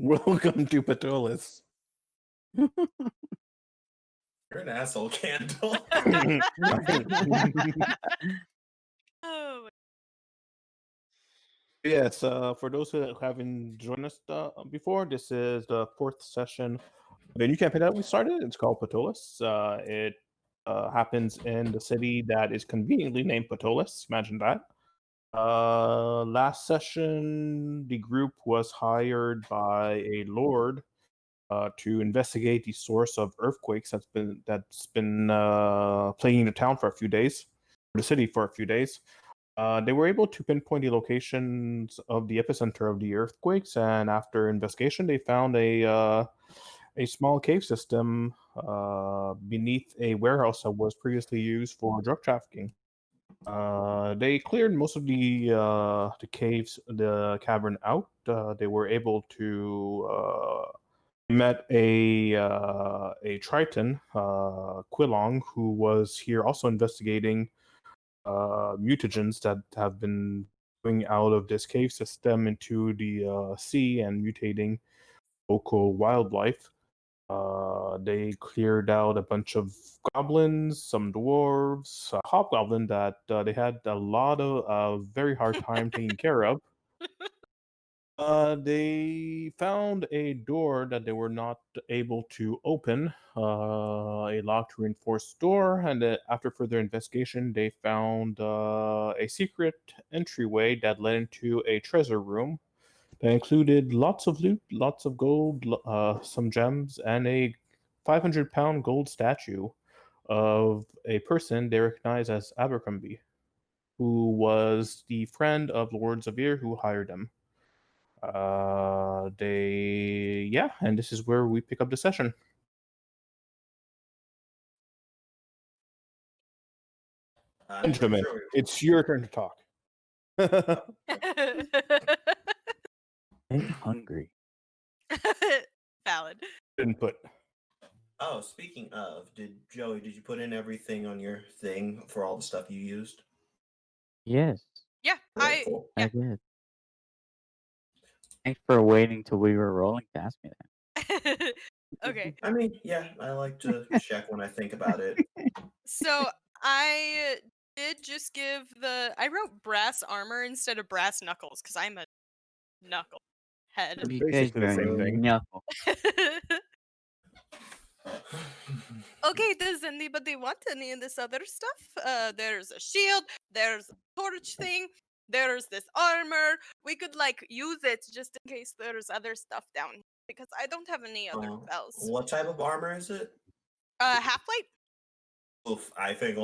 Welcome to Ptolus. You're an asshole, Candle. Oh, Yes, for those who haven't joined us before, this is the fourth session of the new campaign that we started. It's called Ptolus. It happens in the city that is conveniently named Ptolus. Imagine that. Last session, the group was hired by a lord to investigate the source of earthquakes that's been plaguing the town for a few days, or the city for a few days. They were able to pinpoint the locations of the epicenter of the earthquakes, and after investigation, they found a small cave system beneath a warehouse that was previously used for drug trafficking. They cleared most of the caves, the cavern out. They were able to met a Triton, Quilong, who was here also investigating mutagens that have been going out of this cave system into the sea and mutating local wildlife. They cleared out a bunch of goblins, some dwarves, a hobgoblin that they had a lot of very hard time taking care of. They found a door that they were not able to open, a locked reinforced door, and after further investigation, they found a secret entryway that led into a treasure room that included lots of loot, lots of gold, some gems, and a 500-pound gold statue of a person they recognize as Abercrombie, who was the friend of Lord Zevere who hired him. And this is where we pick up the session. Benjamin, it's your turn to talk. I'm hungry. valid. Input. Oh, speaking of, did you put in everything on your thing for all the stuff you used? Yes, Yeah, Right, cool. I did. Thanks for waiting till we were rolling to ask me that. Okay, I mean, yeah, I like to check when I think about it. so I did just give I wrote brass armor instead of brass knuckles because I'm a knuckle head. Basically the same thing. Knuckle. Okay, does anybody want any of this other stuff? There's a shield, there's a torch thing, there's this armor. We could use it just in case there's other stuff down here because I don't have any other spells. What type of armor is it? Half plate. Oof, I think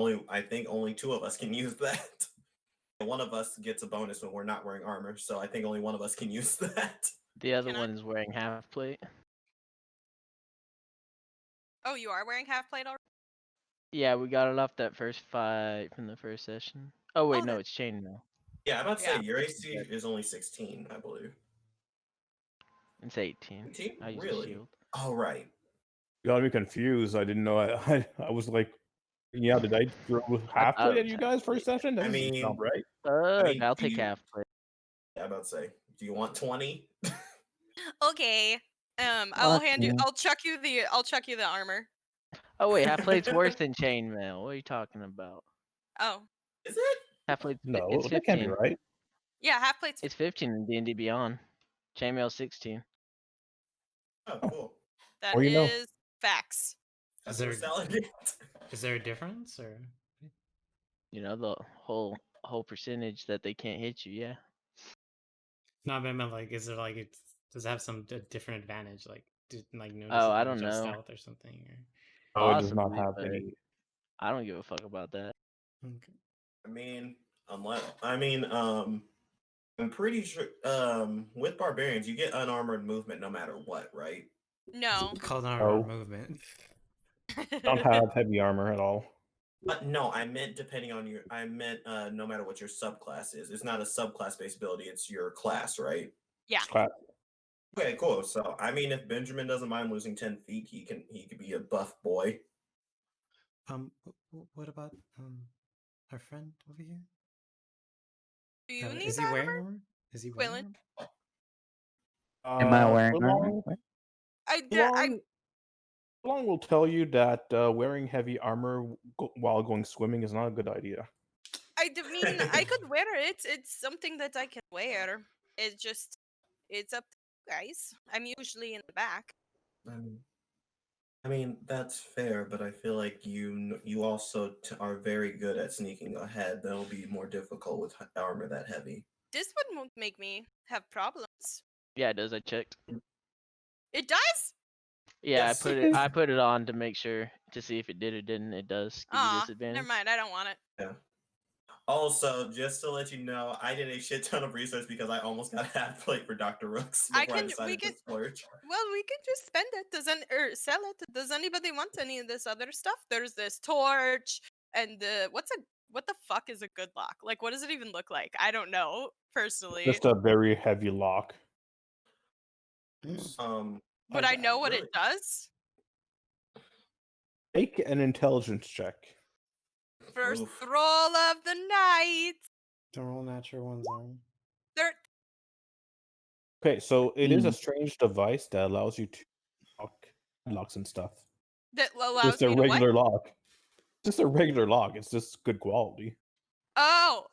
only two of us can use that. One of us gets a bonus when we're not wearing armor, so I think only one of us can use that. The other one is wearing half plate. Oh, you are wearing half plate already? Yeah, we got it off that first fight from the first session. Oh wait, no, it's chain now. Yeah, I'm about to say your AC is only 16, I believe. It's 18. 18? I use Really? a shield. All right. You got me confused. I didn't know. I was like, yeah, did I throw half plate at you guys first session? That doesn't sound right. I'll take half plate. Yeah, I'm about to say, do you want 20? Okay. I'll hand you. I'll chuck you the armor. Oh wait, half plate's worse than chainmail. What are you talking about? Oh. Is it? Half plate. No, it's 15. that can't be right. Yeah, half plate's. It's 15 in D&D Beyond. Chainmail 16. Oh, cool. That is facts. Is there a difference, or you know, the whole percentage that they can't hit you? Yeah. No, but I meant is there does it have some different advantage? No. Oh, I don't know. Stealth or something. Oh, it does not have any. I don't give a fuck about that. Okay. I'm pretty sure with barbarians you get unarmored movement no matter what, right? No. It's called unarmored movement. Don't have heavy armor at all. No, I meant no matter what your subclass is. It's not a subclass based ability, it's your class, right? Yeah. Class. Okay, cool. So if Benjamin doesn't mind losing 10 feet, he could be a buff boy. What about our friend over here? Do you need is he armor? wearing armor? Is he wearing armor? Am I wearing armor? Long, What? Long, Long will tell you that wearing heavy armor while going swimming is not a good idea. mean, I could wear it. It's something that I can wear. It's up to you guys. I'm usually in the back. I mean, that's fair, but I feel like you also are very good at sneaking ahead. That'll be more difficult with armor that heavy. This one won't make me have problems. Yeah, it does. I checked. It does? Yeah, Yes. I put it on to make sure to see if it did or didn't. It does give you Aw, disadvantage. never mind. I don't want it. Yeah. Also, just to let you know, I did a shit ton of research because I almost got a half plate for Dr. Rooks before I decided to splurge. Well, we can just spend it. Or sell it. Does anybody want any of this other stuff? There's this torch and what the fuck is a good lock? Like, what does it even look like? I don't know personally. Just a very heavy lock. But I know what it does. Make an intelligence check. First Oof. roll of the night. Don't roll natural ones on. Okay, so it is a strange device that allows you to lock locks and stuff. That allows Just a me to what? regular lock. Just a regular lock. It's just good quality. Oh.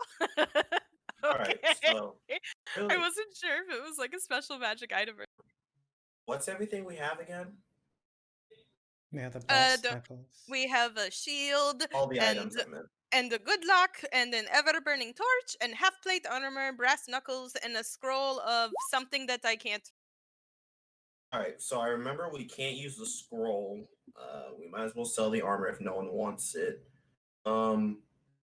Alright, Okay. so I really, wasn't sure if it was like a special magic item. what's everything we have again? Yeah, the best the- knuckles. We have a shield All the and items I meant. and a good lock and an ever burning torch and half plate armor, brass knuckles, and a scroll of something that I can't. Alright, so I remember we can't use the scroll. We might as well sell the armor if no one wants it.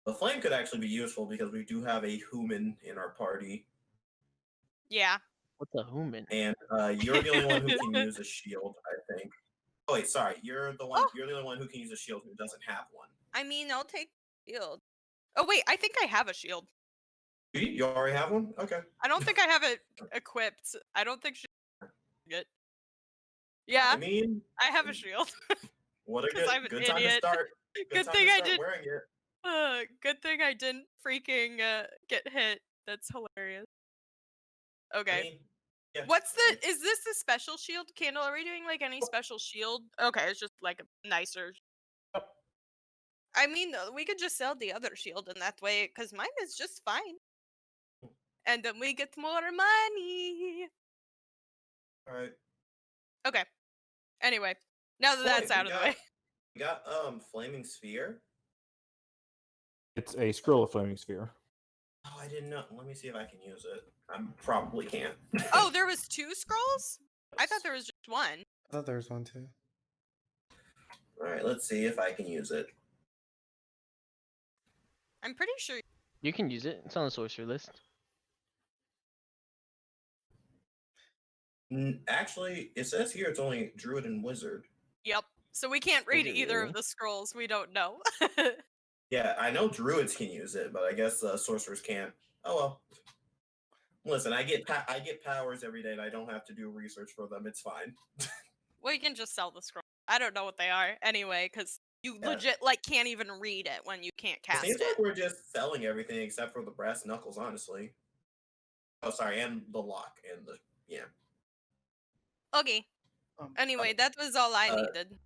The flame could actually be useful because we do have a human in our party, Yeah. What's a human? and you're the only one who can use a shield, I think. Oh wait, sorry, you're the one. Oh. You're the only one who can use a shield who doesn't have one. I mean, I'll take shield. Oh wait, I think I have a shield. You already have one? Okay. I don't think I have it equipped. I don't think she good. Yeah, I mean, I have a shield. what a 'Cause I'm an good time to idiot. start. Good time thing to I start did. wearing it. Good thing I didn't freaking get hit. That's hilarious. Okay. I mean, yeah, What's the? Is this the special shield candle? Are we doing like any special shield? Okay, it's just like a nicer. I mean, we could just sell the other shield in that way because mine is just fine, and then we get more money. All right. Okay. Anyway, now that that's Wait, out of the way. We got flaming sphere. It's a scroll of flaming sphere. Oh, I didn't know. Let me see if I can use it. I probably can't. Oh, there was 2 scrolls? I thought there was just 1. I thought there was one too. All right, let's see if I can use it. I'm pretty sure. You can use it. It's on the sorcerer list. Actually, it says here it's only druid and wizard. Yep. So we can't read it either really? of the scrolls. We don't know. Yeah, I know druids can use it, but I guess sorcerers can't. Oh well. Listen, I get powers every day, and I don't have to do research for them. It's fine. We can just sell the scroll. I don't know what they are anyway, because you Yeah. legit like can't even read it when you can't It cast seems it. like we're just selling everything except for the brass knuckles, honestly. Oh, sorry, and the lock and the yeah. Okay. Anyway, that was all I needed.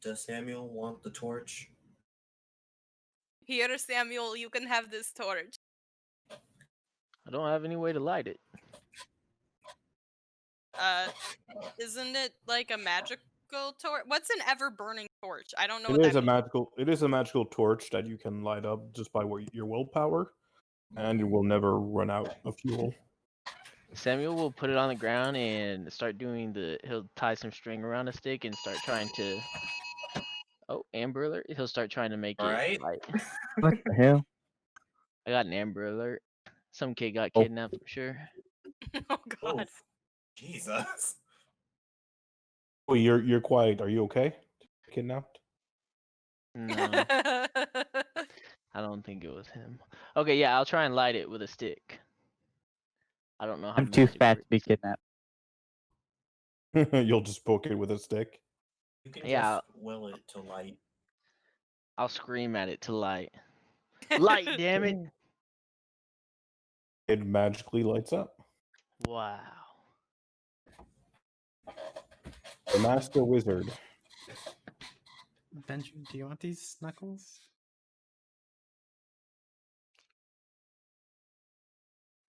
Does Samuel want the torch? Here, Samuel, you can have this torch. I don't have any way to light it. Isn't it like a magical torch? What's an ever burning torch? I don't know It what is that a means. magical. It is a magical torch that you can light up just by your willpower, and it will never run out of fuel. Samuel will put it on the ground and start doing he'll tie some string around a stick and start trying to. Oh, Amber Alert. He'll start trying to make Alright. it light. What the hell? I got an Amber Alert. Some kid got Oh. kidnapped, I'm sure. Oh god. Oof. Jesus. Oh, you're quiet. Are you okay? Kidnapped? No, I don't think it was him. Okay, yeah, I'll try and light it with a stick. I don't know how I'm too magic fat to be works. kidnapped. You'll just poke it with a stick. You can Yeah. just will it to light. I'll scream at it to light. Light, damn it! It magically lights up. Wow. The master wizard. Benjamin, do you want these knuckles?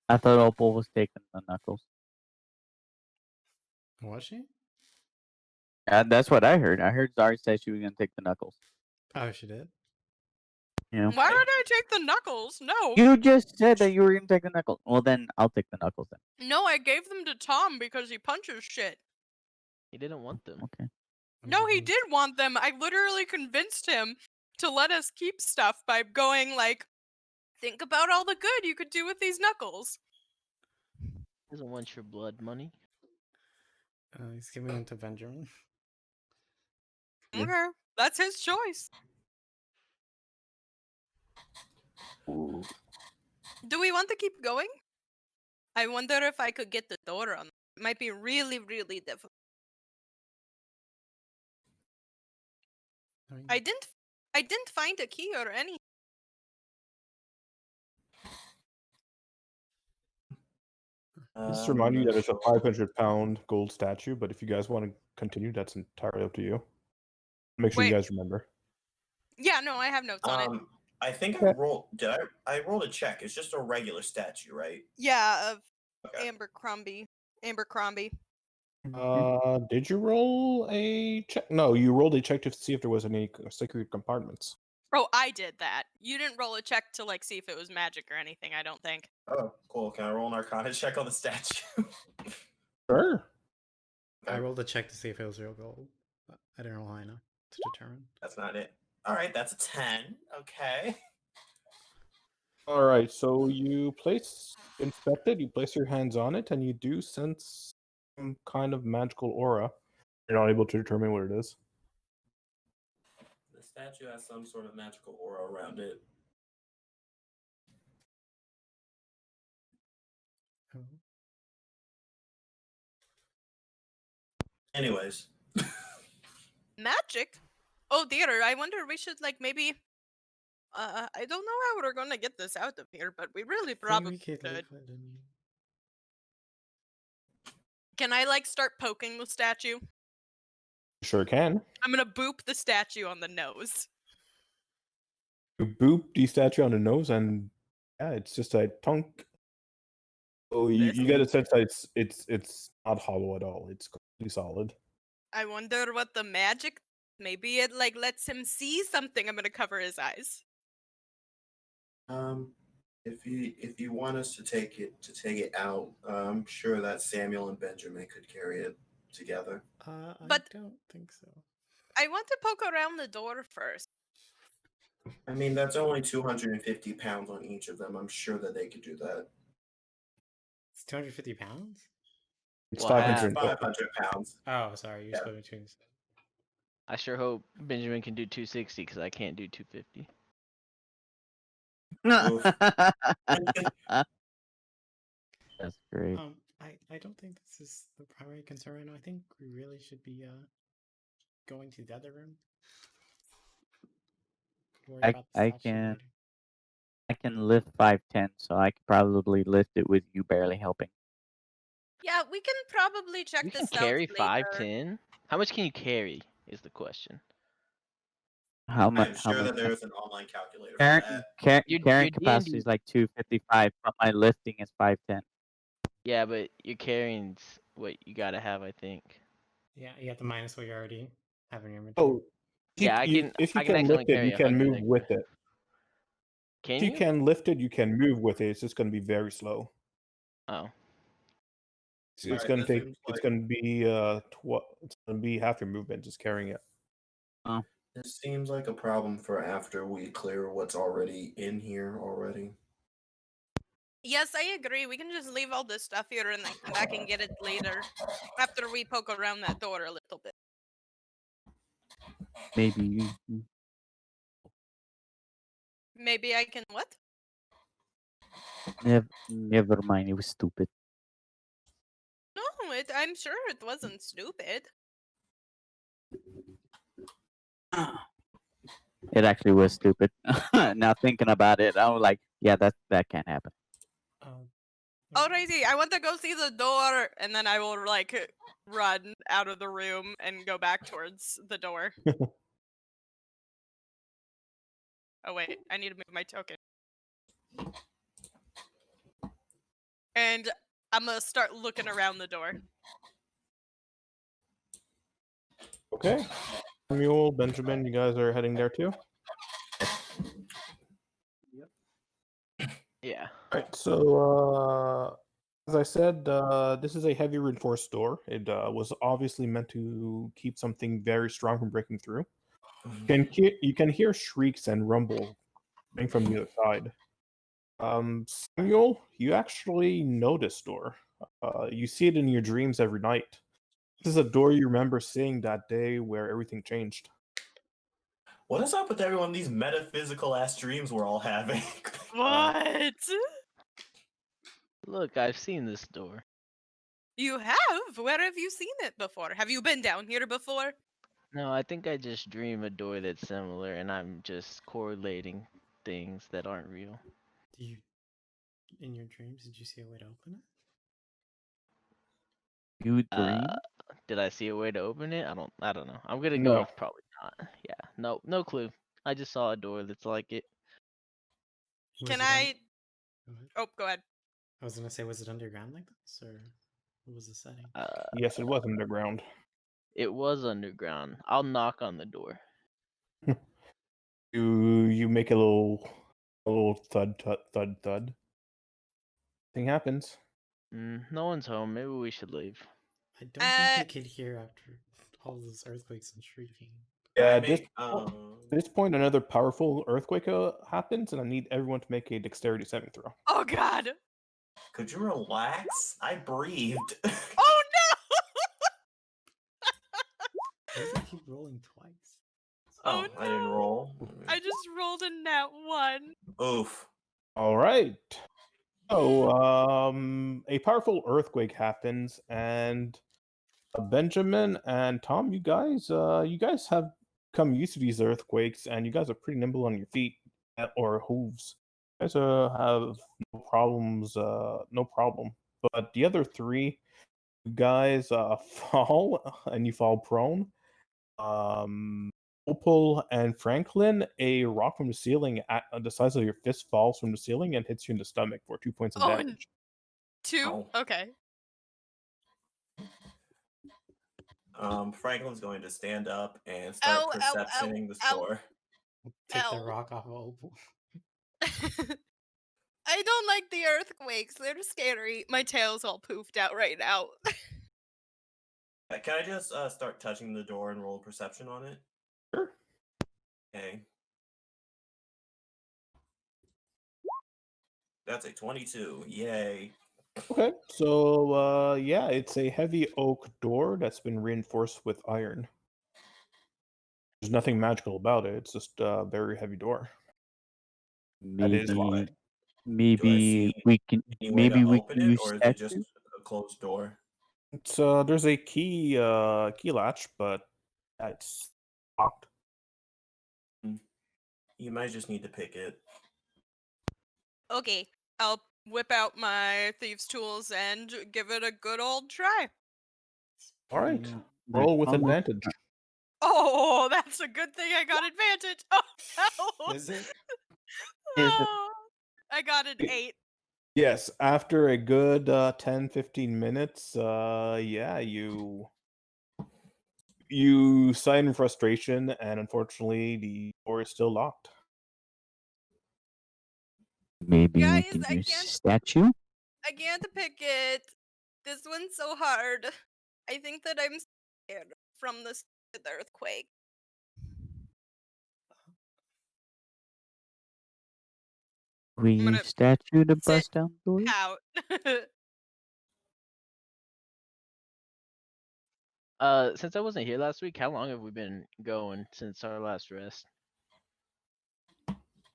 I thought Opal was taking the knuckles. Was she? That's what I heard. I heard Zari say she was gonna take the knuckles. Oh, she did. You know? Why would I take the knuckles? No. You just said that you were gonna take the knuckles. Well, then I'll take the knuckles then. No, I gave them to Tom because he punches shit. He didn't want them. Okay. No, he did want them. I literally convinced him to let us keep stuff by going like, think about all the good you could do with these knuckles. He doesn't want your blood money. He's giving them to Benjamin. Yeah. Okay, that's his choice. Ooh. Do we want to keep going? I wonder if I could get the door on. It might be really, really difficult. I didn't find a key or any. Just to remind you that it's a 500-pound gold statue, but if you guys want to continue, that's entirely up to you. Make sure you Wait. guys remember. Yeah, no, I have notes on it. I think I rolled. I rolled a check. It's just a regular statue, right? Yeah, of Okay. Abercrombie. Did you roll a check? No, you rolled a check to see if there was any secret compartments. Oh, I did that. You didn't roll a check to like see if it was magic or anything, I don't think. Oh, cool. Can I roll an Arcana check on the statue? Sure. I rolled a check to see if it was real gold. But I didn't roll high enough to determine. That's not it. All right, that's a 10. Okay. All right, so you inspect it, you place your hands on it, and you do sense some kind of magical aura. You're not able to determine what it is. The statue has some sort of magical aura around it. Oh. Anyways. Magic? Oh dear, I wonder we should like maybe I don't know how we're gonna get this out of here, but we really probably could. Can I like start poking the statue? Sure can. I'm gonna boop the statue on the nose. You boop the statue on the nose, and yeah, it's just a tonk. Oh, you get a sense that it's not hollow at all. It's completely solid. I wonder what the magic. Maybe it like lets him see something. I'm gonna cover his eyes. If you want us to take it out, I'm sure that Samuel and Benjamin could carry it together. But- I don't think so. I want to poke around the door first. I mean, that's only 250 pounds on each of them. I'm sure that they could do that. It's 250 pounds? It's Well, 500. 500 pounds. Oh, sorry. You're Yeah. supposed to choose. I sure hope Benjamin can do 260 because I can't do 250. That's great. I don't think this is the primary concern right now. I think we really should be going to the other room. Worry about the I statue can- later. I can lift 5'10", so I could probably lift it with you barely helping. Yeah, we can probably check You can this carry out later. 5'10"? How much can you carry is the question. How I'm much? sure that there is an online calculator for Carrying, that. Your carrying D&D capacity is like 255, but my lifting is 5'10". Yeah, but your carrying's what you gotta have, I think. Yeah, you have to minus what you already have in your inventory. Oh, Yeah, I can- If you I can can actually lift it, carry you can 100 move extra. with it. Can If you? you can lift it, you can move with it. It's just going to be very slow. Oh. It's Alright, going to this take. seems It's like- going to be it's going to be half your movement just carrying it. This seems like a problem for after we clear what's already in here already. Yes, I agree. We can just leave all this stuff here and then come back and get it later. After we poke around that door a little bit. Maybe you. Maybe I can what? Never mind. It was stupid. No, I'm sure it wasn't stupid. It actually was stupid. Now thinking about it, I was like, yeah, that can't happen. Alrighty, I want to go see the door, and then I will like run out of the room and go back towards the door. Oh wait, I need to move my token. And I'm gonna start looking around the door. Okay. Samuel, Benjamin, you guys are heading there too? Yeah. Alright, so as I said, this is a heavy reinforced door. It was obviously meant to keep something very strong from breaking through. You can hear shrieks and rumble coming from the other side. Samuel, you actually know this door. You see it in your dreams every night. This is a door you remember seeing that day where everything changed. What is up with everyone? These metaphysical ass dreams we're all having. What? Look, I've seen this door. You have? Where have you seen it before? Have you been down here before? No, I think I just dream a door that's similar, and I'm just correlating things that aren't real. Do you, in your dreams, did you see a way to open it? You dream? Did I see a way to open it? I don't know. I'm gonna No. go with probably not. Yeah, no clue. I just saw a door that's like it. Was Can it I? Go ahead. Oh, go ahead. I was gonna say, was it underground like this, or what was the setting? Yes, it was underground. It was underground. I'll knock on the door. You make a little thud thud thud thud. Thing happens. No one's home. Maybe we should leave. I don't think they could hear after all those earthquakes and shrieking. Yeah, I at this point, another powerful earthquake happens, and I need everyone to make a dexterity saving throw. Oh God. Could you relax? I breathed. Oh no. Why does it keep rolling twice? Oh, I didn't no. roll. I just rolled a nat 1. Oof. All right. So, a powerful earthquake happens, and Benjamin and Tom, you guys have come used to these earthquakes, and you guys are pretty nimble on your feet or hooves. You guys have no problems, no problem. But the other three guys fall, and you fall prone. Opal and Franklin, a rock from the ceiling at the size of your fist falls from the ceiling and hits you in the stomach for 2 points of Oh, damage. 2? Ow. Okay. Franklin's going to stand up and start Ow, ow, ow, perceptioning the ow. store. Take the Ow. rock off of Opal. I don't like the earthquakes. They're scary. My tail's all poofed out right now. Can I just start touching the door and roll perception on it? Sure. Okay. That's a 22. Yay. Okay, so yeah, it's a heavy oak door that's been reinforced with iron. There's nothing magical about it. It's just a very heavy door. That is why. Maybe see we can Any way to maybe we open can it, use or is it just statue. a closed door? It's there's a key latch, but it's locked. You might just need to pick it. Okay, I'll whip out my thieves' tools and give it a good old try. All right, Yeah, roll with almost- advantage. Oh, that's a good thing I got advantage. Oh no. Is it? Is it? Oh, I got an 8. Yes, after a good 10-15 minutes, yeah, you sigh in frustration, and unfortunately, the door is still locked. Maybe we Guys, can I use can't- statue. I can't pick it. This one's so hard. I think that I'm scared from the stupid earthquake. We gonna use statue to sit bust down doors. Out. Since I wasn't here last week, how long have we been going since our last rest?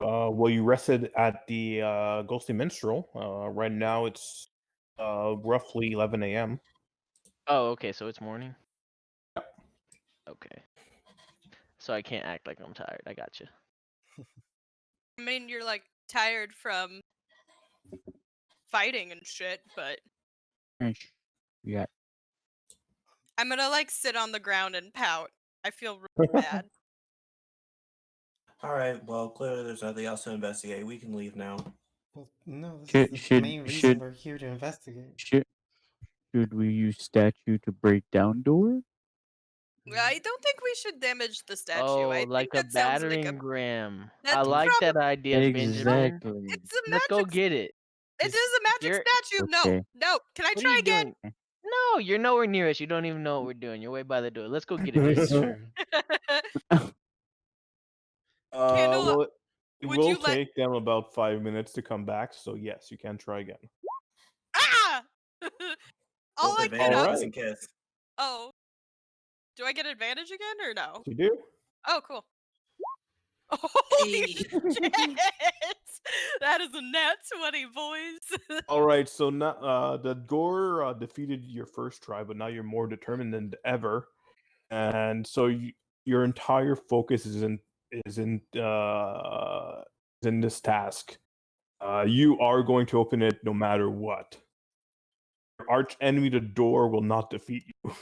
Well, you rested at the Ghostly Minstrel. Right now, it's roughly 11 a.m. Oh, okay, so it's morning. Okay. So I can't act like I'm tired. I got you. I mean, you're like tired from fighting and shit, but You got I'm gonna like sit on the ground and pout. I feel really bad. All right. Well, clearly there's nothing else to investigate. We can leave now. Well, no, this Should- is the should- main reason should- we're here to investigate. should we use statue to break down door? I don't think we should damage the statue. Oh, I like think a that sounds like battering a. ram. I That's like probably. that idea, Benjamin. Exactly. It's a Let's go magic. get it. It is a magic You're- statue. No, Okay. no. Can I What are try you again? doing? No, you're nowhere near us. You don't even know what we're doing. You're way by the door. Let's go get it. It's Benjamin. true. Candle, Well, it would will you let- take them about 5 minutes to come back, so yes, you can try again. Ah! I'll Both like get advantage up. Alright. and kiss. Oh. Do I get advantage again or no? You do? Oh, cool. Holy Hey. shit! That is a nat 20, boys. All right, so now the Gore defeated your first try, but now you're more determined than ever, and so your entire focus is in this task. You are going to open it no matter what. Your arch enemy, the door, will not defeat you.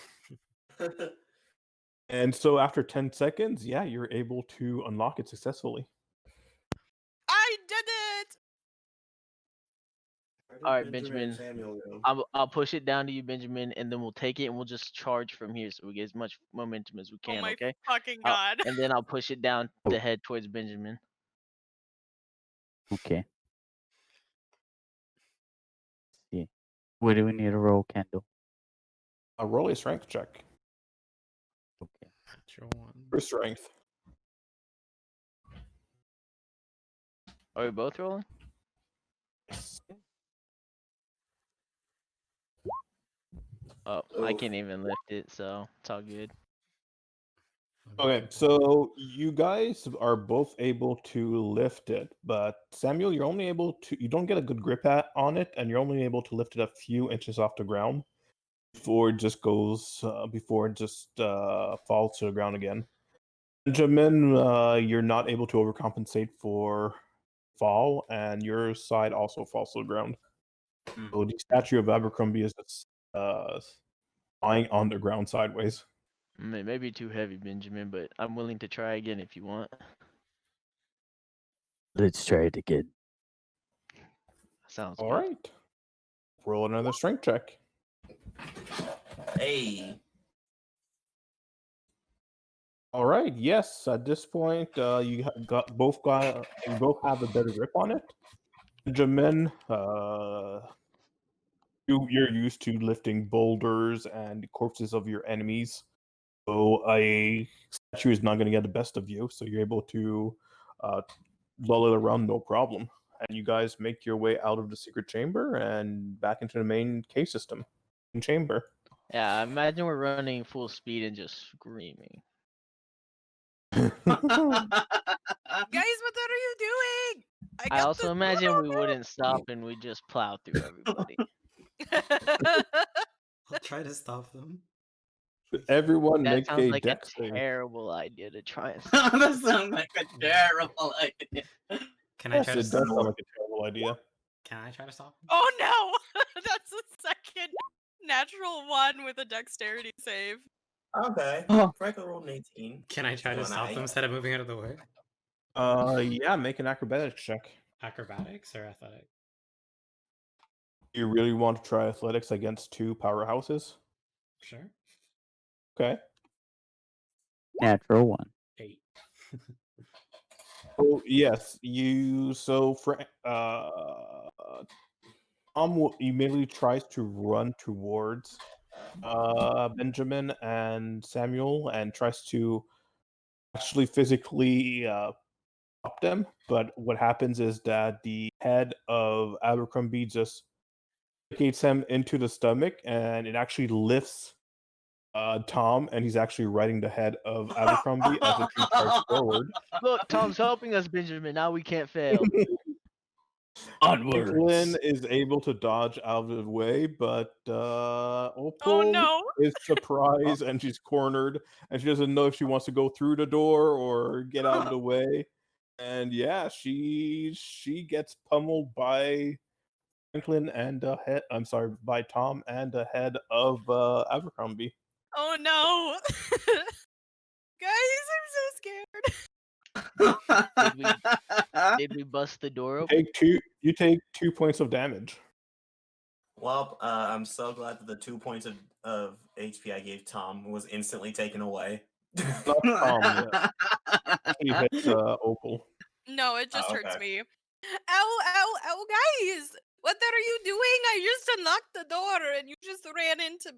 And so after 10 seconds, yeah, you're able to unlock it successfully. I did it! Where All right, did Benjamin. and Samuel go? I'll push it down to you, Benjamin, and then we'll take it and we'll just charge from here so we get as much momentum as we Oh can, my okay? fucking I'll- god. And then I'll push it down to head towards Benjamin. Okay. See. What do we need to roll, Kendall? Roll a strength check Okay. Natural one. for strength. Are we both rolling? Oh, I Oof. can't even lift it, so it's all good. Okay, so you guys are both able to lift it, but Samuel, you're only able to, you don't get a good grip on it, and you're only able to lift it a few inches off the ground before it just goes, falls to the ground again. Benjamin, you're not able to overcompensate for fall, and your side also falls to the ground. Hmm. So the statue of Abercrombie is just lying on the ground sideways. It may be too heavy, Benjamin, but I'm willing to try again if you want. Let's try it again. Sounds All good. right. Roll another strength check. Hey. All right. Yes. At this point, you both have a better grip on it. Benjamin, you're used to lifting boulders and corpses of your enemies, so a statue is not going to get the best of you. So you're able to lull it around no problem. And you guys make your way out of the secret chamber and back into the main cave system chamber. Yeah, imagine we're running full speed and just screaming. Guys, what are you doing? I got also the imagine we door wouldn't stop and we just plow through everybody. open. I'll try to stop them. Everyone That make sounds a like a dex save. terrible idea to try and stop. That sounds like a terrible idea. Can I Yes, try it to does stop sound like a terrible idea. Can I try to stop them? Oh no! That's the second natural one with a dexterity save. Okay. Oh. Franklin rolled an 18. Can I try to Don't stop I? them instead of moving out of the way? Yeah, make an acrobatics check. Acrobatics or athletic? You really want to try athletics against two powerhouses? Sure. Okay. Natural one. 8. Oh yes, you. So for Tom immediately tries to run towards Benjamin and Samuel and tries to actually physically stop them. But what happens is that the head of Abercrombie just hits him into the stomach, and it actually lifts Tom, and he's actually riding the head of Abercrombie as the tree starts forward. Look, Tom's helping us, Benjamin. Now we can't fail. Franklin is able to dodge out of the way, but Oh Opal no! is surprised and she's cornered, and she doesn't know if she wants to go through the door or get out of the way. And yeah, she gets pummeled by Franklin and head. I'm sorry, by Tom and the head of Abercrombie. Oh no! Guys, I'm so scared. Did we bust the door open? Take two. You take 2 points of damage. Well, I'm so glad that the 2 points of HP I gave Tom was instantly taken away. Not Tom. Yeah. He hits Opal. No, it just hurts okay. me. Ow, ow, ow, guys! What are you doing? I just unlocked the door and you just ran into.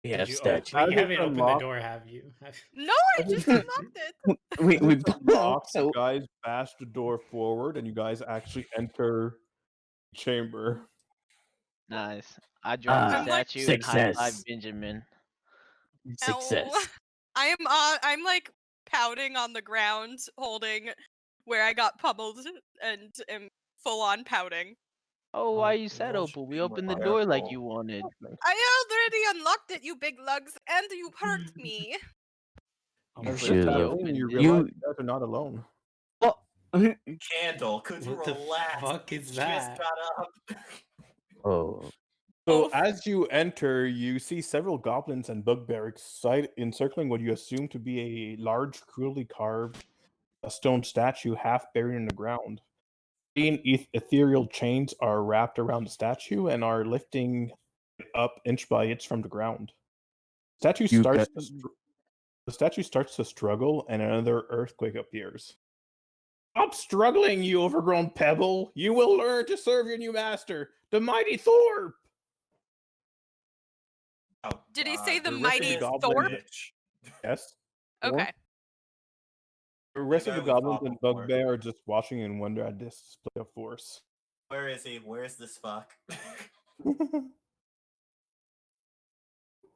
We Did have you, statue. How you did haven't opened the unlock- door, have you? No, I just unlocked it. we Lock, so you guys bash the door forward, and you guys actually enter the chamber. Nice. I joined the I'm like- statue and high five Success. Benjamin. Success. Ow. I'm like pouting on the ground, holding where I got pummeled, and am full on pouting. Oh, why you said Everyone should Opal? be We opened the more door like careful. you wanted. I already unlocked it, you big lugs, and you hurt me. Oh, You As should this have. happens, you opened it. realize you guys are not alone. Well, Candle, could you What the relax? fuck is Just that? got up. oh, So Oof. as you enter, you see several goblins and bugbears encircling what you assume to be a large, cruelly carved stone statue half buried in the ground. Green ethereal chains are wrapped around the statue and are lifting it up inch by inch from the ground. The statue starts to struggle, and another earthquake appears. Stop struggling, you overgrown pebble! You will learn to serve your new master, the mighty Thor! Oh, Did he God, say the rest mighty of this Thorpe? bitch. Yes. Thor? Okay. The rest of the guy with goblins and awful bugbear are just watching in wonder at this display of force. Where is he? Where's this fuck?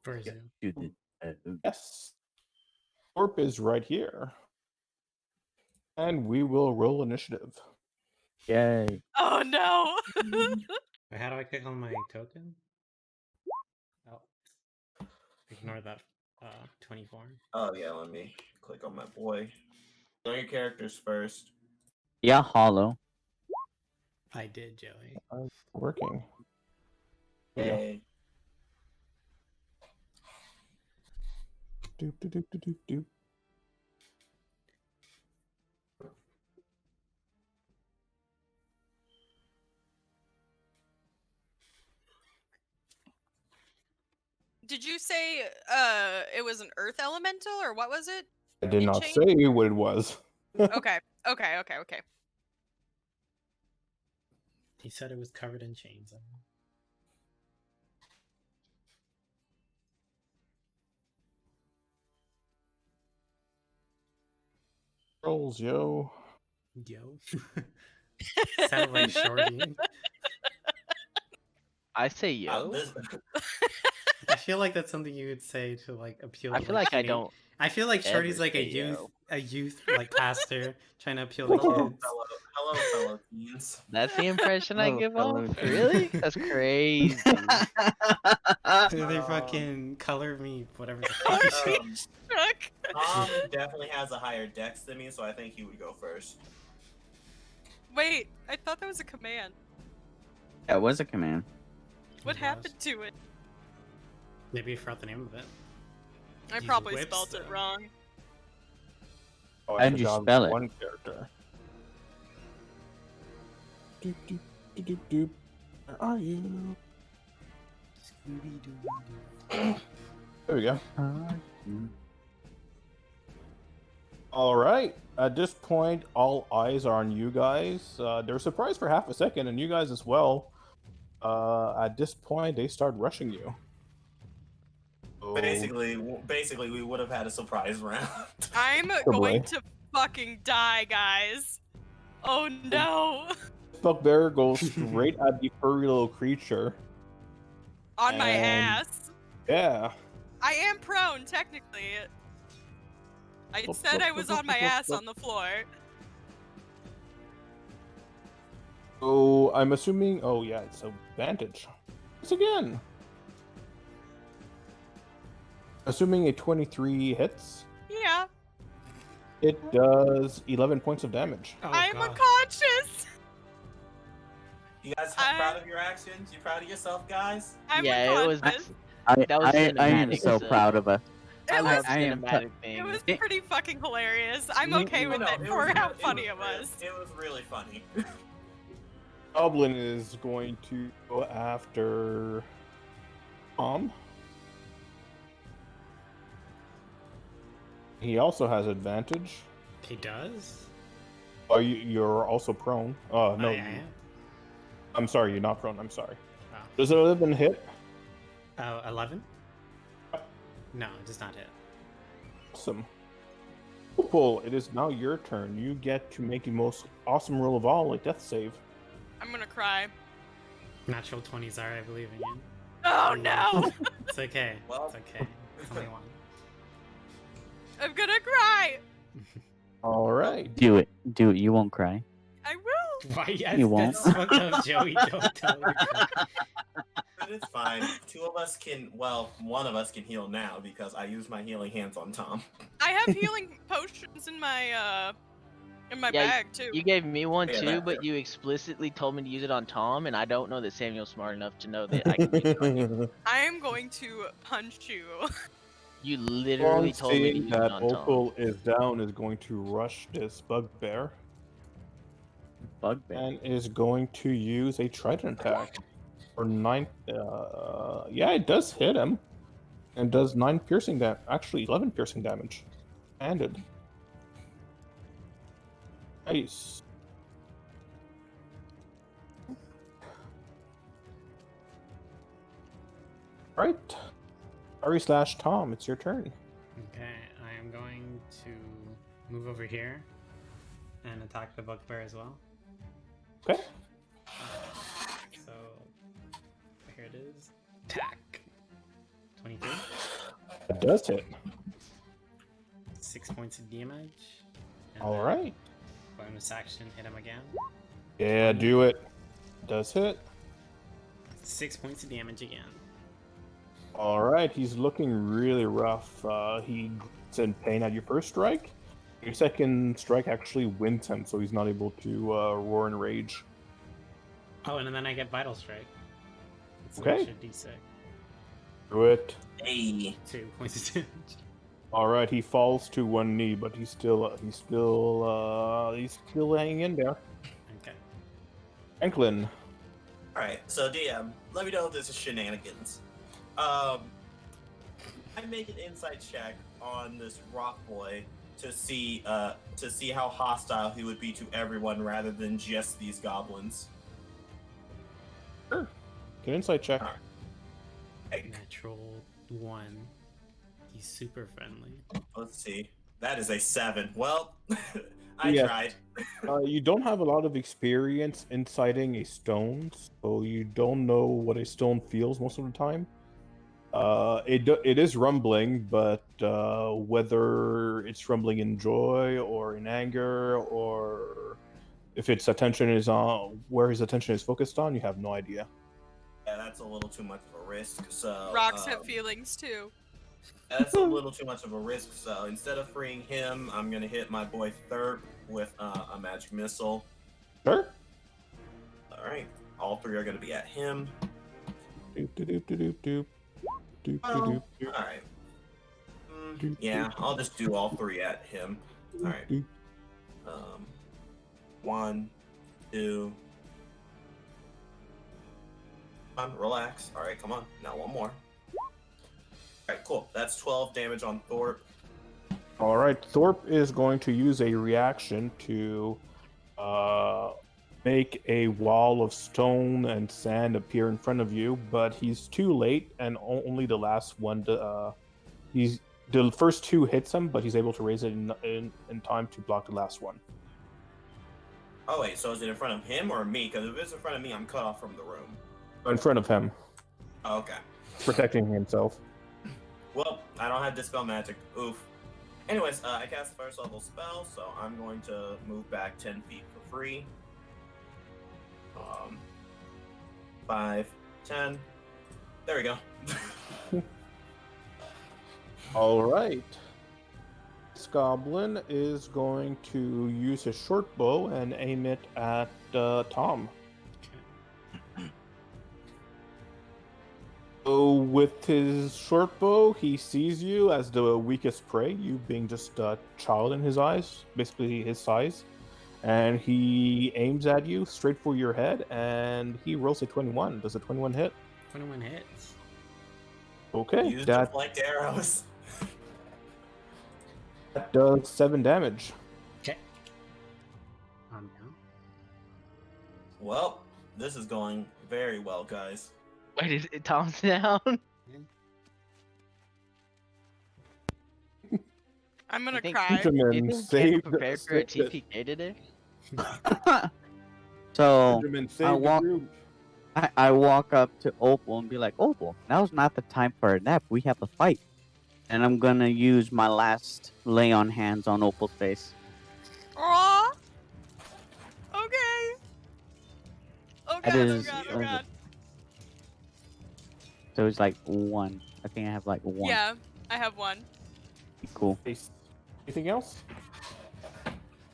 Where is it? do the Yes. Thorpe is right here. And we will roll initiative. yay. Oh no! Wait, how do I click on my token? Oh, ignore that. 24. Oh yeah, let me click on my boy. Know your characters first. Yeah, hollow. I did, Joey. Working. Yeah. Yay. Doop, doop, doop, doop, doop, doop. Did you say it was an earth elemental or what was it? I did not chain? say what it was. Okay. He said it was covered in chains. Rolls, yo. Yo. Sounded like Shorty. I say yo. I feel like that's something you would say to like appeal. I to, feel like I teen- don't. I feel like Shorty's ever like a say yo. youth like pastor trying to appeal to Hello, kids. hello, fellow teens. That's the impression I Oh, give fellow off. teens. Really? That's crazy. They fucking color me whatever. The fuck you say. Struck. Tom definitely has a higher dex than me, so I think he would go first. Wait, I thought that was a command. That was a command. What It happened was. to it? Maybe you forgot the name of it. I Use probably whips, spelled it though. wrong. Oh, I How'd you forgot spell it? one character. Doop, doop, doop, doop, doop. Where are you? There we go. All right. At this point, all eyes are on you guys. They're surprised for half a second, and you guys as well. At this point, they start rushing you. So- Basically, we would have had a surprise round. I'm Probably. going to fucking die, guys. Oh no! Bugbear goes straight at the furry little creature. On my And- ass. Yeah. I am prone, technically. I Look, said look, I was look, on my look, ass look. on the floor. So I'm assuming. Oh yeah, it's advantage. Once again. Assuming a 23 hits, Yeah, it does 11 points of damage. Oh, I'm God. unconscious. You guys proud of your actions? You proud of yourself, guys? I'm Yeah, it was. unconscious. That was I am cinematic, so so- proud of us. I It love was, cinematic it things. was pretty fucking hilarious. I'm Me- okay with No, it it for was how really- funny it was. It was really funny. Goblin is going to go after Tom. He also has advantage. He does? Oh, you're also prone. Oh no, I you- am. I'm sorry, you're not prone. I'm sorry. Oh. Does it have been hit? 11? No, it does not hit. Awesome. Opal, it is now your turn. You get to make the most awesome roll of all, a death save. I'm gonna cry. Natural 20s are, I believe in you. Oh no! It's okay. Well. It's okay. It's only one. I'm gonna cry. All right. Do it. Do it. You won't cry. I will. Why? Yes, You won't. that's fucked up, Joey. Don't tell me. But it's fine. Two of us can, well, one of us can heal now because I used my healing hands on Tom. I have healing potions in my Yeah, bag too. You gave me one Yeah, too, that but too. you explicitly told me to use it on Tom, and I don't know that Samuel's smart enough to know that I can use it on you. I am going to punch you. You literally told me to Seeing use it that on Tom. Opal is down, is going to rush this bugbear Bugbear. and is going to use a trident attack for 9. Yeah, it does hit him and does 9 piercing damage. Actually, 11 piercing damage. Handed. Nice. Right. Ari / Tom, it's your turn. Okay, I am going to move over here and attack the bugbear as well. Okay. So here it is. Attack. 23. It does hit. 6 points of damage. And All then right. Bonus action, hit him again. Yeah, do it. Does hit. 6 points of damage again. All right. He's looking really rough. He's in pain at your first strike. Your second strike actually wins him, so he's not able to roar in rage. Oh, and then I get Vital Strike. It's an Okay. extra D6. Do it. Hey. 2 points of damage. All right. He falls to one knee, but he's still hanging in there. Okay. Franklin. Alright, so DM, let me know if this is shenanigans. I make an insight check on this rock boy to see how hostile he would be to everyone rather than just these goblins. Get an insight check. Alright. Hey, Natural 1. He's super friendly. let's see. That is a 7. Well, I Yeah. tried. You don't have a lot of experience inciting a stone, so you don't know what a stone feels most of the time. It is rumbling, but whether it's rumbling in joy or in anger, or if its attention is on where his attention is focused on, you have no idea. Yeah, that's a little too much of a risk. So Rocks have feelings too. that's a little too much of a risk. So instead of freeing him, I'm gonna hit my boy Thurp with a magic missile. Sure. All right, all 3 are gonna be at him. Doop, doop, doop, doop, doop. Doop, Well, doop, doop, all right. Yeah, I'll just do all 3 at him. All right. doop. 1, 2. Come on, relax. All right, come on. Now one more. All right, cool. That's 12 damage on Thorpe. All right, Thorpe is going to use a reaction to make a wall of stone and sand appear in front of you, but he's too late, and only the last one. The first 2 hits him, but he's able to raise it in time to block the last one. Oh wait, so is it in front of him or me? Because if it's in front of me, I'm cut off from the room. In front of him, Oh, okay. protecting himself. Well, I don't have Dispel Magic. Oof. Anyways, I cast first level spell, so I'm going to move back 10 feet for free. 5, 10. There we go. All right. This goblin is going to use his short bow and aim it at Tom. Okay. So with his short bow, he sees you as the weakest prey, you being just a child in his eyes, basically his size. And he aims at you straight for your head, and he rolls a 21. Does a 21 hit? 21 hits. Okay, Use that deflect arrows. does 7 damage. Okay. I'm down. Well, this is going very well, guys. Wait, is it Tom's down? I'm gonna think- cry. Do you Benjamin, think Ken save prepared for a save the- TPK today? So Benjamin, I save the walk. group. I walk up to Opal and be like, Opal, now's not the time for a nap. We have a fight. And I'm gonna use my last lay on hands on Opal's face. Aw. Okay. Oh That god, oh is- god, oh that is- god. So it's like 1. I think I have like 1. Yeah, I have one. Cool. Anything else?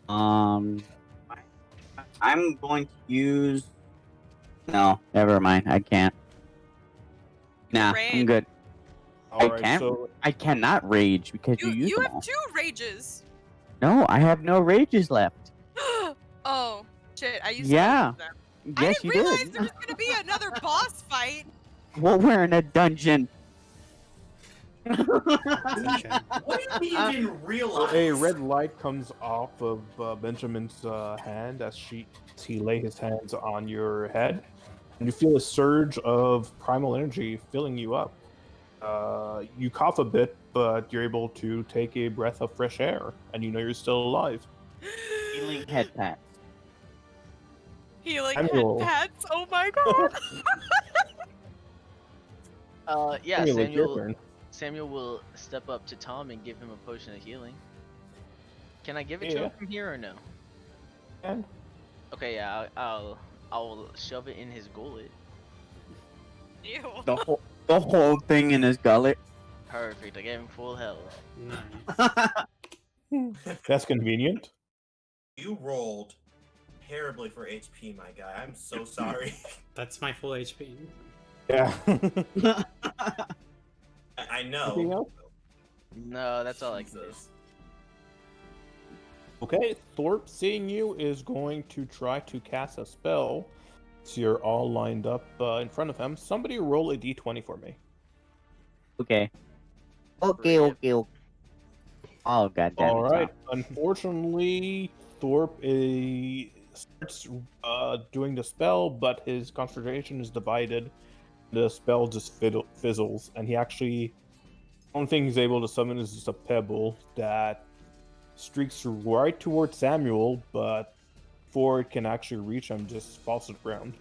I'm going to use. No, never mind. I can't. Nah, I'm Rage. good. Alright, can't- so I cannot rage because you use You them have all. 2 rages. No, I have no rages left. Oh, shit, I used Yeah. to them. Yes, I you didn't realize did. there was gonna be another boss fight. Well, we're in a dungeon. What do you even realize? a red light comes off of Benjamin's hand as he lay his hands on your head, and you feel a surge of primal energy filling you up. You cough a bit, but you're able to take a breath of fresh air, and you know you're still alive. Healing head pat. Healing Samuel. head pats. Oh my god. Yeah, Samuel, it's your Samuel. turn. Samuel will step up to Tom and give him a potion of healing. Can I give it to Yeah. him from here or no? And Okay, yeah, I'll shove it in his gullet. Ew. The whole thing in his gullet. Perfect. I gave him full health. Nice. that's convenient. You rolled terribly for HP, my guy. I'm so sorry. That's my full HP. Yeah. I Anything know. else? No, that's all I can do. Jesus. Okay, Thorpe, seeing you, is going to try to cast a spell. So you're all lined up in front of him. Somebody roll a d20 for me. Okay. Okay. Oh, god damn it. All right. Unfortunately, Thorpe starts doing the spell, but his concentration is divided. The spell just fizzles, and he actually, the only thing he's able to summon is just a pebble that streaks right towards Samuel, but before it can actually reach him, just falls to the ground.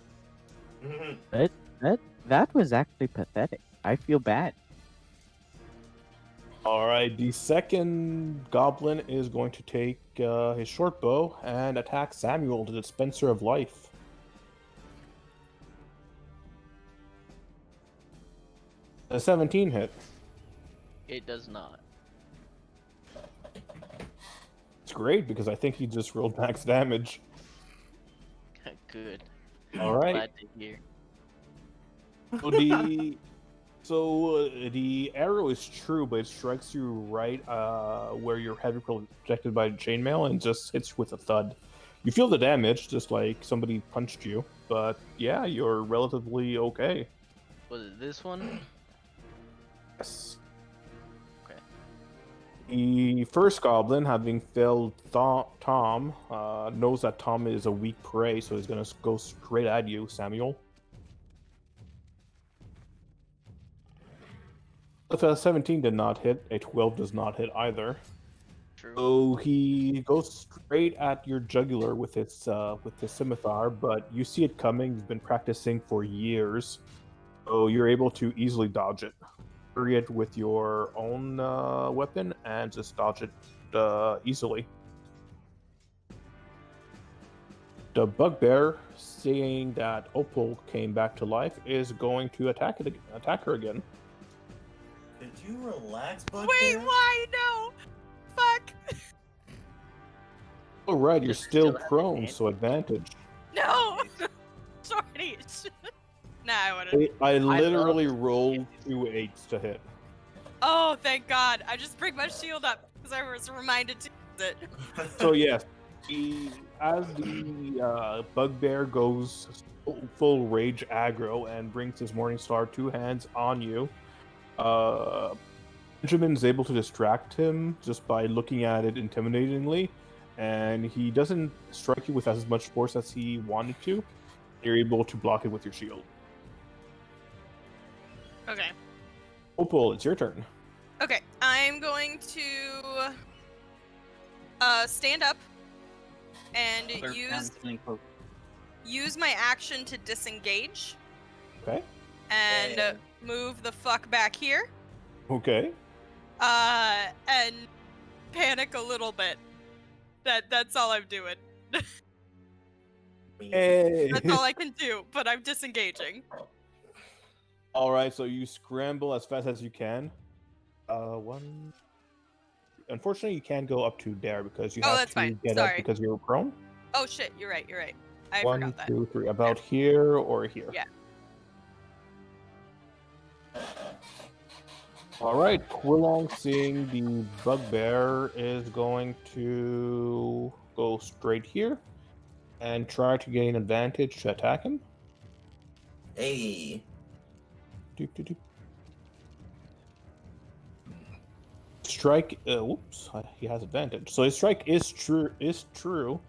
Mhm. That was actually pathetic. I feel bad. All right, the second goblin is going to take his short bow and attack Samuel, the dispenser of life. A 17 hit. It does not. It's great because I think he just rolled max damage. Good. All right. Glad to hear. The arrow is true, but it strikes you right where your head was projected by the chainmail and just hits with a thud. You feel the damage, just like somebody punched you, but yeah, you're relatively okay. Was it this one? Yes. Okay. The first goblin, having failed Tom, knows that Tom is a weak prey, so he's gonna go straight at you, Samuel. If a 17 did not hit, a 12 does not hit either. True. So he goes straight at your jugular with his scimitar, but you see it coming. He's been practicing for years, so you're able to easily dodge it. Parry it with your own weapon and just dodge it easily. The bugbear, seeing that Opal came back to life, is going to attack her again. Could you relax, bud? Wait, why? No. Fuck. Oh right, you're Does it still still have prone, advantage? so advantage. No. Sorry. Nah, I wouldn't. I literally love- rolled 2 8s to hit. Oh, thank God. I just bring my shield up because I was reminded to use it. So yes, as the bugbear goes full rage aggro and brings his morning star 2 hands on you, Benjamin is able to distract him just by looking at it intimidatingly, and he doesn't strike you with as much force as he wanted to. You're able to block it with your shield. Okay. Opal, it's your turn. Okay, I'm going to stand up and Clerk use counseling for- use my action to disengage Okay. and Yeah. move the fuck back here. Okay. And panic a little bit. That's all I'm doing. Hey. That's all I can do, but I'm disengaging. All right, so you scramble as fast as you can. One. Unfortunately, you can't go up to there because you Oh, have that's to fine. get up Sorry. because you're prone. Oh shit, you're right. I 1, forgot that. 2, 3. About here or here. Yeah. All right, Quillong, seeing the bugbear, is going to go straight here and try to gain advantage to attack him. Hey. Doop, doop, doop. Strike. Whoops, he has advantage. So his strike is true.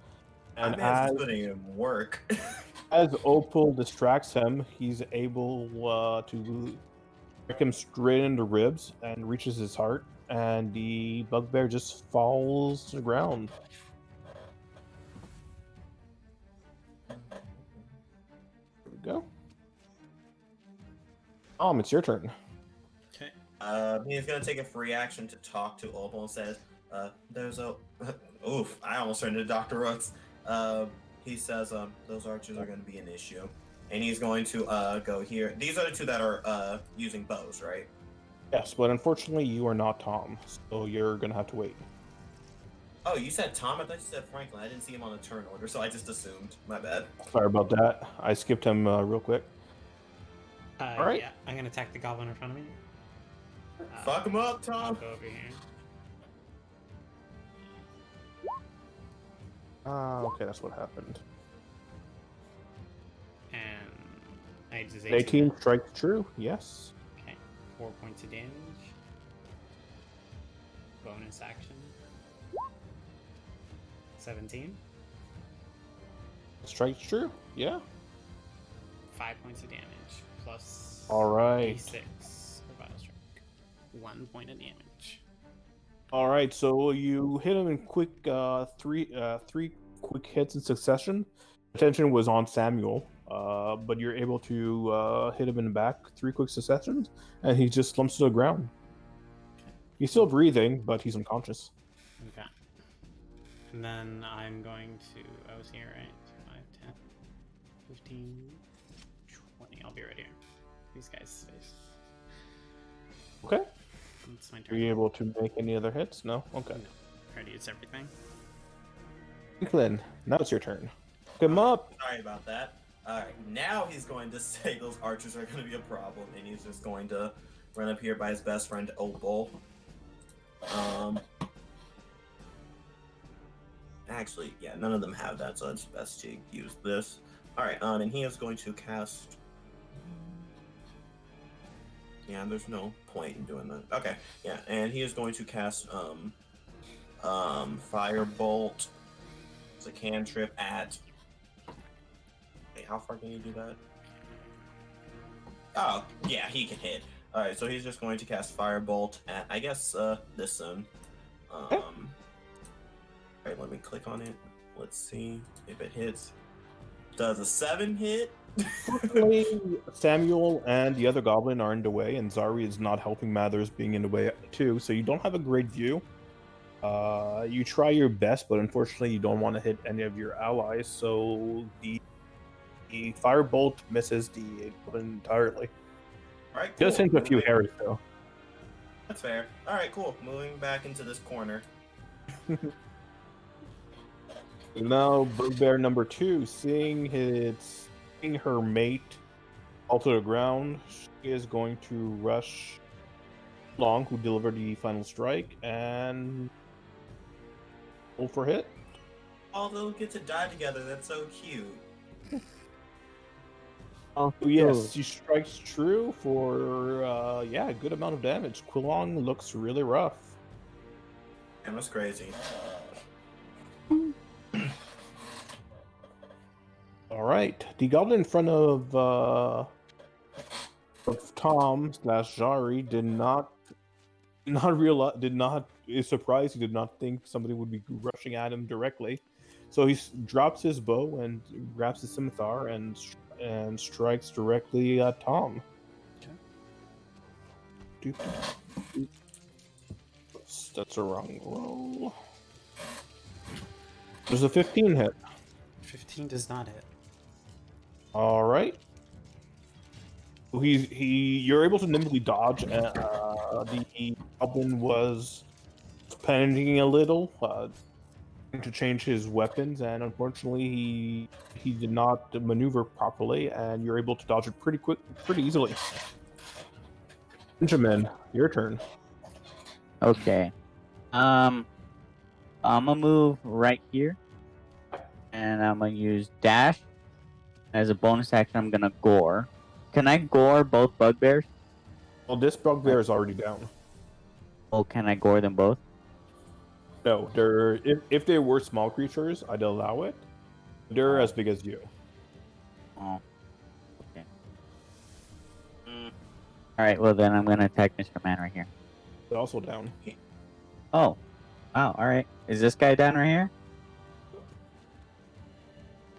And And as putting in work. as Opal distracts him, he's able to strike him straight in the ribs and reaches his heart, and the bugbear just falls to the ground. There we go. It's your turn. Okay. He's gonna take a free action to talk to Opal and says, there's a oof, I almost turned into Dr. Rooks. He says, those archers are gonna be an issue. And he's going to go here. These are the two that are using bows, right? Yes, but unfortunately you are not Tom, so you're gonna have to wait. Oh, you said Tom? I thought you said Franklin. I didn't see him on the turn order, so I just assumed. My bad. Sorry about that. I skipped him real quick. All right. Yeah, I'm gonna attack the goblin in front of me. Fuck him up, I'll Tom. go over here. Okay, that's what happened. And I just 18 strikes true, yes. Okay, 4 points of damage. Bonus action. 17. Strikes true, yeah. 5 points of damage plus. All right. D6 for battle strike. 1 point of damage. All right, so you hit him in quick, three quick hits in succession. Attention was on Samuel, but you're able to hit him in the back 3 quick successions, and he just slumps to the ground. He's still breathing, but he's unconscious. Okay. And then I'm going to. I was here, right? 5, 10, 15, 20. I'll be right here. These guys' face. Okay. It's my Are turn. you able to make any other hits? No? Okay. Already, it's everything. Franklin, now it's your turn. Pick him up. Sorry about that. Alright, now he's going to say those archers are going to be a problem, and he's just going to run up here by his best friend, Opal. Actually, yeah, none of them have that, so it's best to use this. Alright, and he is going to cast... Yeah, there's no point in doing that. Okay, yeah, and he is going to cast, Firebolt. It's a cantrip at... Wait, how far can you do that? Oh, yeah, he can hit. Alright, so he's just going to cast Firebolt at, I guess, this zone. Alright, let me click on it. Let's see if it hits. Does a 7 hit? Fortunately, Samuel and the other goblin are in the way, and Zari is not helping matters being in the way too, so you don't have a great view. You try your best, but unfortunately you don't want to hit any of your allies, so the firebolt misses the goblin entirely. Alright, Just cool. hits a few Moving- hairs though. That's fair. Alright, cool. Moving back into this corner. Now, bugbear number 2, seeing her mate fall to the ground. She is going to rush Long, who delivered the final strike, and roll for hit. Oh, they'll get to die together. That's so cute. Oh, Yes, she strikes true for a good amount of damage. Quilong looks really rough. That was crazy. All right, the goblin in front of Tom / Jari is surprised. He did not think somebody would be rushing at him directly, so he drops his bow and grabs his scimitar and strikes directly at Tom. Okay. That's a wrong roll. There's a 15 hit. 15 does not hit. All right. You're able to nimbly dodge. The goblin was panicking a little, to change his weapons, and unfortunately, he did not maneuver properly, and you're able to dodge it pretty easily. Benjamin, your turn. Okay. I'm gonna move right here, and I'm gonna use dash. As a bonus action, I'm gonna gore. Can I gore both bugbears? Well, this bugbear is already down. Oh, can I gore them both? No, if they were small creatures, I'd allow it. They're as big as you. Oh. Okay. Alright, well then I'm gonna attack Mr. Man right here. They're also down. Oh. Wow, alright. Is this guy down right here?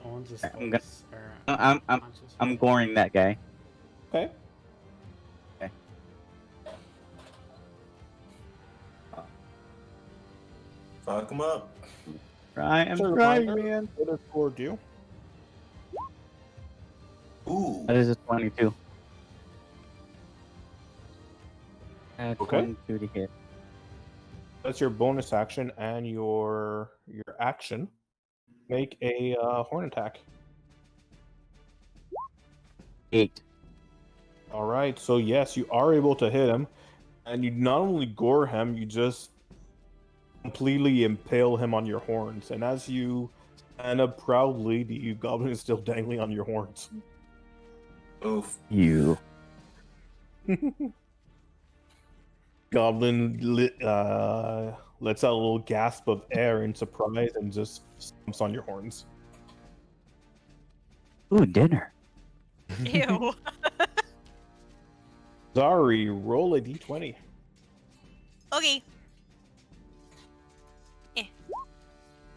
The ones with I'm gonna- spikes are I'm unconscious. I'm goring that guy. Okay. Fuck him up. Right, I'm Sure, trying, reminder, man. What does score do? Ooh. That is a 22. Okay. 22 to hit. That's your bonus action and your action. Make a horn attack. 8. All right. So yes, you are able to hit him, and you not only gore him, you just completely impale him on your horns. And as you stand up proudly, the goblin is still dangling on your horns. Oof. You. Goblin lets out a little gasp of air in surprise and just stomps on your horns. Ooh, dinner. Ew. Zari, roll a d20. Okay.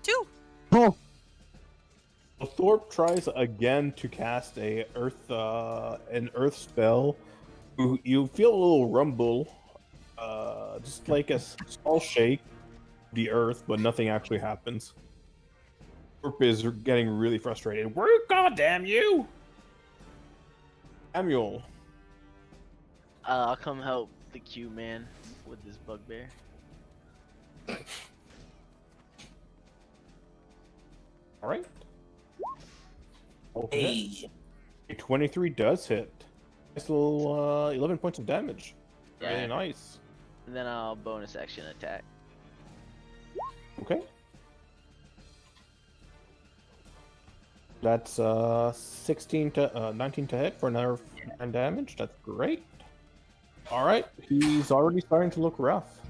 2. Oh. So Thorpe tries again to cast an earth spell. You feel a little rumble, just like a small shake of the earth, but nothing actually happens. Thorpe is getting really frustrated. Where goddamn you, Samuel? I'll come help the Q man with this bugbear. All right. Hey. A 23 does hit. Nice little 11 points of damage. Yeah. Really nice. And then I'll bonus action attack. Okay. That's 19 to hit for another 9 damage. That's great. All right, he's already starting to look rough.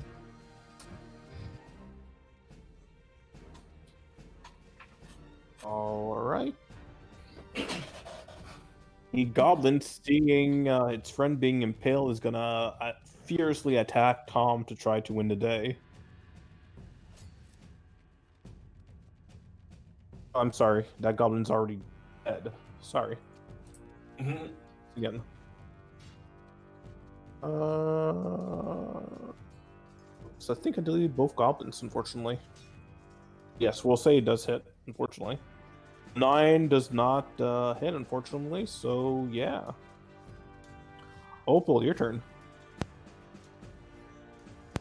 All right. The goblin, seeing its friend being impaled, is gonna fiercely attack Tom to try to win the day. I'm sorry, that goblin's already dead. Sorry. Again. So I think I deleted both goblins, unfortunately. Yes, we'll say it does hit, unfortunately. 9 does not hit, unfortunately, so yeah. Opal, your turn.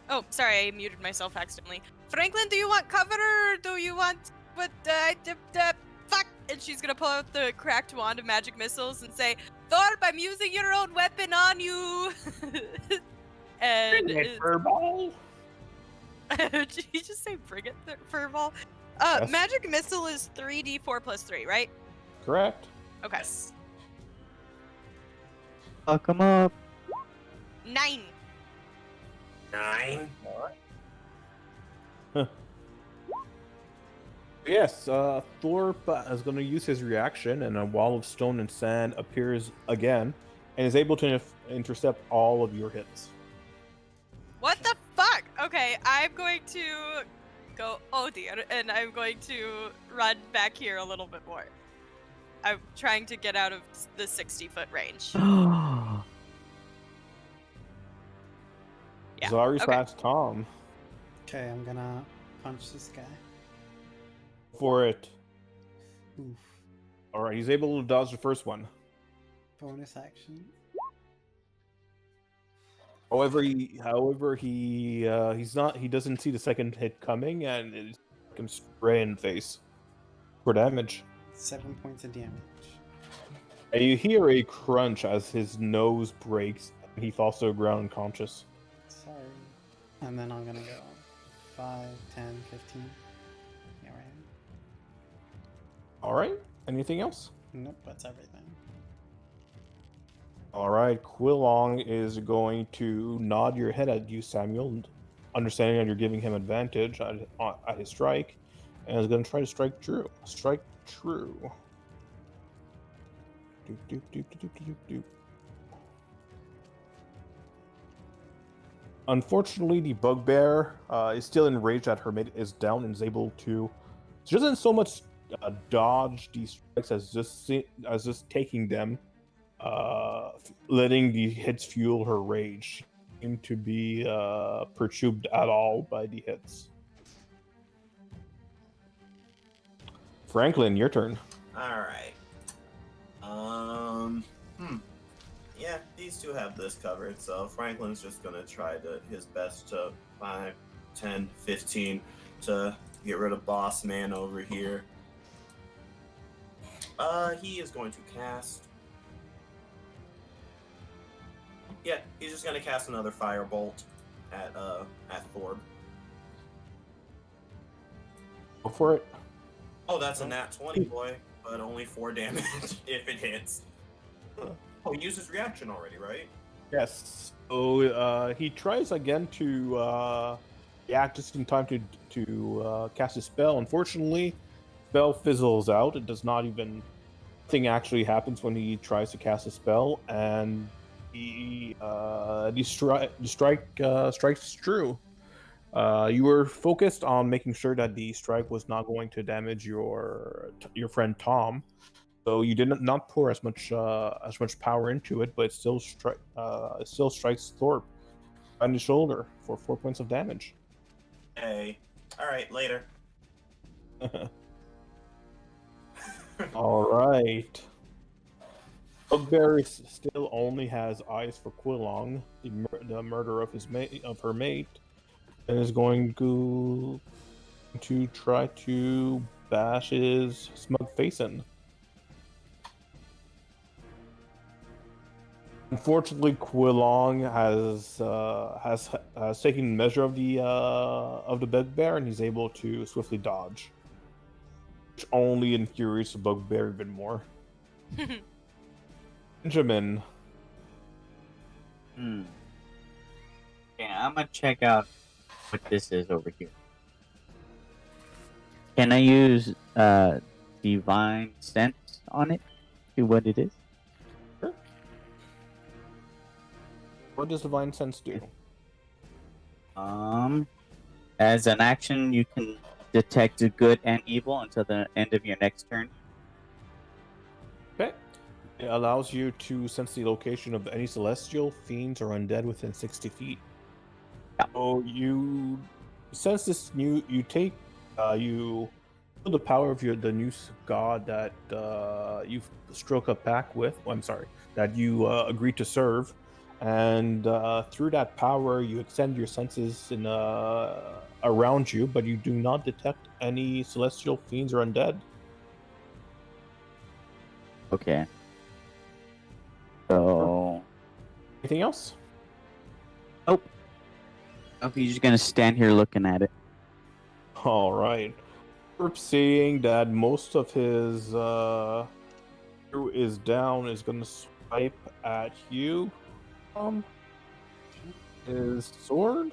Oh, sorry, I muted myself accidentally. Franklin, do you want cover or do you want what fuck? And she's gonna pull out the cracked wand of magic missiles and say, Thorpe, I'm using your own weapon on you. And Bring it, it's- furball. did you just say bring it, Furball? Yes. Magic missile is 3d4 plus 3, right? Correct. Okay. Fuck 'em up. 9. 9. Yes, Thorpe is going to use his reaction, and a wall of stone and sand appears again, and is able to intercept all of your hits. What the fuck? Okay, I'm going to go, oh dear, and I'm going to run back here a little bit more. I'm trying to get out of the 60-foot range. Yeah, Zari okay. / Tom Okay, I'm gonna punch this guy. for it. Oof. All right, he's able to dodge the first one. Bonus action. However, he doesn't see the second hit coming, and it comes spray in the face for damage. 7 points of damage. And you hear a crunch as his nose breaks, and he falls to the ground unconscious. Sorry. And then I'm gonna go 5, 10, 15. Yeah, right. All right. Anything else? Nope, that's everything. All right. Quillong is going to nod your head at you, Samuel, understanding that you're giving him advantage at his strike, and is going to try to strike true. Strike true. Doop, doop, doop, doop, doop, doop, doop. Unfortunately, the bugbear is still enraged that her mate is down and is able to. She doesn't so much dodge these strikes as just taking them, letting the hits fuel her rage. She seemed to be perturbed at all by the hits. Franklin, your turn. All right. Yeah, these two have this covered, so Franklin's just gonna try his best to 5, 10, 15 to get rid of Boss Man over here. He is going to cast. Yeah, he's just gonna cast another firebolt at Thorb. Go for it. Oh, that's a nat 20, boy, but only 4 damage if it hits. Oh, he used his reaction already, right? Yes. So he tries again to react just in time to cast a spell. Unfortunately, spell fizzles out. It does not even. Nothing actually happens when he tries to cast a spell, and the strike's true. You were focused on making sure that the strike was not going to damage your friend Tom, so you did not pour as much power into it, but it still strikes Thorpe on the shoulder for 4 points of damage. Hey, all right, later. All right. Bugbear still only has eyes for Quillong, the murder of her mate, and is going to try to bash his smug face in. Unfortunately, Quillong has taken measure of the bugbear, and he's able to swiftly dodge, which only infuriates the bugbear even more. Benjamin. Yeah, I'm gonna check out what this is over here. Can I use divine sense on it? See what it is? Sure. What does divine sense do? As an action, you can detect the good and evil until the end of your next turn. Okay. It allows you to sense the location of any celestial, fiends, or undead within 60 feet. Yeah. So you sense this you feel the power of the new god that you've struck a pact with. That you agreed to serve, and through that power, you extend your senses around you, but you do not detect any celestial, fiends, or undead. Okay. So, Anything else? okay, he's just gonna stand here looking at it. All right. Seeing that most of his crew is down, is gonna swipe at you. His sword.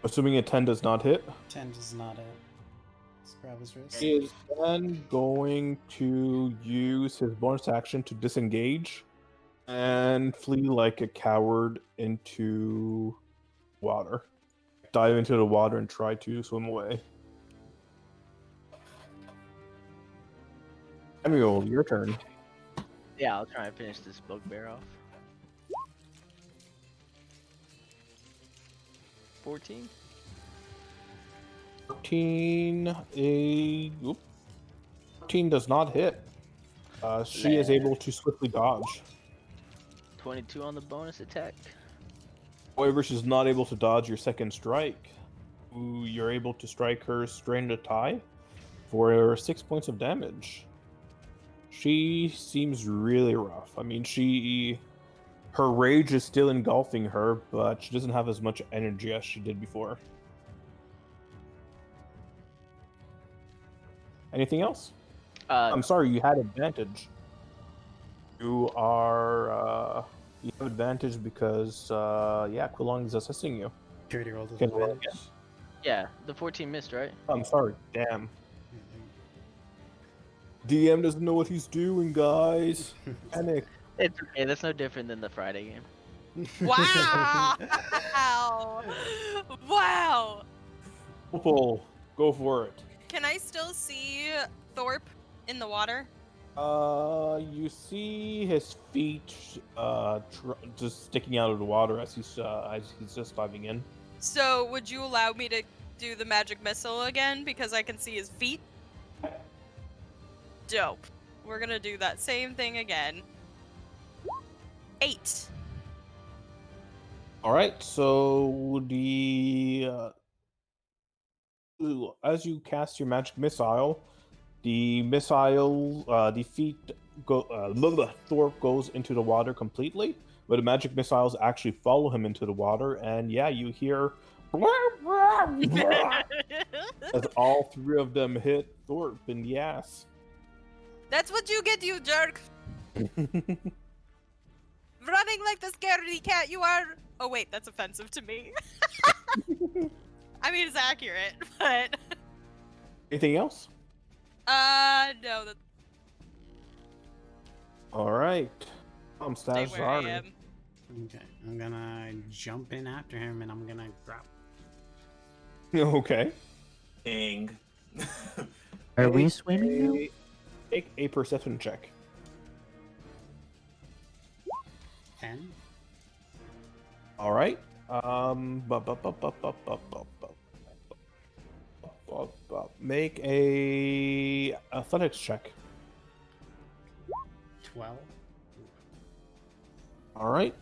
Assuming a 10 does not hit. 10 does not it. Let's grab his wrist. He is then going to use his bonus action to disengage and flee like a coward into water. Dive into the water and try to swim away. Samuel, your turn. Yeah, I'll try and finish this bugbear off. 14. 14 does not hit. She is able to swiftly dodge. 22 on the bonus attack. However, she's not able to dodge your second strike. You're able to strike her straight in the thigh for 6 points of damage. She seems really rough. I mean, her rage is still engulfing her, but she doesn't have as much energy as she did before. Anything else? I'm sorry, you had advantage. You have advantage because Quilong is assisting you. Security roll Can roll advantage. again. Yeah, the 14 missed, right? I'm sorry, damn. DM doesn't know what he's doing, guys. Panic. It's okay. That's no different than the Friday game. Wow! Wow! Opal, go for it. Can I still see Thorpe in the water? You see his feet just sticking out of the water as he's just diving in. So, would you allow me to do the magic missile again because I can see his feet? Dope. We're gonna do that same thing again. 8. All right, so as you cast your magic missile, the feet go. Thorpe goes into the water completely, but the magic missiles actually follow him into the water, and you hear as all three of them hit Thorpe in the ass. That's what you get, you jerk! Running like the scaredy cat you are! Oh wait, that's offensive to me. I mean, it's accurate, but... Anything else? No. Alright. Stay where I am. Okay, I'm gonna jump in after him and I'm gonna grab. Okay. Dang. Are we swimming now? Take a perception check. 10. Alright. Make a athletics check. 12. Alright.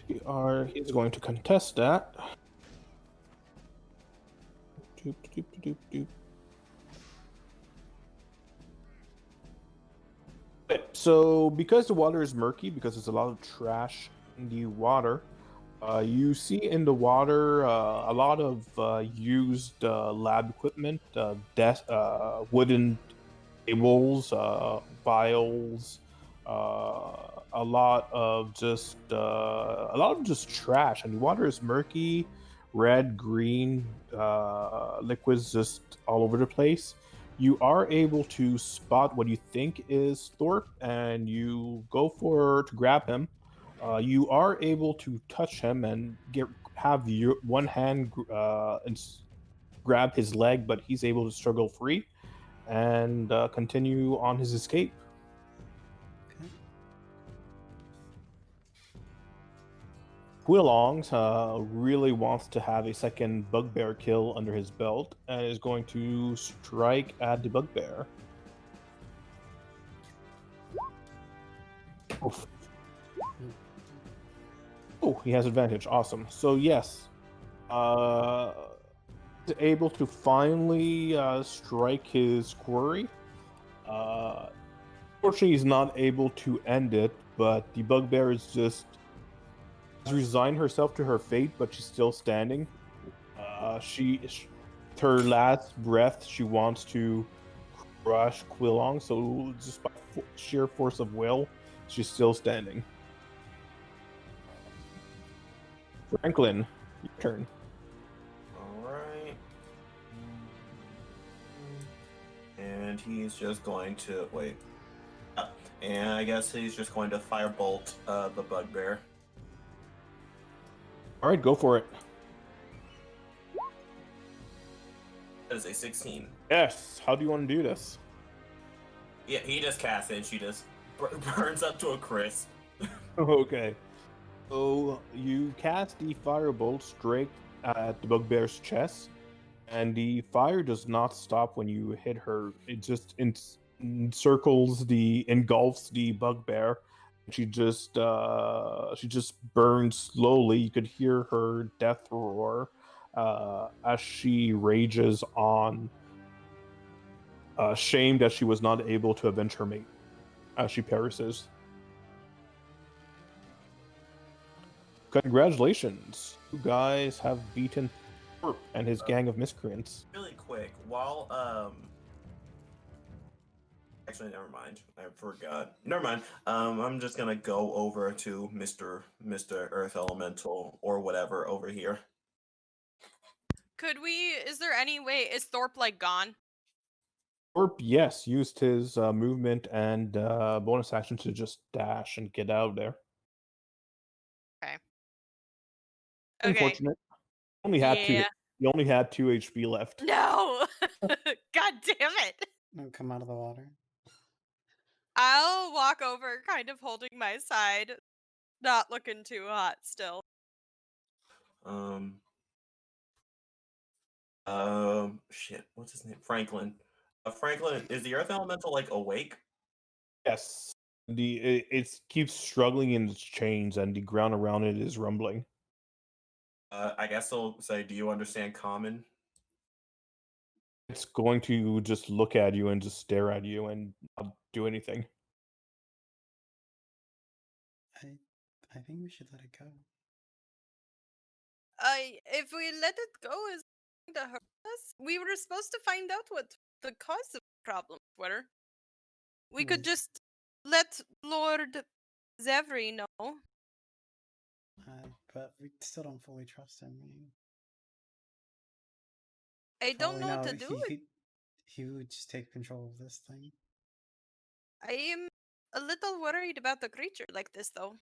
He's going to contest that. Doop, doop, doop, doop. Okay, so because the water is murky, because there's a lot of trash in the water, you see in the water a lot of used lab equipment, wooden tables, vials, a lot of just trash. And the water is murky, red, green, liquids just all over the place. You are able to spot what you think is Thorpe, and you go to grab him. You are able to touch him and have your one hand and grab his leg, but he's able to struggle free and continue on his escape. Okay. Quilong really wants to have a second bugbear kill under his belt and is going to strike at the bugbear. Oof. Oh, he has advantage. Awesome. So yes, he's able to finally strike his quarry. Unfortunately, he's not able to end it, but the bugbear is just has resigned herself to her fate, but she's still standing. Her last breath, she wants to crush Quilong, so just by sheer force of will, she's still standing. Franklin, your turn. All right. And he's just going to wait. And I guess he's just going to firebolt the bugbear. All right, go for it. That is a 16. Yes. How do you want to do this? Yeah, he just casts it and she just burns up to a crisp. Okay. So you cast the firebolt straight at the bugbear's chest, and the fire does not stop when you hit her. It just engulfs the bugbear. She just burns slowly. You could hear her death roar as she rages on, shamed that she was not able to avenge her mate as she perishes. Congratulations, you guys have beaten Thorpe and his gang of miscreants. Really quick, while actually, never mind. I forgot. Never mind. I'm just gonna go over to Mr. Earth Elemental or whatever over here. Could we? Is there any way? Is Thorpe like gone? Thorpe, yes, used his movement and bonus action to just dash and get out of there. Okay. Unfortunate. Only had two. Yeah. You only had 2 HP left. No. God damn it. Don't come out of the water. I'll walk over, kind of holding my side, not looking too hot still. Shit. What's his name? Franklin. Franklin, is the Earth Elemental like awake? Yes. It keeps struggling in its chains, and the ground around it is rumbling. I guess I'll say, do you understand Common? It's going to just look at you and just stare at you and not do anything. I think we should let it go. If we let it go, is it going to hurt us? We were supposed to find out what the cause of the problem were. We could Was- just let Lord Zevere know. But we still don't fully trust him. I don't know what to do. He would just take control of this thing. I am a little worried about the creature like this, though.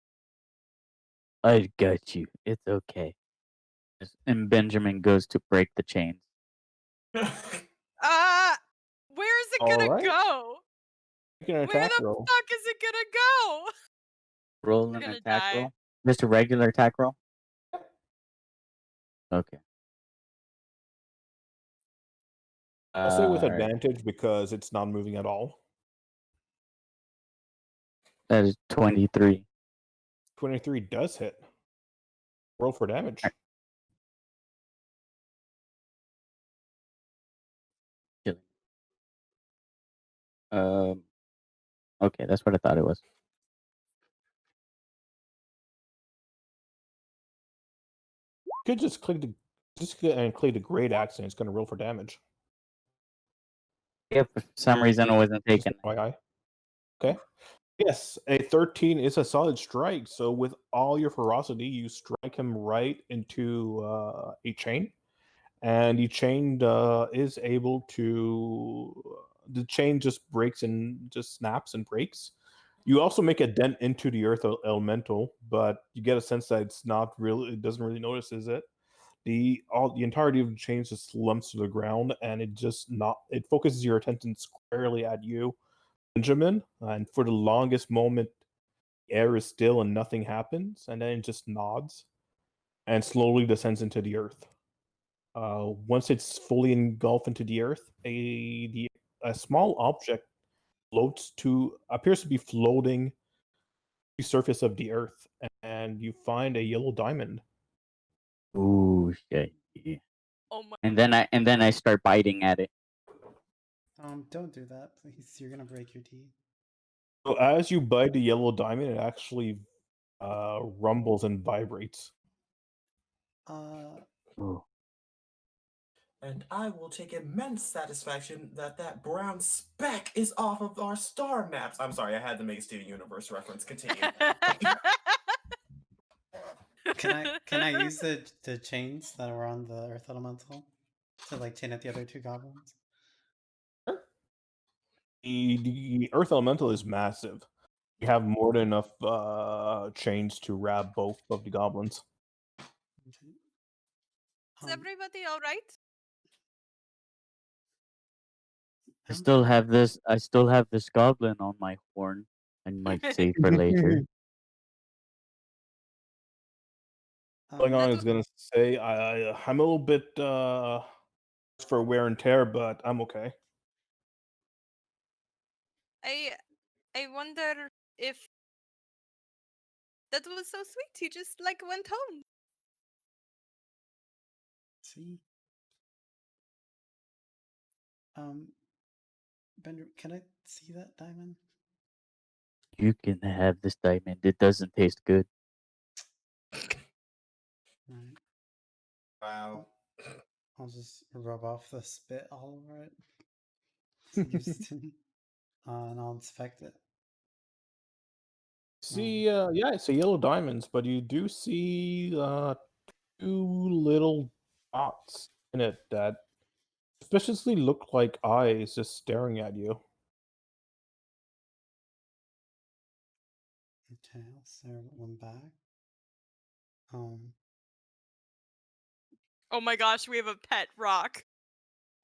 I got you. It's okay. And Benjamin goes to break the chains. Where is it gonna Alright. go? Make an Where attack the roll. fuck is it gonna go? Roll We're an gonna attack die. roll. Just a regular attack roll? Okay. I'll say with Alright. advantage because it's not moving at all. That is 23. 23 does hit. Roll for damage. Okay, that's what I thought it was. You could just click the great axe and it's going to roll for damage. If for some reason it wasn't Just taken. FYI. Okay. Yes, a 13 is a solid strike. So with all your ferocity, you strike him right into a chain, and the chain is able to. The chain just breaks and just snaps and breaks. You also make a dent into the earth elemental, but you get a sense that it's not really. It doesn't really notices it. The entirety of the chain just slumps to the ground, and it focuses your attention squarely at you, Benjamin, and for the longest moment, the air is still and nothing happens, and then it just nods and slowly descends into the earth. Once it's fully engulfed into the earth, a small object appears to be floating the surface of the earth, and you find a yellow diamond. Ooh, shit. Oh my. And then I start biting at it. Don't do that, please. You're gonna break your teeth. So as you bite the yellow diamond, it actually rumbles and vibrates. Ooh. And I will take immense satisfaction that that brown speck is off of our star maps. I'm sorry, I had to make a Steven Universe reference. Continue. Can I use the chains that were on the earth elemental to like chain at the other two goblins? The earth elemental is massive. You have more than enough chains to wrap both of the goblins. Okay. Is everybody all right? I still have this goblin on my horn. I might save for later. Going on That's is gonna say I'm a little bit for wear and tear, but I'm okay. I wonder if that was so sweet. He just like went home. See. Bender, can I see that diamond? You can have this diamond. It doesn't taste good. Right. Wow. I'll just rub off the spit all over it. It's used to. And I'll inspect it. See, yeah, it's a yellow diamonds, but you do see two little dots in it that suspiciously look like eyes just staring at you. Okay, I'll serve one back. Oh my gosh, we have a pet rock.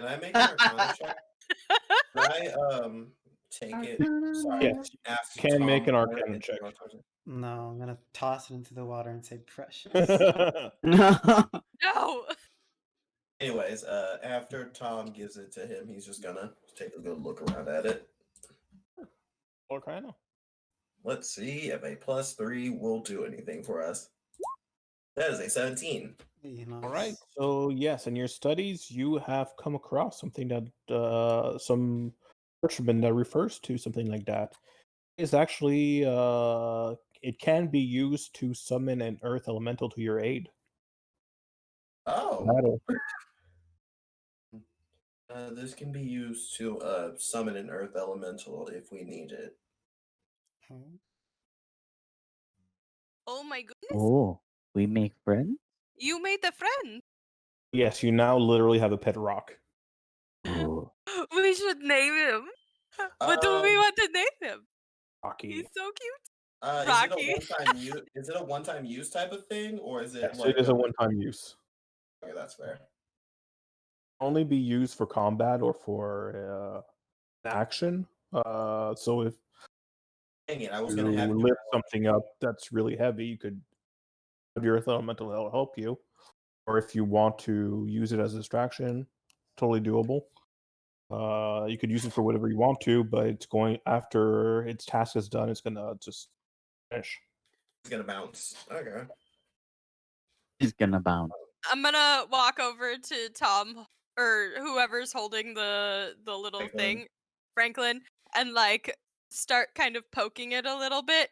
Can I make an Arcana check? Can I take it? Sorry, Yes, ask can Tom make an for it Arcana and check. do Arcana. No, I'm gonna toss it into the water and say precious. No. No. Anyways, after Tom gives it to him, he's just gonna take a good look around at it. Arcana. Let's see if a +3 will do anything for us. That is a 17. All right. So yes, in your studies, you have come across something that some parchment that refers to something like that. It's actually it can be used to summon an earth elemental to your aid. Oh. Battle. This can be used to summon an earth elemental if we need it. Oh my goodness. Oh, we make friends? You made the friend. Yes, you now literally have a pet rock. Oh. We should name him. What do we want to name him? Rocky. He's so cute. Is it a one-time use type of thing, or is it Yes, like it is a one-time use. Okay, that's fair. Only be used for combat or for action. So if Dang it, I was you gonna have lift something up that's really heavy, you could have your earth elemental help you. Or if you want to use it as a distraction, totally doable. You could use it for whatever you want to, but it's going after its task is done, it's gonna just finish. It's gonna bounce. Okay. He's gonna bounce. I'm gonna walk over to Tom or whoever's holding the little Franklin. thing, Franklin, and like start kind of poking it a little bit.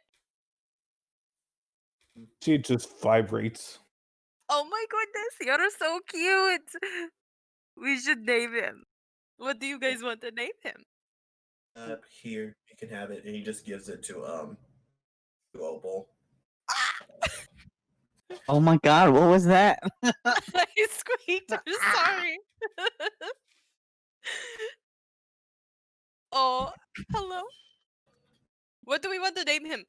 See, it just vibrates. Oh my goodness, you're so cute. We should name him. What do you guys want to name him? Here, you can have it, and he just gives it to Opal. Oh my god, what was that? He squeaked. I'm sorry. Oh, hello. What do we want to name him?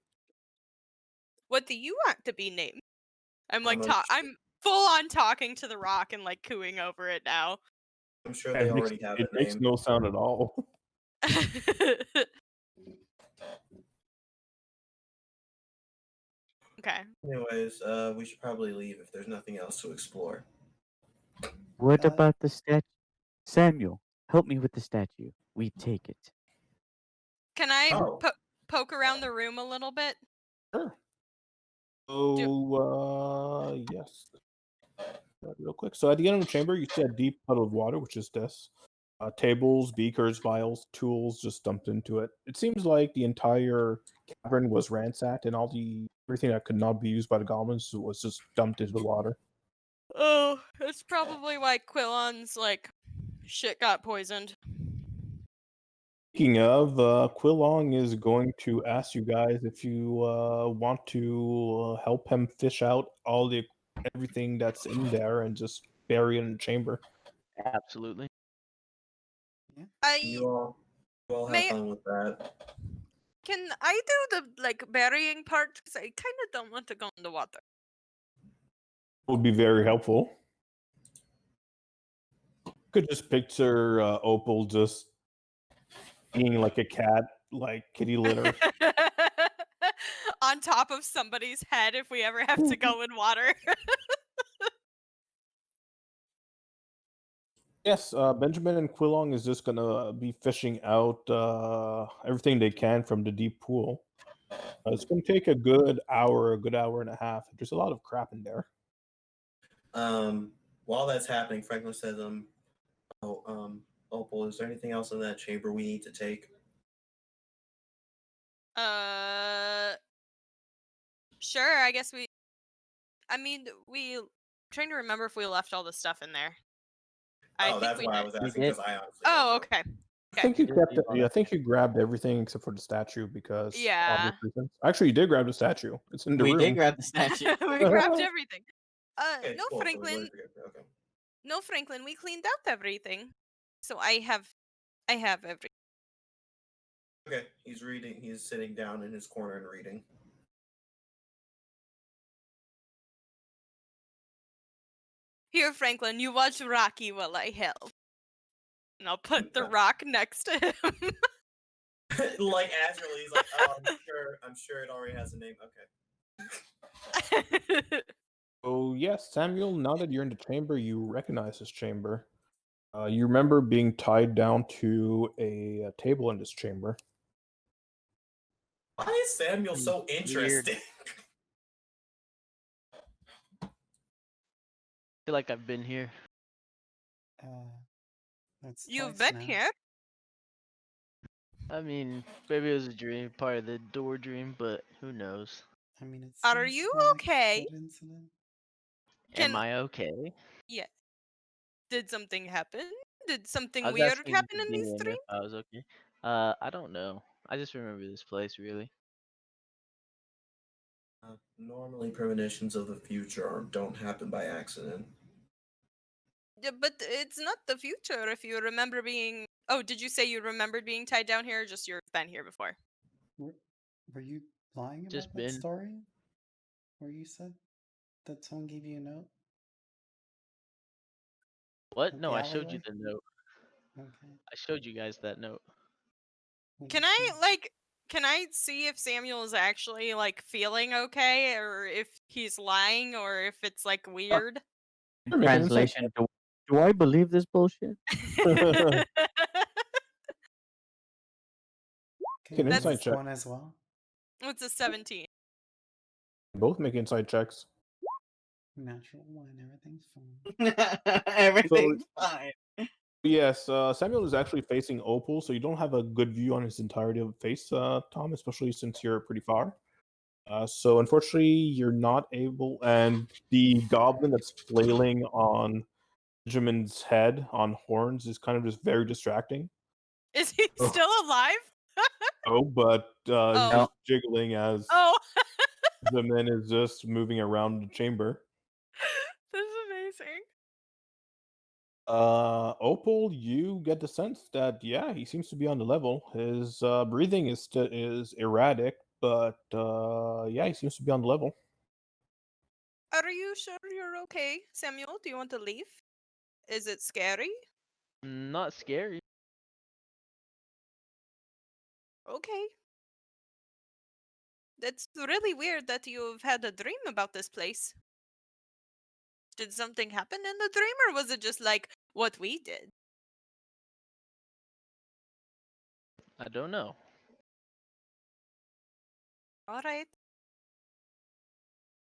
What do you want to be named? I'm like I'm full on talking to the rock and like cooing over it now. I'm sure they already have a It makes name. no sound at all. Okay. Anyways, we should probably leave if there's nothing else to explore. What about the statue? Samuel, help me with the statue. We take it. Can I poke around the room a little bit? Sure. So, yes. Real quick. So, at the end of the chamber, you see a deep puddle of water, which is this. tables, beakers, vials, tools just dumped into it. It seems like the entire cavern was ransacked, and everything that could not be used by the goblins was just dumped into the water. Oh, that's probably why Quillon's like shit got poisoned. Speaking of, Quillong is going to ask you guys if you want to help him fish out everything that's in there and just bury it in the chamber. Absolutely. You all have May- fun with that. Can I do the like burying part? Because I kind of don't want to go in the water. Would be very helpful. Could just picture Opal just being like a cat, like kitty litter. On top of somebody's head if we ever have to go in water. Yes, Benjamin and Quillong is just gonna be fishing out everything they can from the deep pool. It's gonna take a good hour and a half. There's a lot of crap in there. While that's happening, Franklin says, Opal, is there anything else in that chamber we need to take? Sure, I guess we trying to remember if we left all the stuff in there. I think That's we why I did. was We asking did. because I honestly Oh, don't know. okay. I think you Just kept leave all I that think you grabbed everything except for the statue because Yeah. obvious reasons. Actually, you did grab the statue. It's in the We room. did grab the statue. We grabbed everything. Okay, No, cool, so we Franklin. were together, okay. No, Franklin. We cleaned out everything, so I have everything. Okay, he's reading. He's sitting down in his corner and reading. Here, Franklin. You watch Rocky while I help. And I'll put the rock next to him. Like naturally, he's like, "Oh, I'm sure it already has a name." Okay. Oh yes, Samuel. Now that you're in the chamber, you recognize this chamber. You remember being tied down to a table in this chamber. Why is Samuel so interesting? feel like I've been here. That's You've twice been now. here. I mean, maybe it was a dream, part of the door dream, but who knows? I mean, it Are seems you like a okay? good incident. Am I okay? Yeah. Did something happen? Did I something was weird asking happen the in these DM if dreams? I was okay. I don't know. I just remember this place really. Normally, premonitions of the future don't happen by accident. Yeah, but it's not the future if you remember being. Oh, did you say you remembered being tied down here or just you've been here before? Were you lying about Just that been. story? Where you said that someone gave you a note? What? At No, the I showed you alleyway? the note. Okay. I showed you guys that note. Let Can me I see. can I see if Samuel is actually like feeling okay or if he's lying or if it's like weird? Sure, make an insight Translation: Do I believe this bullshit? check. Can Make an you That's- insight this check. one as well? What's a 17? Both make insight checks. Natural one. Everything's fine. Everything's fine. Yes, Samuel is actually facing Opal, so you don't have a good view on his entirety of the face, Tom, especially since you're pretty far. So unfortunately, you're not able, and the goblin that's flailing on Benjamin's head on horns is kind of just very distracting. Is he Oh. still alive? Oh, but he's Oh. just jiggling as Oh, Benjamin is just moving around the chamber. this is amazing. Opal, you get the sense that yeah, he seems to be on the level. His breathing is erratic, but yeah, he seems to be on the level. Are you sure you're okay, Samuel? Do you want to leave? Is it scary? Not scary. Okay. That's really weird that you've had a dream about this place. Did something happen in the dream, or was it just like what we did? I don't know. All right.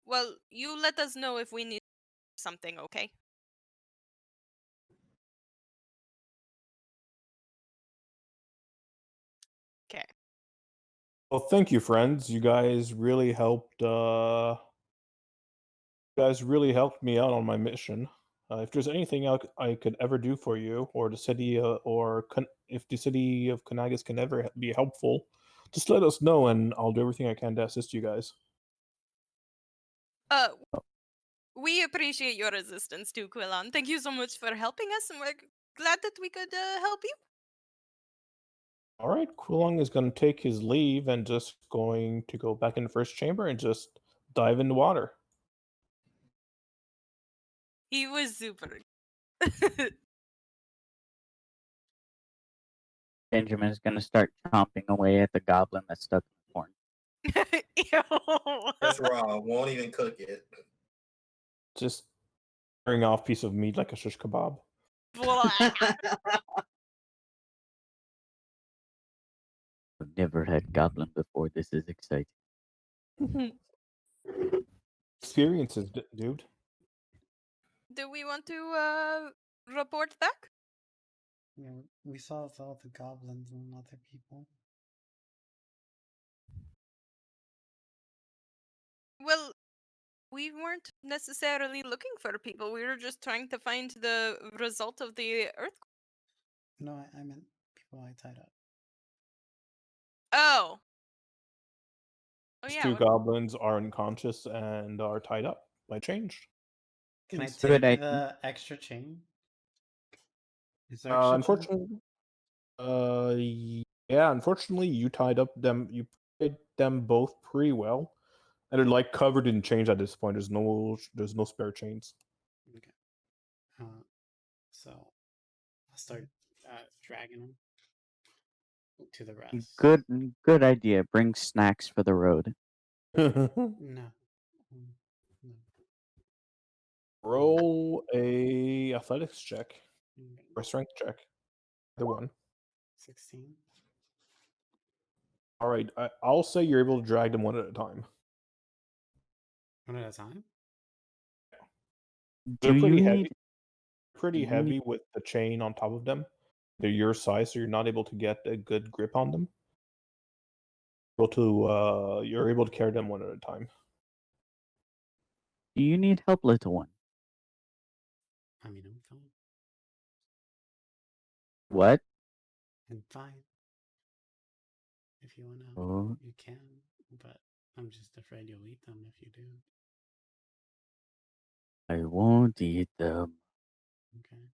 Well, you let us know if we need something, okay? Well, thank you, friends. You guys really helped. Me out on my mission. If there's anything I could ever do for you, or the city, if the city of Kanagas can ever be helpful, just let us know, and I'll do everything I can to assist you guys. We appreciate your assistance too, Quillan. Thank you so much for helping us, and we're glad that we could help you. All right, Kulong is going to take his leave and just going to go back in the first chamber and just dive in the water. He was super. Benjamin's gonna start chomping away at the goblin that's stuck in the corn. Just raw. Won't even cook it. Just tearing off a piece of meat like a shish kebab. I've never had goblin before. This is exciting. Experiences, dude. Do we want to report back? Yeah, we saw all the goblins and other people. Well, we weren't necessarily looking for people. We were just trying to find the result of the earthquake. No, I meant people I tied up. Oh. Oh These yeah. two goblins are unconscious and are tied up by change. Can I Good take idea. the extra chain? Is there extra chain? Unfortunately, yeah, unfortunately, you tied them both pretty well, and they're like covered in chains at this point. There's no spare chains. Okay. So I'll start dragging them to the rest. Good idea. Bring snacks for the road. No. No. Roll a athletics check Okay. or a strength check. Either one. 16. All right, I'll say you're able to drag them one at a time. One at a time? They're Do pretty you heavy. need? Pretty do you heavy need- with the chain on top of them. They're your size, so you're not able to get a good grip on them. You're able to carry them one at a time. Do you need help, little one? I mean, I'm fine. What? I'm fine. If you want to, Oh. you can. But I'm just afraid you'll eat them if you do. I won't eat them. Okay.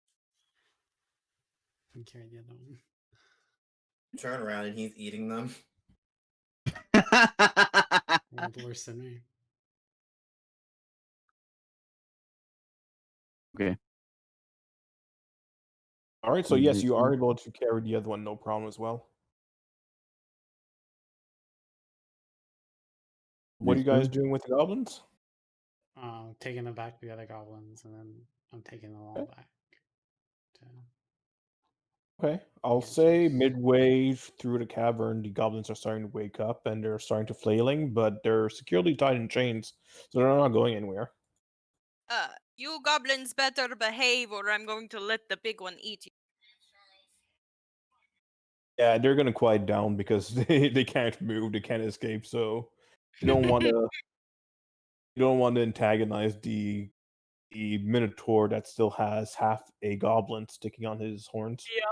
I can carry the other one. Turn around and he's eating them. Rolled worse than me. Okay. All right, so yes, This you are one? able to carry the other one, no problem as well. What are you This guys one? doing with the goblins? Taking them back to the other goblins, and then I'm taking them all back. Okay, I'll Yeah, say cheers. midway through the cavern, the goblins are starting to wake up and they're starting to flailing, but they're securely tied in chains, so they're not going anywhere. You goblins better behave, or I'm going to let the big one eat you. Yeah, they're gonna quiet down because they can't move, they can't escape, so you don't want to antagonize the minotaur that still has half a goblin sticking on his horns. Yeah.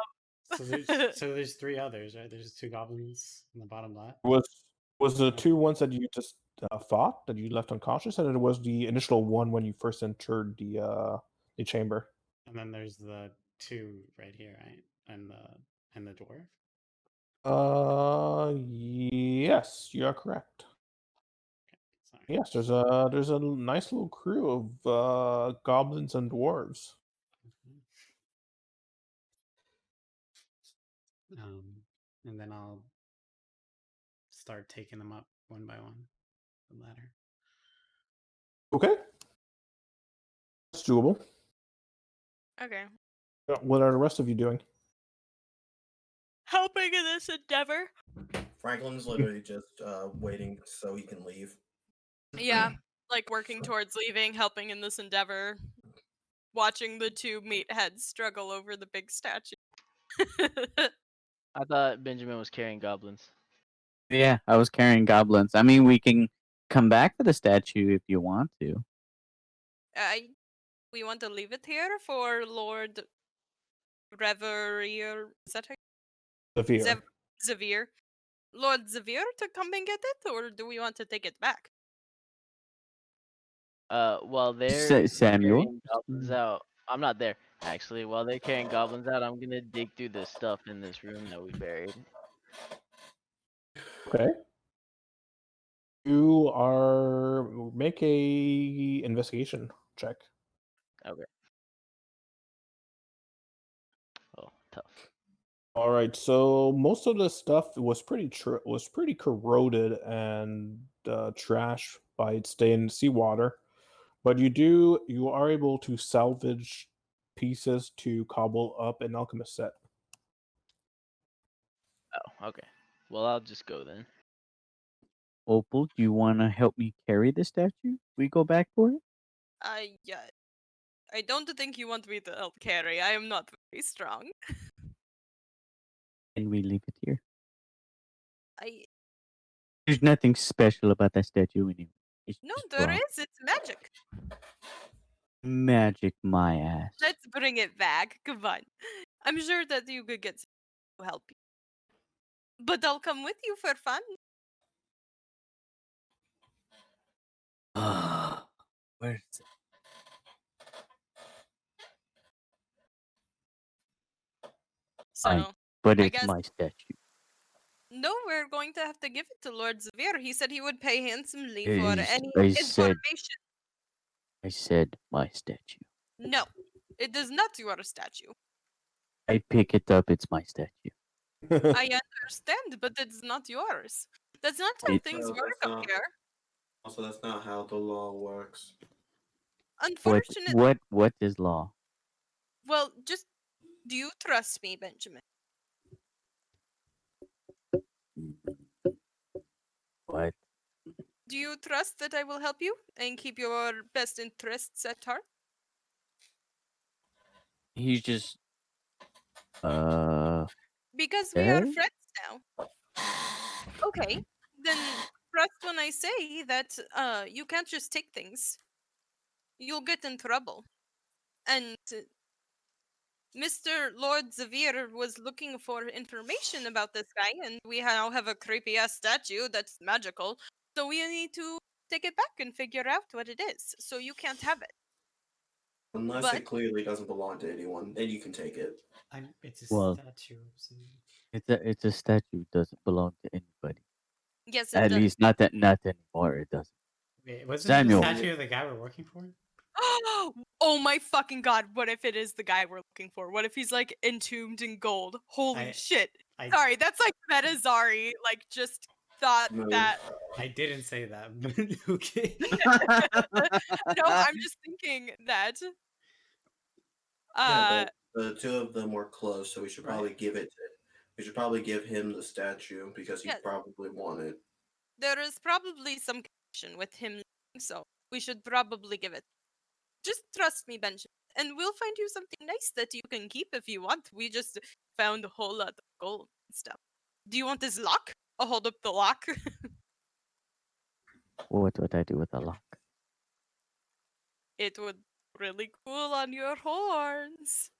So there's three others, right? There's two goblins in the bottom left. Was the two ones that you just fought that you left unconscious, and it was the initial one when you first entered the chamber. And then there's the two right here, right? And the dwarf. Yes, you are correct. Sorry. Yes, there's a nice little crew of goblins and dwarves. And then I'll start taking them up one by one, the ladder. Okay, that's doable. Okay. What are the rest of you doing? Helping in this endeavor. Franklin's literally just waiting so he can leave. Yeah, like working towards leaving, helping in this endeavor, watching the two meatheads struggle over the big statue. I thought Benjamin was carrying goblins. Yeah, I was carrying goblins. I mean, we can come back for the statue if you want to. We want to leave it here for Lord Zevere. Is that how Zevere. Zevere? Lord Zevere to come and get it, or do we want to take it back? While they're Samuel? carrying goblins out, I'm not there actually. While they're carrying goblins out, I'm gonna dig through the stuff in this room that we buried. Okay. You are make a investigation check. Okay. Oh, tough. All right. So most of the stuff was pretty corroded and trash by its stay in seawater, but you are able to salvage pieces to cobble up an alchemist set. Oh, okay. Well, I'll just go then. Opal, do you want to help me carry the statue? We go back for it? Yeah. I don't think you want me to help carry. I am not very strong. And we leave it here. I There's nothing special about that statue anyway. It's No, just there rock. is. It's magic. Magic my ass. Let's bring it back. Come on. I'm sure that you could get someone to help you. But I'll come with you for fun. Where's it? So Fine, but I it's guess my statue. no, we're going to have to give it to Lord Zevere. He said he would pay handsomely It for is- any I said- information. I said my statue. No, it is not your statue. I pick it up, it's my statue. I understand, but it's not yours. That's not how It- things Well, work that's up not- here. Also, that's not how the law works. Unfortunately, What is law? well, just do you trust me, Benjamin? What? Do you trust that I will help you and keep your best interests at heart? He's just Because we are Eh? friends now. Okay, then trust when I say that you can't just take things. You'll get in trouble. And Mr. Lord Zevere was looking for information about this guy, and we now have a creepy ass statue that's magical. So we need to take it back and figure out what it is. So you can't have it. Unless But- it clearly doesn't belong to anyone, then you can take it. It's a Well, statue. So... it's a statue. It doesn't belong to anybody. Yes, it At does. least not anymore. It doesn't. Wait, wasn't Samuel. the statue of the guy we're working for? Oh my fucking god, what if it is the guy we're looking for? What if he's like entombed in gold? Holy shit. Sorry, that's like Metazari, like just thought No. that. I didn't say that, but okay. No, I'm just thinking that. Yeah, but the two of them were close, so we should probably Right. give it. We should probably give him the statue because he Yes. probably won it. There is probably some connection with him, so we should probably give it. Just trust me, Benjamin, and we'll find you something nice that you can keep if you want. We just found a whole lot of gold and stuff. Do you want this lock? I'll hold up the lock. What would I do with a lock? It would really cool on your horns.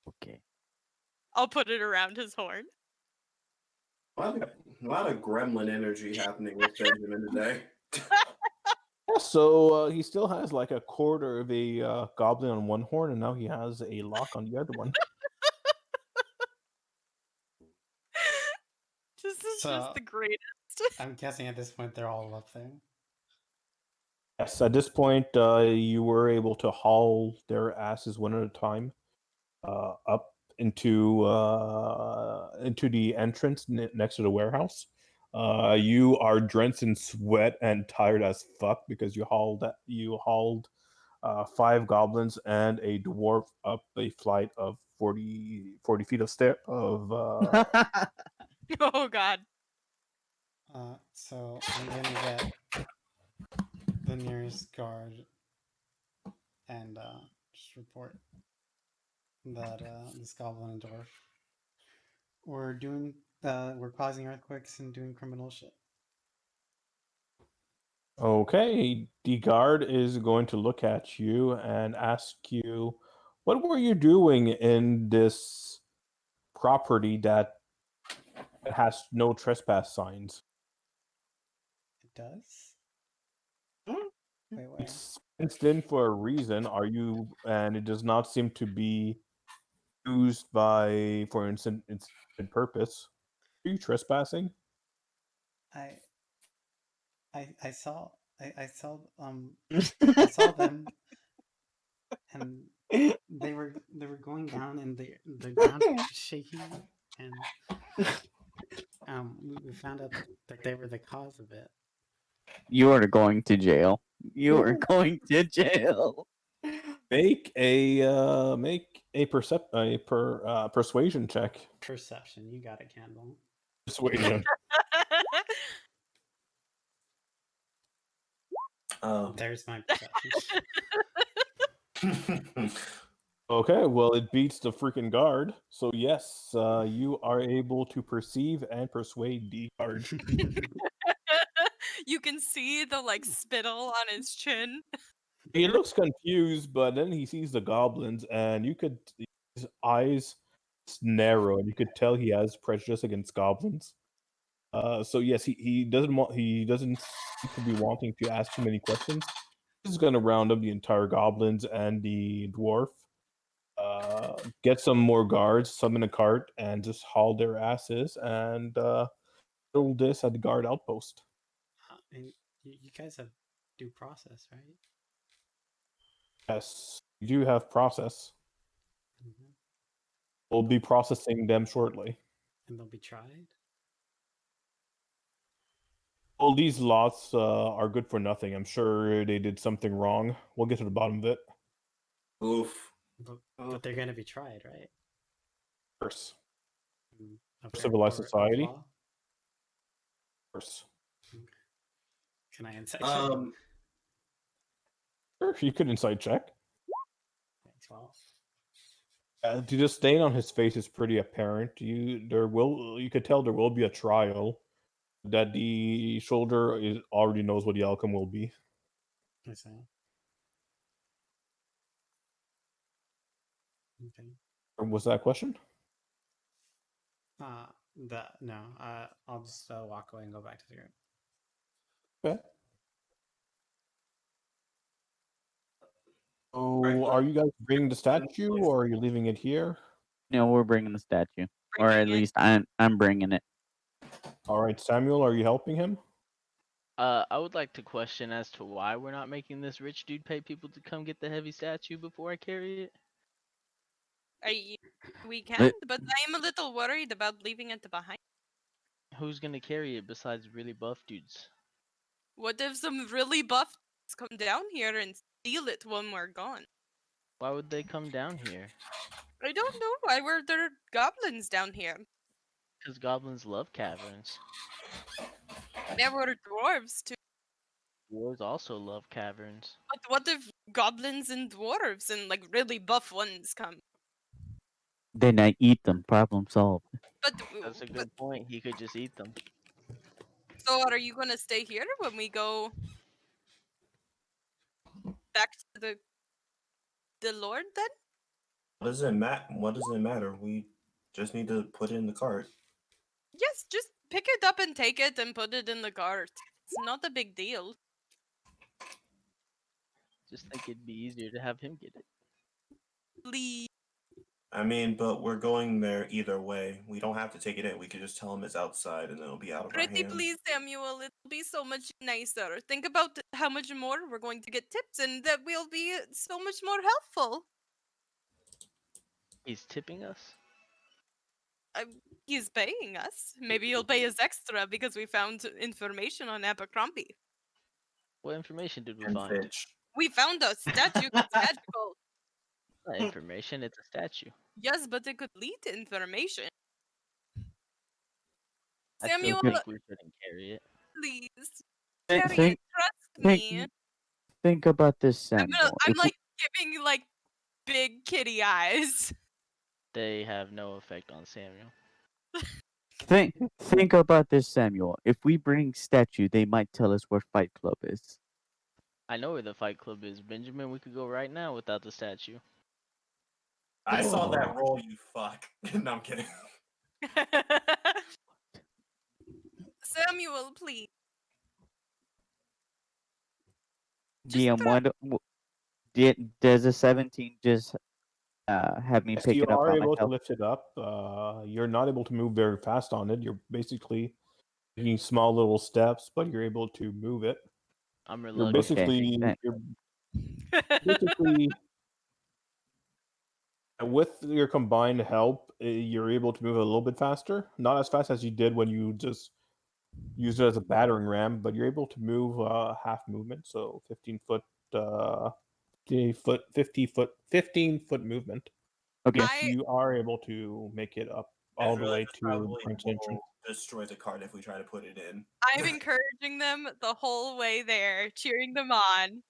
Okay. I'll put it around his horn. A lot of gremlin energy happening with Benjamin today. Yeah, so he still has like a quarter of a goblin on one horn, and now he has a lock on the other one. This is So- just the greatest. I'm guessing at this point they're all up there. Yes, at this point, you were able to haul their asses one at a time up into the entrance next to the warehouse. You are drenched in sweat and tired as fuck because you hauled 5 goblins and a dwarf up a flight of 40 feet of stair of Oh god. So I'm gonna get the nearest guard and just report that this goblin and dwarf were doing we're causing earthquakes and doing criminal shit. Okay, the guard is going to look at you and ask you, what were you doing in this property that has no trespass signs? It does? Hmm? Wait, where? It's fenced in for a reason. Are you? And it does not seem to be used for instant purpose. Are you trespassing? I saw I saw I saw them and they were going down and the ground was shaking and we found out that they were the cause of it. You are going to jail. You are going to jail. Make a persuasion check. Perception, you got it, Candle. Persuasion. There's my perception. Okay, well, it beats the freaking guard. So yes, you are able to perceive and persuade the guard. You can see the like spittle on his chin. He looks confused, but then he sees the goblins, and his eyes narrow, and you could tell he has prejudice against goblins. So yes, he doesn't seem to be wanting to ask too many questions. He's going to round up the entire goblins and the dwarf. Get some more guards, summon a cart, and just haul their asses and throw this at the guard outpost. And you guys have due process, right? Yes, you do have process. Mhm. We'll be processing them shortly. And they'll be tried. Well, these lots are good for nothing. I'm sure they did something wrong. We'll get to the bottom of it. Oof. But they're gonna be tried, right? First. In a Civilized court of society. law? First. Can I insight check? Sure, you could insight check. 12. The stain on his face is pretty apparent. You could tell there will be a trial. That the soldier already knows what the outcome will be. I see. Okay. Was that a question? No. I'll just walk away and go back to the group. Okay. So, are you guys bringing the statue, or are you leaving it here? No, we're bringing the statue, or at Bringing it. least I'm bringing it. All right, Samuel, are you helping him? I would like to question as to why we're not making this rich dude pay people to come get the heavy statue before I carry it. We can, but I am a little worried about leaving it behind. Who's gonna carry it besides really buff dudes? What if some really buff come down here and steal it when we're gone? Why would they come down here? I don't know. Why were there goblins down here? Because goblins love caverns. There were dwarves too. Dwarves also love caverns. But what if goblins and dwarves and like really buff ones come? Then I eat them. Problem solved. But That's a good point. He could just eat them. so are you gonna stay here when we go back to the Lord then? What does it matter? We just need to put it in the cart. Yes, just pick it up and take it and put it in the cart. It's not a big deal. Just think it'd be easier to have him get it. Please. I mean, but we're going there either way. We don't have to take it in. We could just tell him it's outside and it'll be out of our Pretty hands. please, Samuel. It'll be so much nicer. Think about how much more we're going to get tips and that we'll be so much more helpful. He's tipping us? He's paying us. Maybe he'll pay us extra because we found information on Abercrombie. What information did we And find? Fitch. We found a statue that's magical. Not information, it's a statue. Yes, but it could lead to information. I still Samuel, think we shouldn't carry it. please. Think- Carry think- it. Trust think- me. Think about this, I'm Samuel. If we- like giving like big kitty eyes. They have no effect on Samuel. Think about this, Samuel. If we bring statue, they might tell us where Fight Club is. I know where the Fight Club is, Benjamin. We could go right now without the statue. I saw Oh. that roll, you fuck. No, I'm kidding. Samuel, please. Just DM, does a 17 just have me Yes, pick you it up are by able to myself? lift it up. You're not able to move very fast on it. You're basically taking small little steps, but you're able to move it. I'm You're reluctant. basically with your combined help, you're able to move it a little bit faster. Not as fast as you did when you just used it as a battering ram, but you're able to move half movement, so 15 foot, 15 foot movement. Okay. Yes, you are able to make it up all the Ezra way just to probably Prince will Entrance. destroy the card if we try to put it in. I'm encouraging them the whole way there, cheering them on.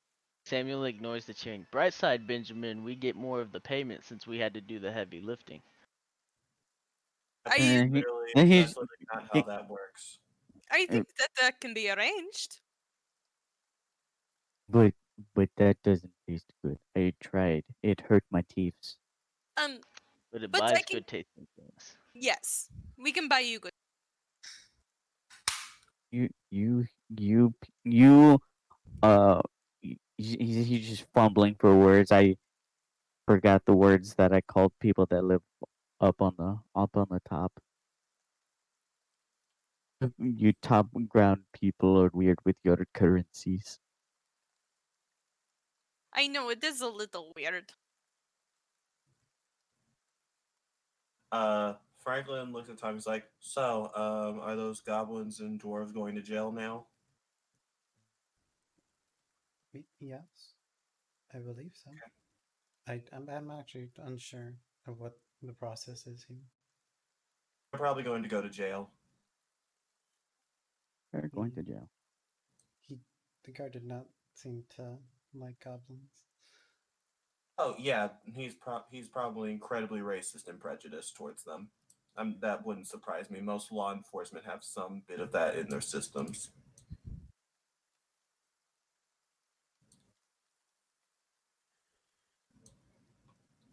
Samuel ignores the cheering. Bright side, Benjamin, we get more of the payment since we had to do the heavy lifting. That's I- literally, and he's- that's literally not how that works. I think that can be arranged. But that doesn't taste good. I tried. It hurt my teeth. But it But buys I can- good tasting things. Yes, we can buy you good. He's just fumbling for words. I forgot the words that I called people that live up on the top. You top ground people are weird with your currencies. I know it is a little weird. Franklin looks at Tom. He's like, "So, are those goblins and dwarves going to jail now?" Yes, I believe so. I'm actually unsure of what the process is here. They're probably going to go to jail. They're going to jail. The guard did not seem to like goblins. Oh yeah, he's probably incredibly racist and prejudiced towards them. That wouldn't surprise me. Most law enforcement have some bit of that in their systems.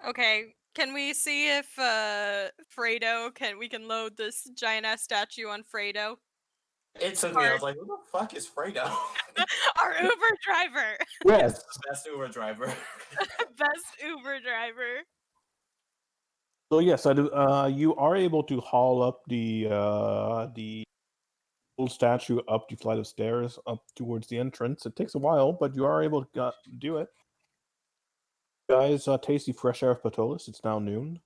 Okay, can we see if Fredo we can load this giant ass statue on Fredo? It took me. I was like, "Who the fuck is Fredo?" Our Uber driver. Yes. Best Uber driver. Best Uber driver. So yes, I do. You are able to haul up the little statue up the flight of stairs up towards the entrance. It takes a while, but you are able to do it. Guys, tasty fresh air of Ptolus. It's now noon.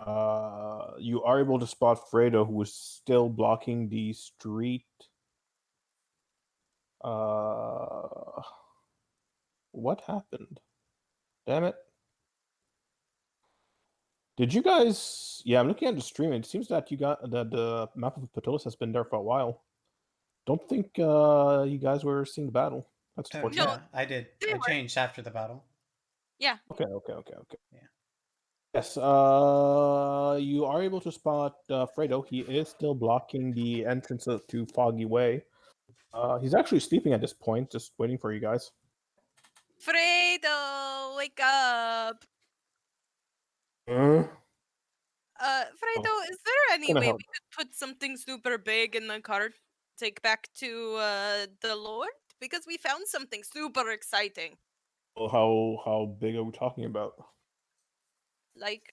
You are able to spot Fredo, who is still blocking the street. What happened? Damn it. Did you guys? Yeah, I'm looking at the stream. It seems that you got that the map of Ptolus has been there for a while. Don't think you guys were seeing the battle. That's unfortunate. Yeah, I did. they I were. changed after the battle. Yeah. Okay. Yeah. Yes, you are able to spot Fredo. He is still blocking the entrance to Foggy Way. He's actually sleeping at this point, just waiting for you guys. Fredo, wake up. Uh, Fredo, is there any Gonna way help. we could put something super big in the cart, take back to the Lord? Because we found something super exciting. How big are we talking about? Like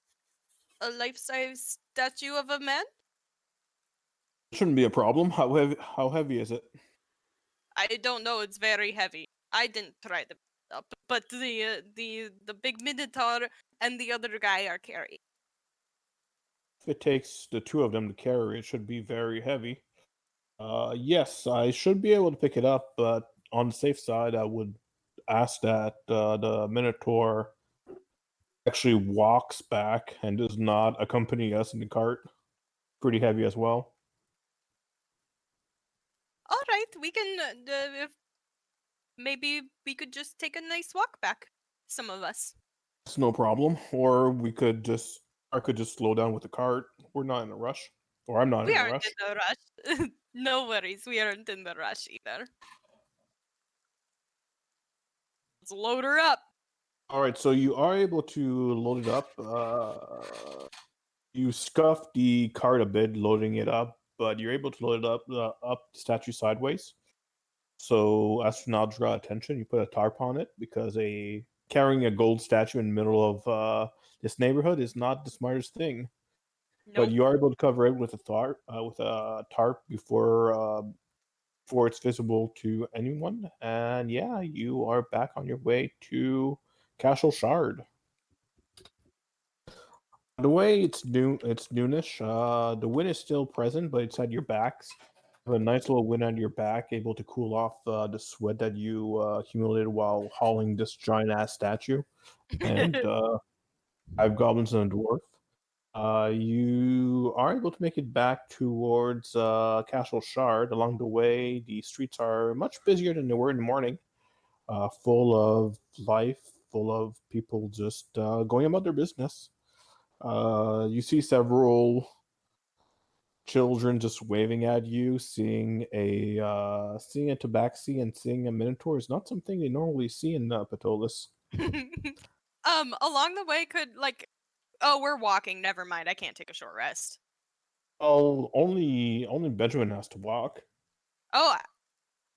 a life-size statue of a man? Shouldn't be a problem. How heavy is it? I don't know. It's very heavy. I didn't try to pick it up, but the big minotaur and the other guy are carrying. If it takes the two of them to carry, it should be very heavy. Yes, I should be able to pick it up, but on the safe side, I would ask that the Minotaur actually walks back and does not accompany us in the cart. Pretty heavy as well. All right, we can. If maybe we could just take a nice walk back. Some of us. It's no problem. Or I could just slow down with the cart. We're not in a rush. Or I'm not We in a aren't rush. in a rush. No worries, we aren't in the rush either. Let's load her up. All right, so you are able to load it up. You scuff the cart a bit, loading it up, but you're able to load it up the statue sideways. So astronauts draw attention. You put a tarp on it because carrying a gold statue in the middle of this neighborhood is not the smartest thing. But Nope. you are able to cover it with a tarp before it's visible to anyone. And yeah, you are back on your way to Castle Shard. The way it's noonish. The wind is still present, but it's at your backs. You have a nice little wind at your back, able to cool off the sweat that you accumulated while hauling this giant ass statue. And five goblins and a dwarf. You are able to make it back towards Castle Shard. Along the way, the streets are much busier than they were in the morning, full of life, full of people just going about their business. You see several children just waving at you. Seeing a tabaxi and seeing a minotaur is not something they normally see in Ptolus. Along the way, oh, we're walking. Never mind. I can't take a short rest. Oh, only Benjamin has to walk. Oh,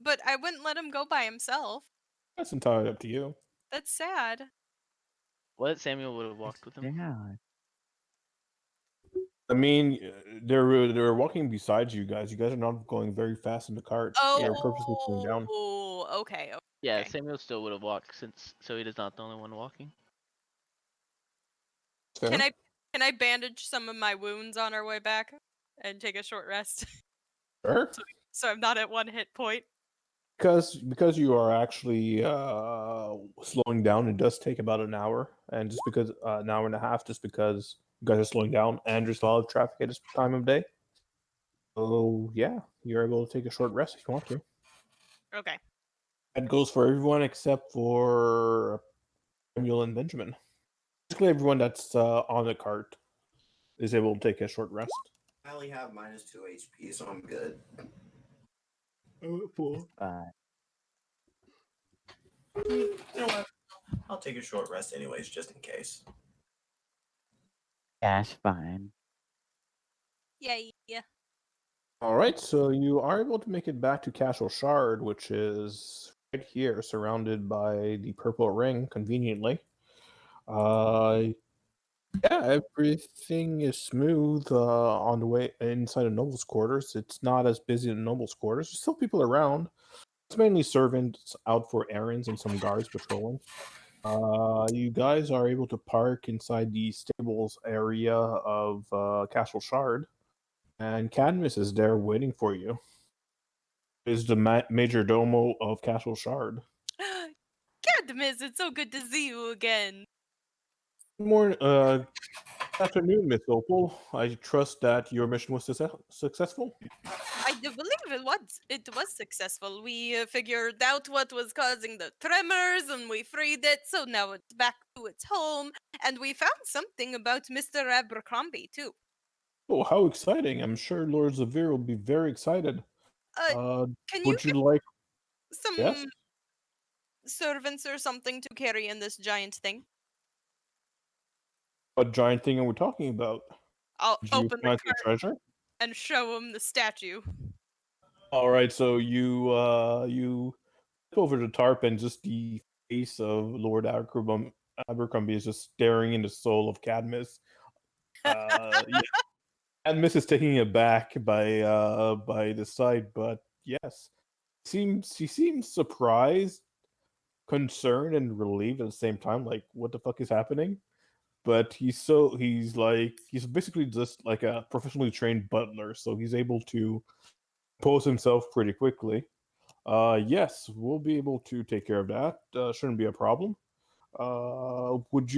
but I wouldn't let him go by himself. That's entirely up to you. That's sad. What? Samuel would have walked with him. Yeah. I mean, they're walking beside you guys. You guys are not going very fast in the cart. They're purposely slowing down. Oh, okay. Yeah, Okay. Samuel still would have walked so he is not the only one walking. Fair. Can I bandage some of my wounds on our way back and take a short rest? Sure. So I'm not at 1 hit point. Because you are actually slowing down, it does take about an hour, and just because an hour and a half, just because you guys are slowing down, and there's a lot of traffic at this time of day. So yeah, you're able to take a short rest if you want to. Okay. That goes for everyone except for Samuel and Benjamin. Basically, everyone that's on the cart is able to take a short rest. I only have -2 HP, so I'm good. You know what? I'll take a short rest anyways, just in case. That's fine. Yay. All right, so you are able to make it back to Castle Shard, which is right here, surrounded by the purple ring, conveniently. Yeah, everything is smooth on the way inside of Noble's quarters. It's not as busy in Noble's quarters. There's still people around. It's mainly servants out for errands and some guards patrolling. You guys are able to park inside the stables area of Castle Shard, and Cadmus is there waiting for you. Is the major domo of Castle Shard. Cadmus, it's so good to see you again. Good afternoon, Miss Opal. I trust that your mission was successful. I do believe it was successful. We figured out what was causing the tremors and we freed it, so now it's back to its home. And we found something about Mr. Abercrombie, too. Oh, how exciting! I'm sure Lord Zevere will be very excited. Can you Would you get like? some Yes. servants or something to carry in this giant thing? What giant thing are we talking about? I'll Did you open the find some cart treasure? and show him the statue. All right, so you flip over the tarp, and just the face of Lord Abercrombie is just staring in the soul of Cadmus. Yeah. Cadmus is taking it back by the sight, but yes, he seems surprised, concerned, and relieved at the same time. Like, what the fuck is happening? But he's basically just like a professionally trained butler, so he's able to pose himself pretty quickly. Yes, we'll be able to take care of that. Shouldn't be a problem. Would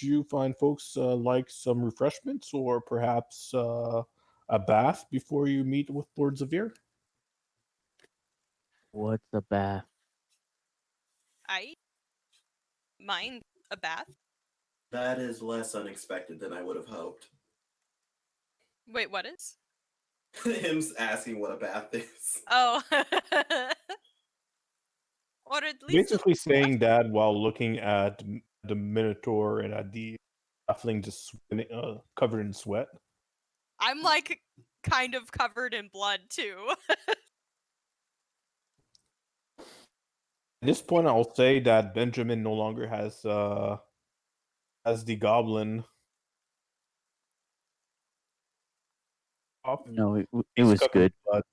you find folks like some refreshments or perhaps a bath before you meet with Lord Zevere? What's a bath? I mind a bath. That is less unexpected than I would have hoped. Wait, what is? Him asking what a bath is. Oh. Or at least Basically saying that while looking at the Minotaur and at the halfling just covered in sweat. I'm like kind of covered in blood too. At this point, I'll say that Benjamin no longer has the goblin. Off. No, it He's was covered in good. blood.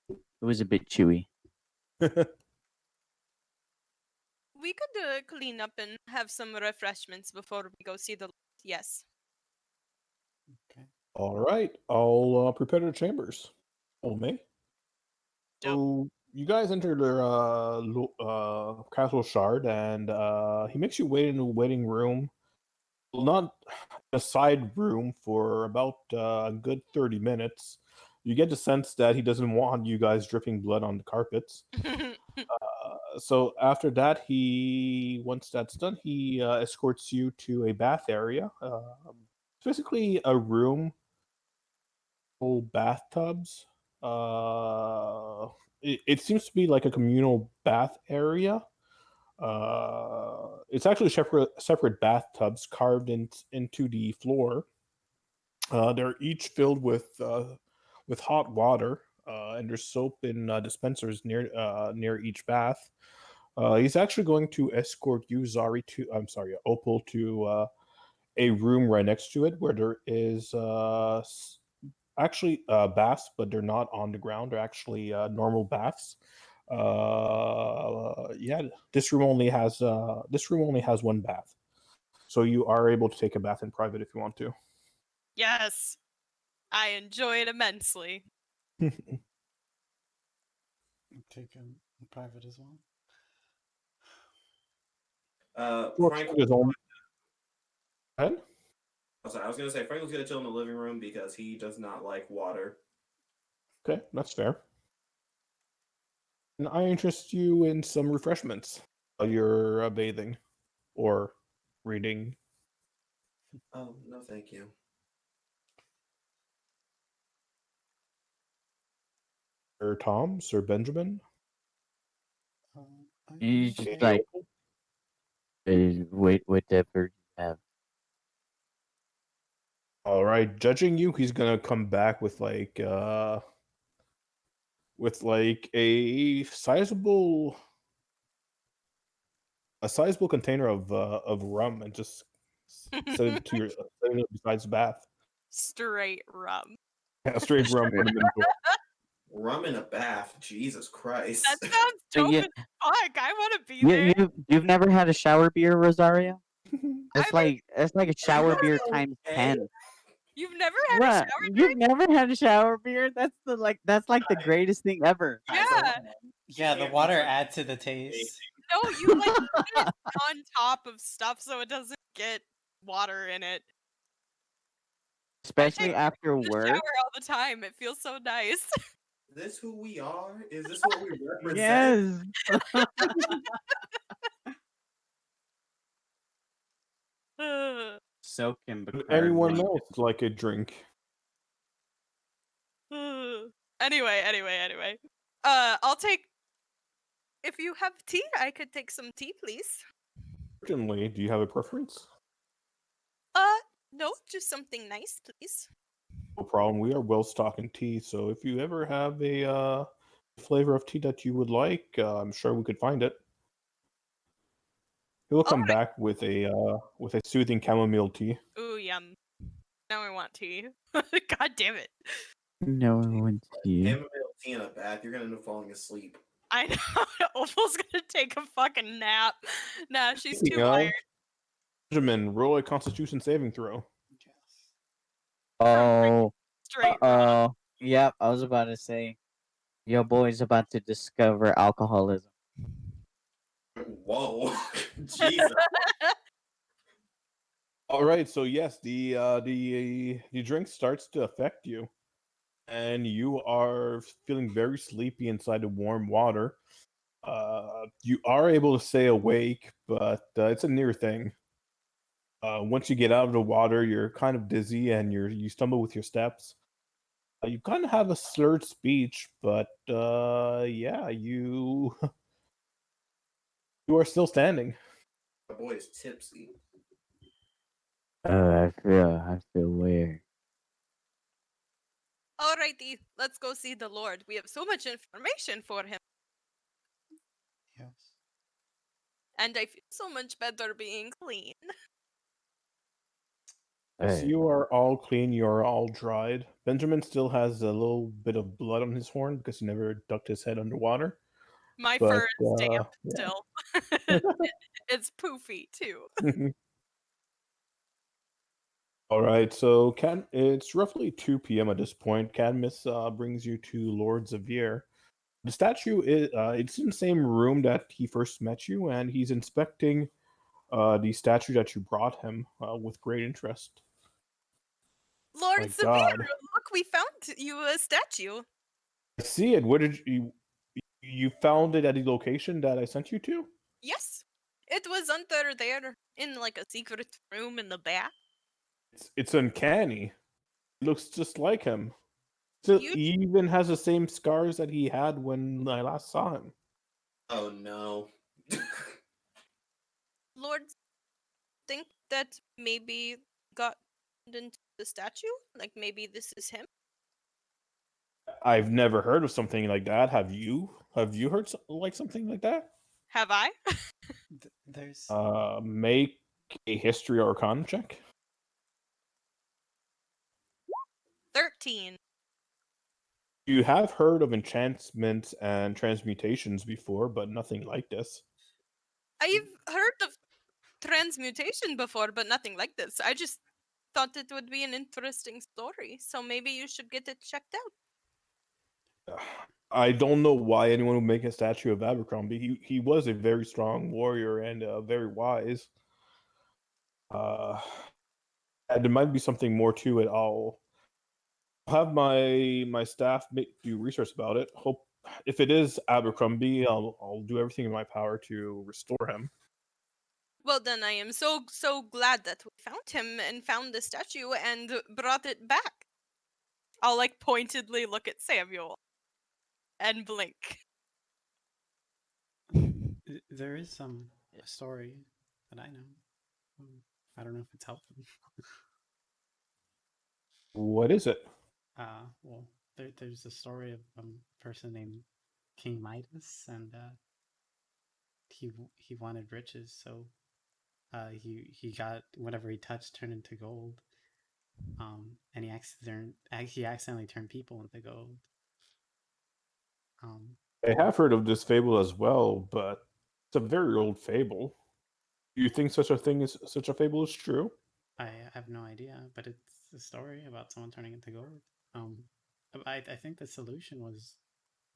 It was a bit chewy. We could clean up and have some refreshments before we go see the. Yes. Okay. All right, I'll prepare the chambers. Oh, me. So you guys enter the castle shard, and he makes you wait in the waiting room. Well, not a side room for about a good 30 minutes. You get the sense that he doesn't want you guys dripping blood on the carpets. So after that, once that's done, he escorts you to a bath area. It's basically a room full bathtubs. It seems to be like a communal bath area. It's actually separate bathtubs carved into the floor. They're each filled with hot water, and there's soap in dispensers near each bath. He's actually going to escort you, Opal, to a room right next to it where there is actually baths, but they're not on the ground. They're actually normal baths. Yeah, this room only has one bath, so you are able to take a bath in private if you want to. Yes. I enjoy it immensely. I'll take him in private as well. Frank. There's only. Go ahead. Oh, sorry, I was gonna say Frank was gonna chill in the living room because he does not like water. Okay, that's fair. And I interest you in some refreshments while you're bathing or reading. Oh no, thank you. Sir Tom, Sir Benjamin. I He's just Lady like, Opal? whatever you have. All right, judging you, he's gonna come back with a sizable container of rum and just set it to set it besides the bath. Straight rum. Yeah, straight rum from the Minotaur. Rum in a bath, Jesus Christ. That sounds So dope you- as fuck. I want to be there. You've never had a shower beer, Rosario? That's I like a shower beer times 10. You've never had a What? shower You've never had a shower beer? That's the greatest thing ever. Yeah. Yeah, the water adds to the taste. No, you like put it on top of stuff so it doesn't get water in it. Especially after I work. shower all the time. It feels so nice. Is this who we are? Is this what we represent? Yes. Soak in Would Bacardi. anyone else like a drink? Anyway. I'll take. If you have tea, I could take some tea, please. Certainly. Do you have a preference? No, just something nice, please. No problem. We are well stocked in tea, so if you ever have a flavor of tea that you would like, I'm sure we could find it. He'll come back with a soothing chamomile tea. Ooh, yum. Now I want tea. God damn it. No one's here. Chamomile tea in a bath, you're gonna end up falling asleep. I know. Opal's gonna take a fucking nap. Nah, she's too Speaking of, tired. Benjamin, roll a Constitution saving throw. Oh. Straight Oh. Yep, I was about to say. Your boy's about to discover alcoholism. Whoa. Jesus. All right, so yes, the drink starts to affect you, and you are feeling very sleepy inside the warm water. You are able to stay awake, but it's a near thing. Once you get out of the water, you're kind of dizzy and you stumble with your steps. You kind of have a slurred speech, but yeah, you you are still standing. My boy is tipsy. I feel weird. Alrighty, let's go see the Lord. We have so much information for him, Yes. and I feel so much better being clean. Yes, you are all clean. You are all dried. Benjamin still has a little bit of blood on his horn because he never ducked his head underwater. My But fur is damp yeah. still. It's poofy too. All right, so it's roughly 2 p.m. at this point. Cadmus brings you to Lord Zevere. The statue is it's in the same room that he first met you, and he's inspecting the statue that you brought him with great interest. Lord My Zevere, God. look, we found you a statue. I see it. Where did you found it at the location that I sent you to? Yes, it was under there in like a secret room in the back. It's uncanny. It looks just like him. So You- he even has the same scars that he had when I last saw him. Oh no. Lord, think that maybe got into the statue? Like maybe this is him? I've never heard of something like that. Have you? Have you heard like something like that? Have I? There's Make a history or arcana check. 13. You have heard of enchantments and transmutations before, but nothing like this. I've heard of transmutation before, but nothing like this. I just thought it would be an interesting story, so maybe you should get it checked out. I don't know why anyone would make a statue of Abercrombie. He was a very strong warrior and very wise. And there might be something more to it. I'll have my staff do research about it. Hope if it is Abercrombie, I'll do everything in my power to restore him. Well, then I am so glad that we found him and found the statue and brought it back. I'll like pointedly look at Samuel and blink. there is a story that I know. I don't know if it's helpful. What is it? Well, there's a story of a person named King Midas, and he wanted riches, so he got whatever he touched turned into gold. And he accidentally turned people into gold. I have heard of this fable as well, but it's a very old fable. Do you think such a fable is true? I have no idea, but it's a story about someone turning into gold. I think the solution was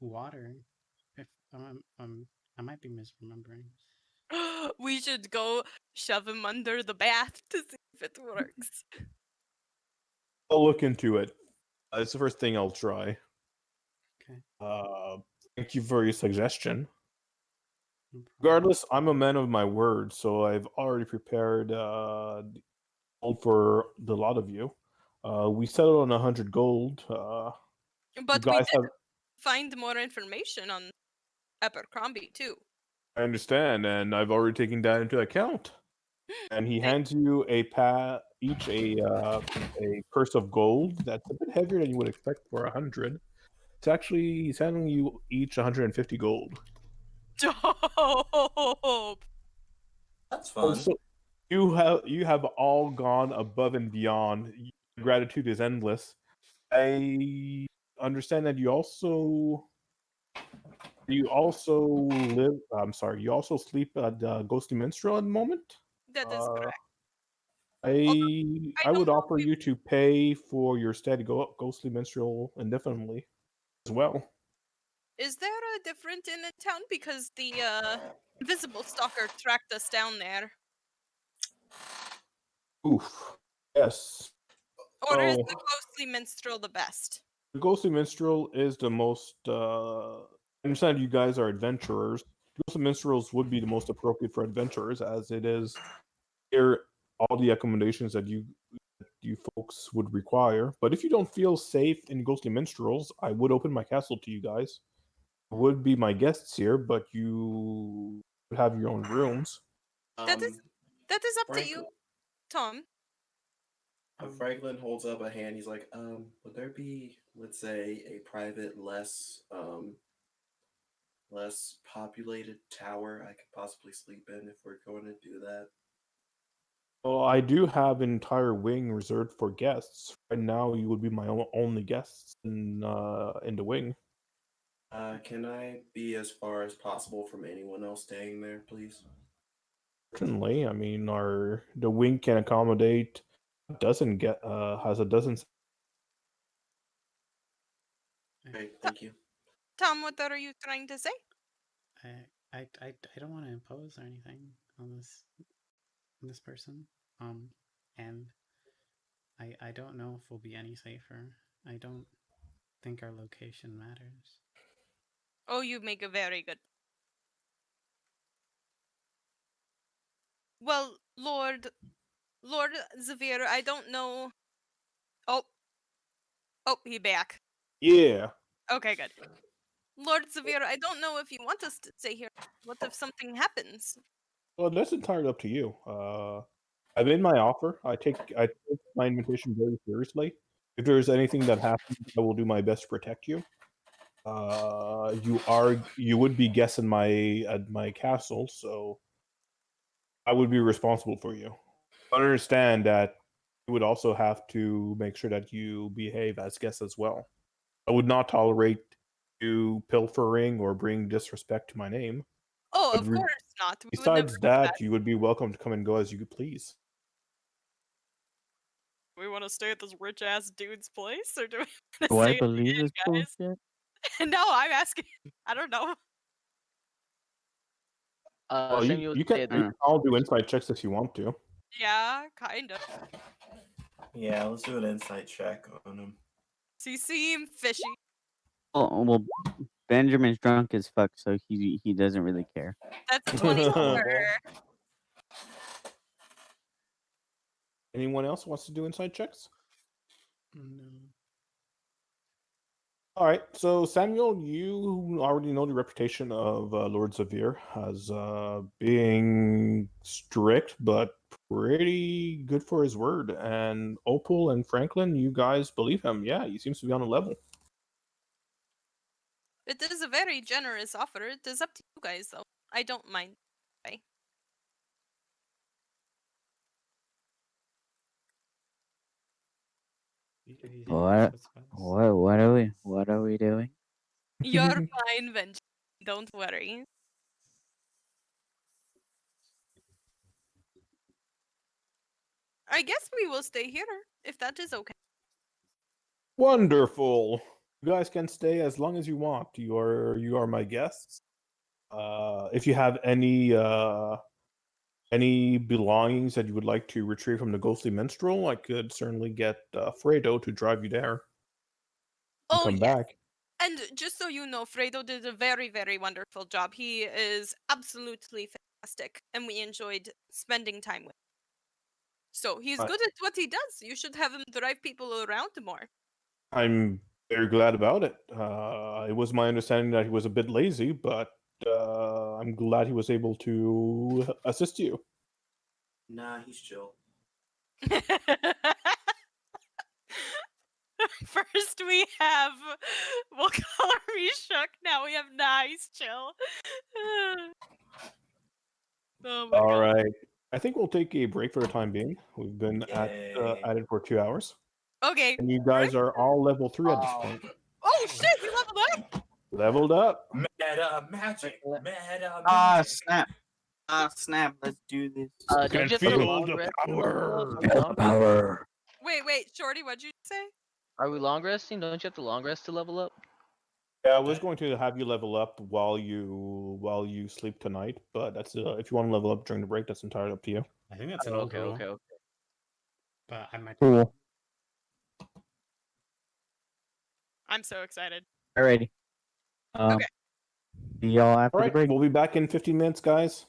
water. If I might be misremembering. We should go shove him under the bath to see if it works. I'll look into it. It's the first thing I'll try. Okay. Thank you for your suggestion. No problem. Regardless, I'm a man of my word, so I've already prepared gold for the lot of you. We settled on 100 gold. You But we guys did have. find more information on Abercrombie too. I understand, and I've already taken that into account. And he hands you each a purse of gold that's a bit heavier than you would expect for 100. It's actually he's handing you each 150 gold. Dope. That's fun. Also, you have all gone above and beyond. Your gratitude is endless. I understand that you also live. I'm sorry. You also sleep at Ghostly Minstrel at the moment. That is correct. I don't would know offer if you to pay for your stay to go Ghostly Minstrel indefinitely as well. Is there a different inn in town? Because the invisible stalker tracked us down there. Oof. Yes. Or is Oh. the ghostly minstrel the best? The Ghostly Minstrel is the most. I understand you guys are adventurers. Ghostly Minstrels would be the most appropriate for adventurers, as it is here all the accommodations that you folks would require. But if you don't feel safe in Ghostly Minstrels, I would open my castle to you guys. You would be my guests here, but you would have your own rooms. That is up to you, Franklin, Tom. Franklin holds up a hand. He's like, would there be, let's say, a private, less populated tower I could possibly sleep in if we're going to do that? Well, I do have an entire wing reserved for guests. Right now, you would be my only guests in the wing. Can I be as far as possible from anyone else staying there, please? Certainly, I mean, the wing can accommodate has a dozen. Okay, thank you. Tom, what are you trying to say? I don't want to impose or anything on this person. And I don't know if we'll be any safer. I don't think our location matters. Oh, you make a very good. Well, Lord Zevere, I don't know. Oh, he back. Yeah. Okay, good. Lord Zevere, I don't know if you want us to stay here. What if something happens? Well, that's entirely up to you. I made my offer. I take my invitation very seriously. If there's anything that happens, I will do my best to protect you. You would be guests at my castle, so I would be responsible for you. I understand that you would also have to make sure that you behave as guests as well. I would not tolerate you pilfering or bring disrespect to my name. Oh, But of course not. We would Besides never do that, you would be welcome to come and go as you please. We want to stay at this rich ass dude's place, or do we want to Do I stay at the believe inn, this guys? bullshit? No, I'm asking. I don't know. Well, Samuel, you can all do insight checks if you want to. Yeah, kind of. Yeah, let's do an insight check on him. So you seem fishy. Well, Benjamin's drunk as fuck, so he doesn't really care. That's a 24. Anyone else wants to do insight checks? No. All right, so Samuel, you already know the reputation of Lord Zevere as being strict, but pretty good for his word. And Opal and Franklin, you guys believe him. Yeah, he seems to be on a level. It is a very generous offer. It is up to you guys, though. I don't mind. Okay. What are we doing? You're fine, Benji. Don't worry. I guess we will stay here, if that is okay. Wonderful. You guys can stay as long as you want. You are my guests. If you have any belongings that you would like to retrieve from the Ghostly Minstrel, I could certainly get Fredo to drive you there. And Oh, come yes. back. And just so you know, Fredo did a very, very wonderful job. He is absolutely fantastic, and we enjoyed spending time with him. So he's good at what he does. You should have him drive people around more. I'm very glad about it. It was my understanding that he was a bit lazy, but I'm glad he was able to assist you. Nah, he's chill. First we have, we'll call her Shook. Now we have Nice Chill. Oh my All god. right. I think we'll take a break for the time being. We've been at it for 2 hours. Okay. And you guys are all level 3 at this point. Oh shit, we leveled up! Leveled up. Meta magic. Meta Ah, magic. snap. Ah, snap. Let's do this. Don't you have to feel long the rest? power. Power. Wait, Shorty, what'd you say? Are we long resting? Don't you have to long rest to level up? Yeah, I was going to have you level up while you sleep tonight, but that's if you want to level up during the break, that's entirely up to you. I think that's an Okay, old rule, okay. but I might. Cool. I'm so excited. Alrighty. Okay. See y'all after All the right, break. we'll be back in 15 minutes, guys.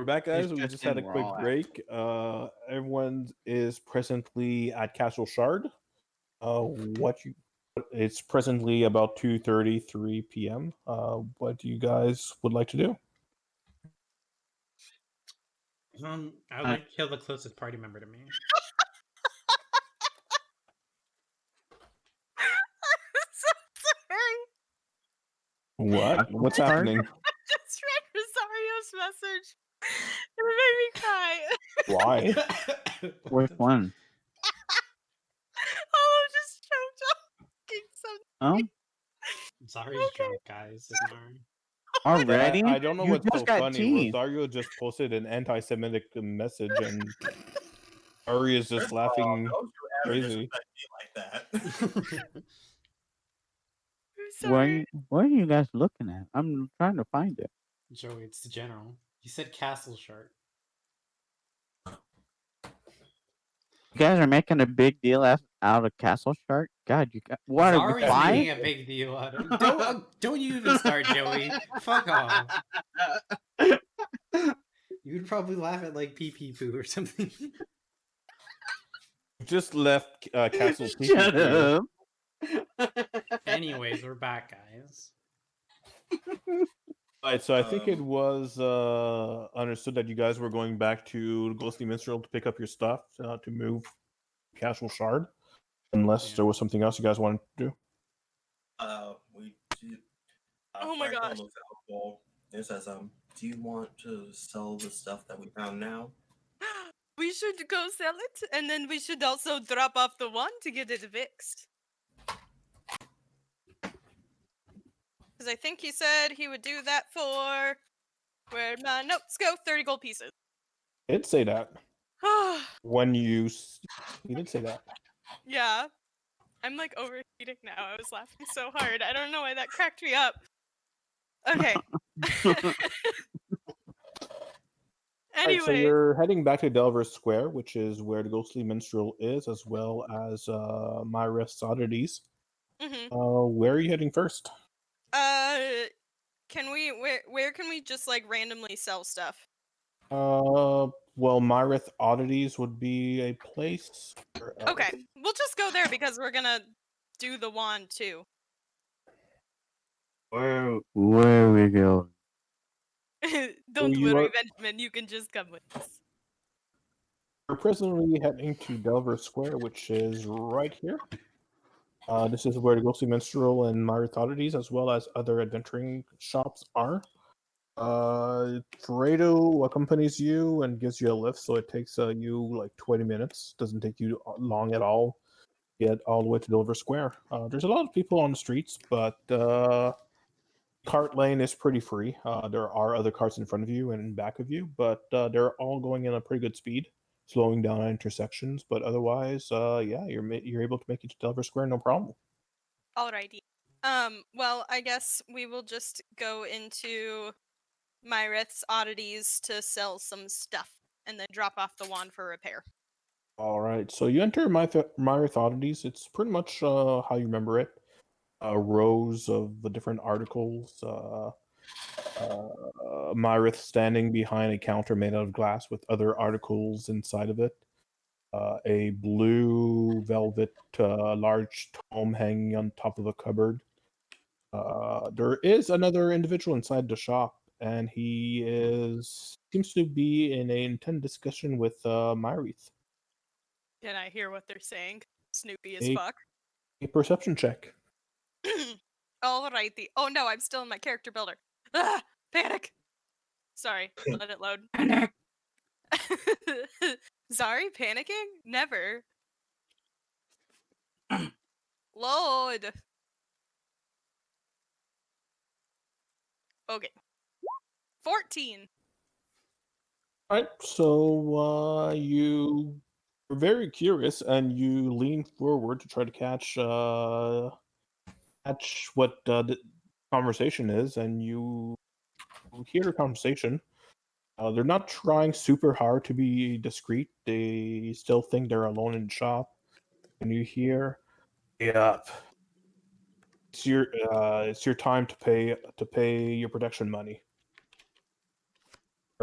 We're back, guys. We just just had a in, we're quick all at. break. Everyone is presently at Castle Shard. It's presently about 2:33 p.m. What you guys would like to do? I would like to kill the closest party member to me. I'm so sorry. What? What's happening? I just read Rosario's message. It made me cry. Why? Which one? Oh, I'm just joking something. Oh, Sorry's Okay. drunk, guys. Ignore him. already? I don't know You what's just so got funny. tea. Rosario just posted an anti-Semitic message, and Ari is just First of all, laughing don't you ever crazy. disrespect me like that. I'm What are, sorry. you, what are you guys looking at? I'm trying to find it. Joey, it's the general. You said castle shark. You guys are making a big deal out of Castle Shark? God, you got what? Are we Zari's five? making a big deal out of it. Don't you even start, Joey. Fuck off. You'd probably laugh at like pee pee poo or something. Just left Castle Shut PPP. up. Anyways, we're back, guys. Right, so I think it Um, was understood that you guys were going back to Ghostly Minstrel to pick up your stuff to move Castle Shard, unless Yeah. there was something else you guys wanted to do. We do. Oh my Franklin gosh. looks at Paul and says, do you want to sell the stuff that we found now? We should go sell it, and then we should also drop off the one to get it fixed. Because I think he said he would do that for... Where'd my notes go? 30 gold pieces. He did say that when you. He did say that. Yeah. I'm like overheating now. I was laughing so hard. I don't know why that cracked me up. Okay. Alright, so Anyway. you're heading back to Delver Square, which is where the Ghostly Minstrel is, as well as Myra's Oddities. Mhm. Where are you heading first? Can we where can we just like randomly sell stuff? Well, Myrith Oddities would be a place. Where else? Okay, we'll just go there because we're gonna do the wand too. Where we go? Don't you worry, are- Benjamin. You can just come with us. We're presently heading to Delver Square, which is right here. This is where the Ghostly Minstrel and Myrith Oddities, as well as other adventuring shops, are. Fredo accompanies you and gives you a lift, so it takes you like 20 minutes. Doesn't take you long at all. Get all the way to Delver Square. There's a lot of people on the streets, but cart lane is pretty free. There are other carts in front of you and in back of you, but they're all going in a pretty good speed, slowing down at intersections. But otherwise, yeah, you're able to make it to Delver Square no problem. Alrighty. Well, I guess we will just go into Myrith's Oddities to sell some stuff and then drop off the wand for repair. All right, so you enter Myrith Oddities. It's pretty much how you remember it. Rows of the different articles. Myrith standing behind a counter made out of glass with other articles inside of it. A blue velvet large tome hanging on top of a cupboard. There is another individual inside the shop, and he seems to be in an intense discussion with Myrith. Can I hear what they're saying? Snoopy as A- fuck. A perception check. Alrighty. Oh no, I'm still in my character builder. Ah, panic. Sorry, let it load. Panic. Sorry, panicking? Never. Load. Okay. 14. All right, so you are very curious, and you lean forward to try to catch what the conversation is, and you hear the conversation. They're not trying super hard to be discreet. They still think they're alone in the shop. And you hear, "Yeah, it's your time to pay your protection money.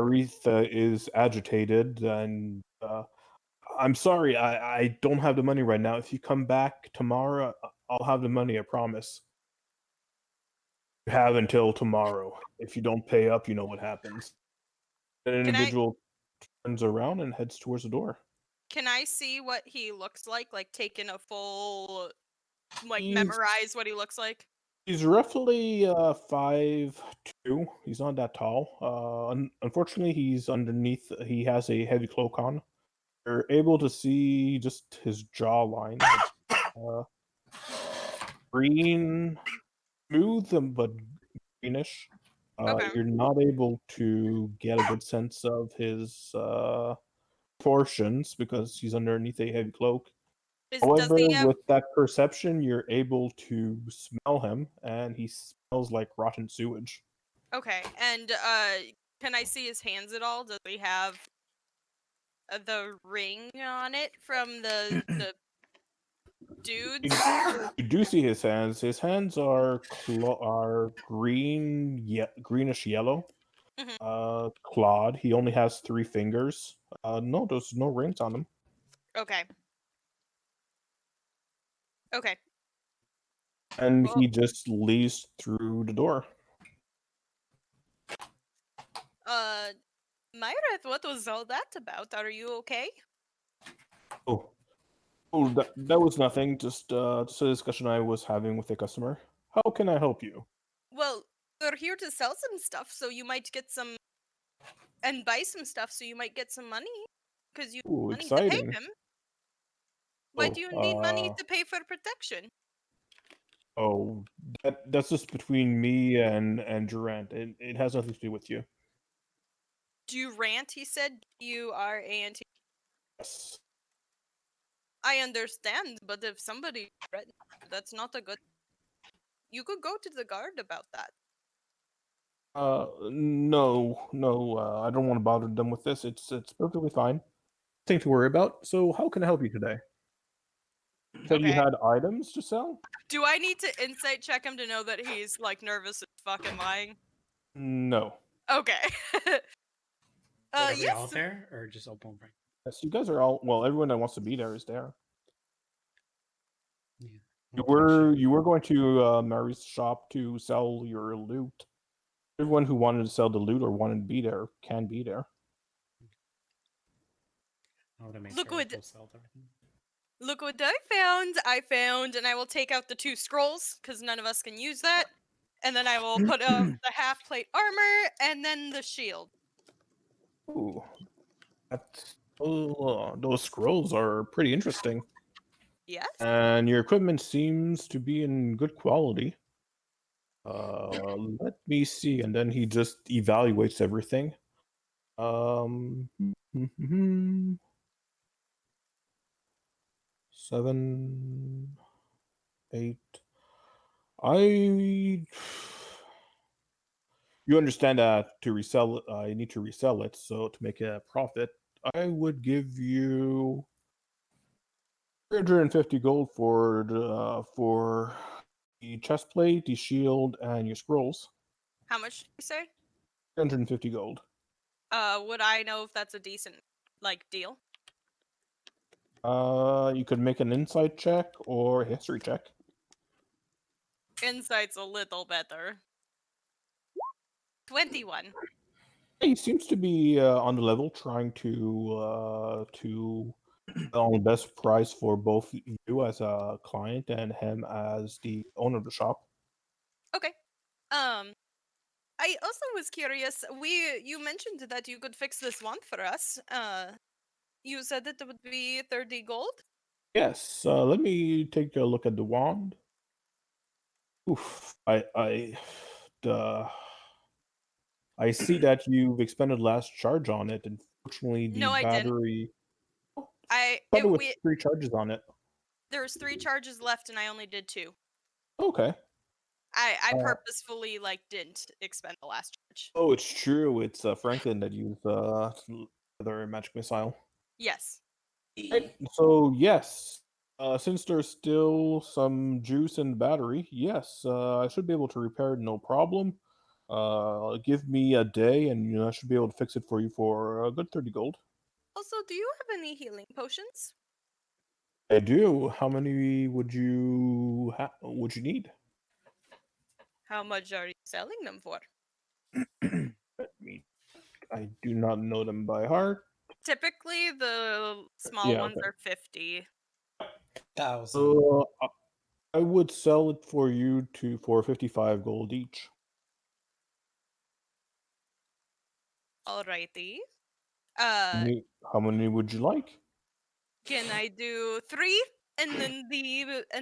Aretha is agitated, and I'm sorry, I don't have the money right now. If you come back tomorrow, I'll have the money, I promise. You have until tomorrow. If you don't pay up, you know what happens. An Can I individual turns around and heads towards the door. can I see what he looks like? Like taking a full He's memorize what he looks like? he's roughly 5'2". He's not that tall. Unfortunately, he's underneath. He has a heavy cloak on. You're able to see just his jawline. Uh, green, smooth, but greenish. Okay. You're not able to get a good sense of his proportions because he's underneath a heavy cloak. Does However, he have with that perception, you're able to smell him, and he smells like rotten sewage. Okay, and can I see his hands at all? Does he have the ring on it from the dudes? You do see his hands. His hands are green, greenish yellow, Mhm. clawed. He only has 3 fingers. No, there's no rings on him. Okay. Okay. And Well, he just leaves through the door. Myreth, what was all that about? Are you okay? Oh, that was nothing. Just a discussion I was having with a customer. How can I help you? Well, we're here to sell some stuff, so you might get some and buy some stuff, so you might get some money because you Ooh, need money to pay exciting. him. Why do you need money Oh, to pay for protection? oh, that's just between me and Durant. It has nothing to do with you. Durant, he said. Durant. Yes. I understand, but if somebody threatens you, that's not a good. You could go to the guard about that. No, I don't want to bother them with this. It's perfectly fine. Nothing to worry about. So, how can I help you today? You said you Okay. had items to sell? Do I need to insight check him to know that he's like nervous and fucking lying? No. Okay. Wait, are we all Yes. there or just open break? Yes, you guys are all well. Everyone that wants to be there is there. Yeah. You Well, were should you we- were going to Mary's shop to sell your loot. Everyone who wanted to sell the loot or wanted to be there can be there. I want to make Look sure what- people sell everything. Look what I found. I found, and I will take out the 2 scrolls because none of us can use that. And then I will put the half plate armor and then the shield. Ooh, those scrolls are pretty interesting. Yes. And your equipment seems to be in good quality. Let me see. And then he just evaluates everything. Mhm. 7, 8. I. You understand that to resell it, you need to resell it. So to make a profit, I would give you 350 gold for the chest plate, the shield, and your scrolls. How much did you say? 350 gold. Would I know if that's a decent like deal? You could make an insight check or a history check. Insight's a little better. 21. He seems to be on the level, trying to on the best price for both you as a client and him as the owner of the shop. Okay. I also was curious. You mentioned that you could fix this wand for us. You said that it would be 30 gold. Yes. Let me take a look at the wand. Oof. I see that you've expended last charge on it. Unfortunately, the No, I didn't. battery I started it, with we 3 charges on it. There's 3 charges left, and I only did 2. Okay. I Uh, purposefully like didn't expend the last charge. Oh, it's true. It's Franklin that used other magic missile. Yes. Right. So yes, since there's still some juice in the battery, yes, I should be able to repair it, no problem. Give me a day, and I should be able to fix it for you for a good 30 gold. Also, do you have any healing potions? I do. How many would you need? How much are you selling them for? Let me. I do not know them by heart. Typically, the small Yeah, ones okay. are 50. 1,000. So I would sell it for you for 55 gold each. Alrighty. How many would you like? Can I do 3 and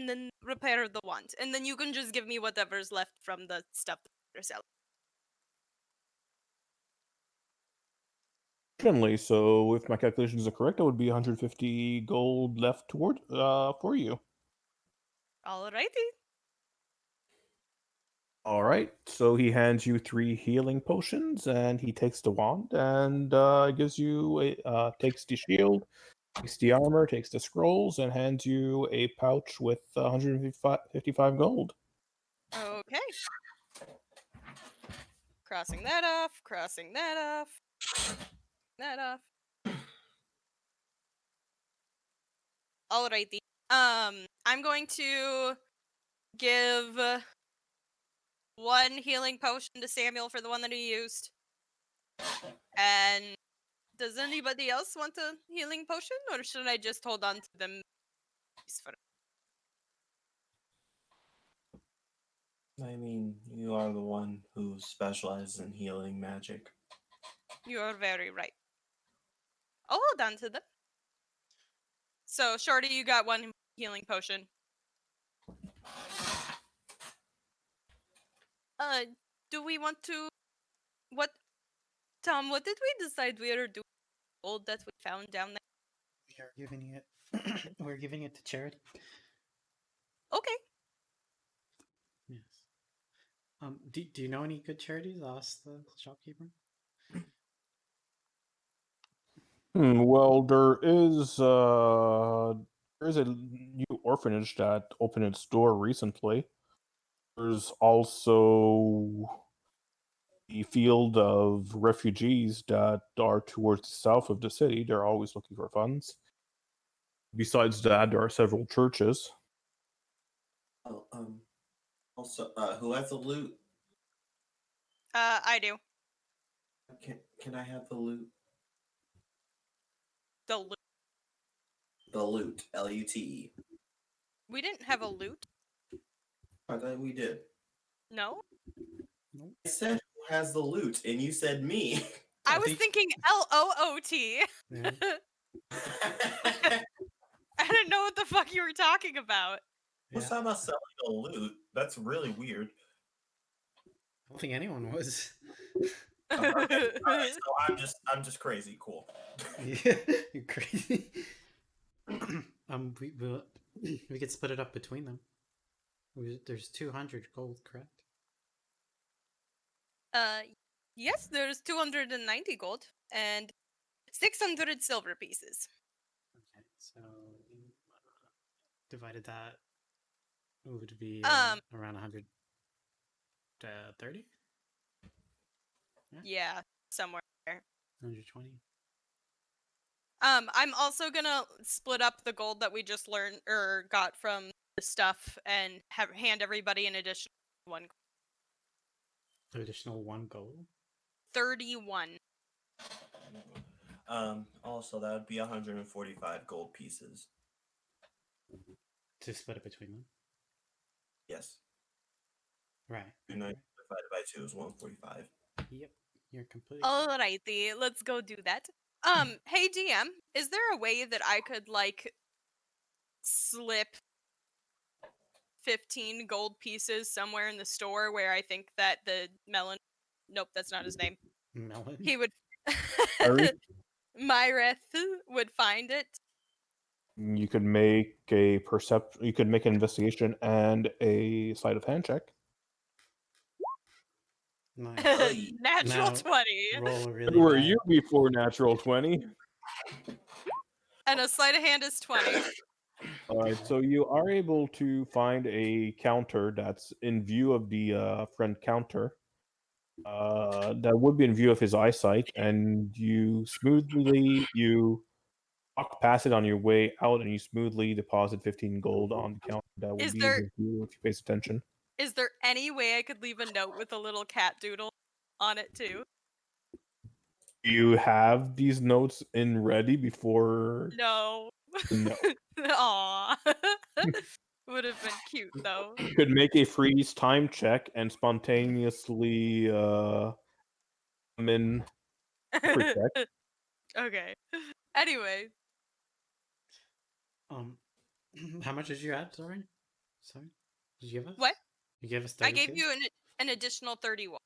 then repair the wand, and then you can just give me whatever's left from the stuff that you're selling. Certainly. So if my calculations are correct, that would be 150 gold left toward for you. Alrighty. All right. So he hands you 3 healing potions, and he takes the wand and gives you takes the shield, takes the armor, takes the scrolls, and hands you a pouch with 155 gold. Okay. Crossing that off. Crossing that off. That off. Alrighty. I'm going to give 1 healing potion to Samuel for the one that he used. And does anybody else want a healing potion, or should I just hold on to them? I mean, you are the one who specializes in healing magic. You are very right. I'll hold on to them. So, Shorty, you got 1 healing potion. Do we want to... Tom, what did we decide we were doing with gold that we found down there? We are giving it. We're giving it to charity. Okay. Yes. Do you know any good charities? Ask the shopkeeper. Well, there is a new orphanage that opened its door recently. There's also the field of refugees that are towards the south of the city. They're always looking for funds. Besides that, there are several churches. Oh, also, who has the loot? I do. Can I have the loot? The loot. The loot. L-U-T-E. We didn't have a loot. I thought we did. No? I said who has the loot, and you said me. I was thinking L-O-O-T. Yeah. I didn't know what the fuck you were talking about. What's Yeah. talking about selling a loot? That's really weird. I don't think anyone was. Okay. All right, so I'm just crazy. Cool. Yeah, you're crazy. We could split it up between them. There's 200 gold, correct? Yes, there's 290 gold and 600 silver pieces. Okay, so divided that would be around 130. Yeah, somewhere there. 120. I'm also gonna split up the gold that we just learned or got from the stuff and hand everybody an additional 1. Additional 1 gold. 31. Also, that would be 145 gold pieces. To split it between them. Yes. Right. 290 divided by 2 is 145. Yep. You're completely. Alrighty, let's go do that. Hey DM, is there a way that I could like slip 15 gold pieces somewhere in the store where I think that the melon... Nope, that's not his name. Melon. He would... Harry? Myreth would find it. You could make a You could make an investigation and a sleight of hand check. Nice. Natural Now, 20. Roll really Who were bad. you before natural 20? And a sleight of hand is 20. All right, so you are able to find a counter that's in view of the friend counter. that would be in view of his eyesight, and you walk past it on your way out, and you smoothly deposit 15 gold on the counter. That would Is be there- in his view if he pays attention. Is there any way I could leave a note with a little cat doodle on it too? You have these notes in ready before. No. No. Aw. Would have been cute though. You could make a freeze time check and spontaneously come in check. Okay. Anyway, How much did you add? Sorry. Did you give us? What? You gave us I 32? gave you an additional 31.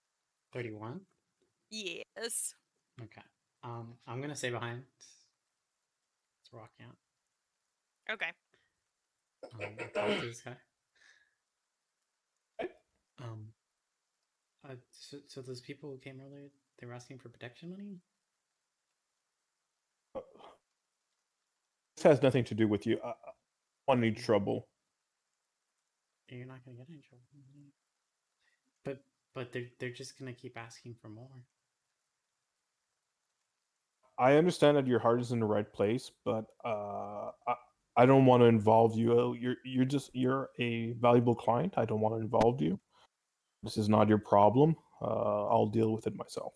31. Yes. Okay. I'm gonna stay behind. Let's rock out. Okay. Talk to this guy. So those people who came earlier, they were asking for protection money? This has nothing to do with you. I want any trouble. You're not gonna get any trouble. But they're just gonna keep asking for more. I understand that your heart is in the right place, but I don't want to involve you. You're a valuable client. I don't want to involve you. This is not your problem. I'll deal with it myself.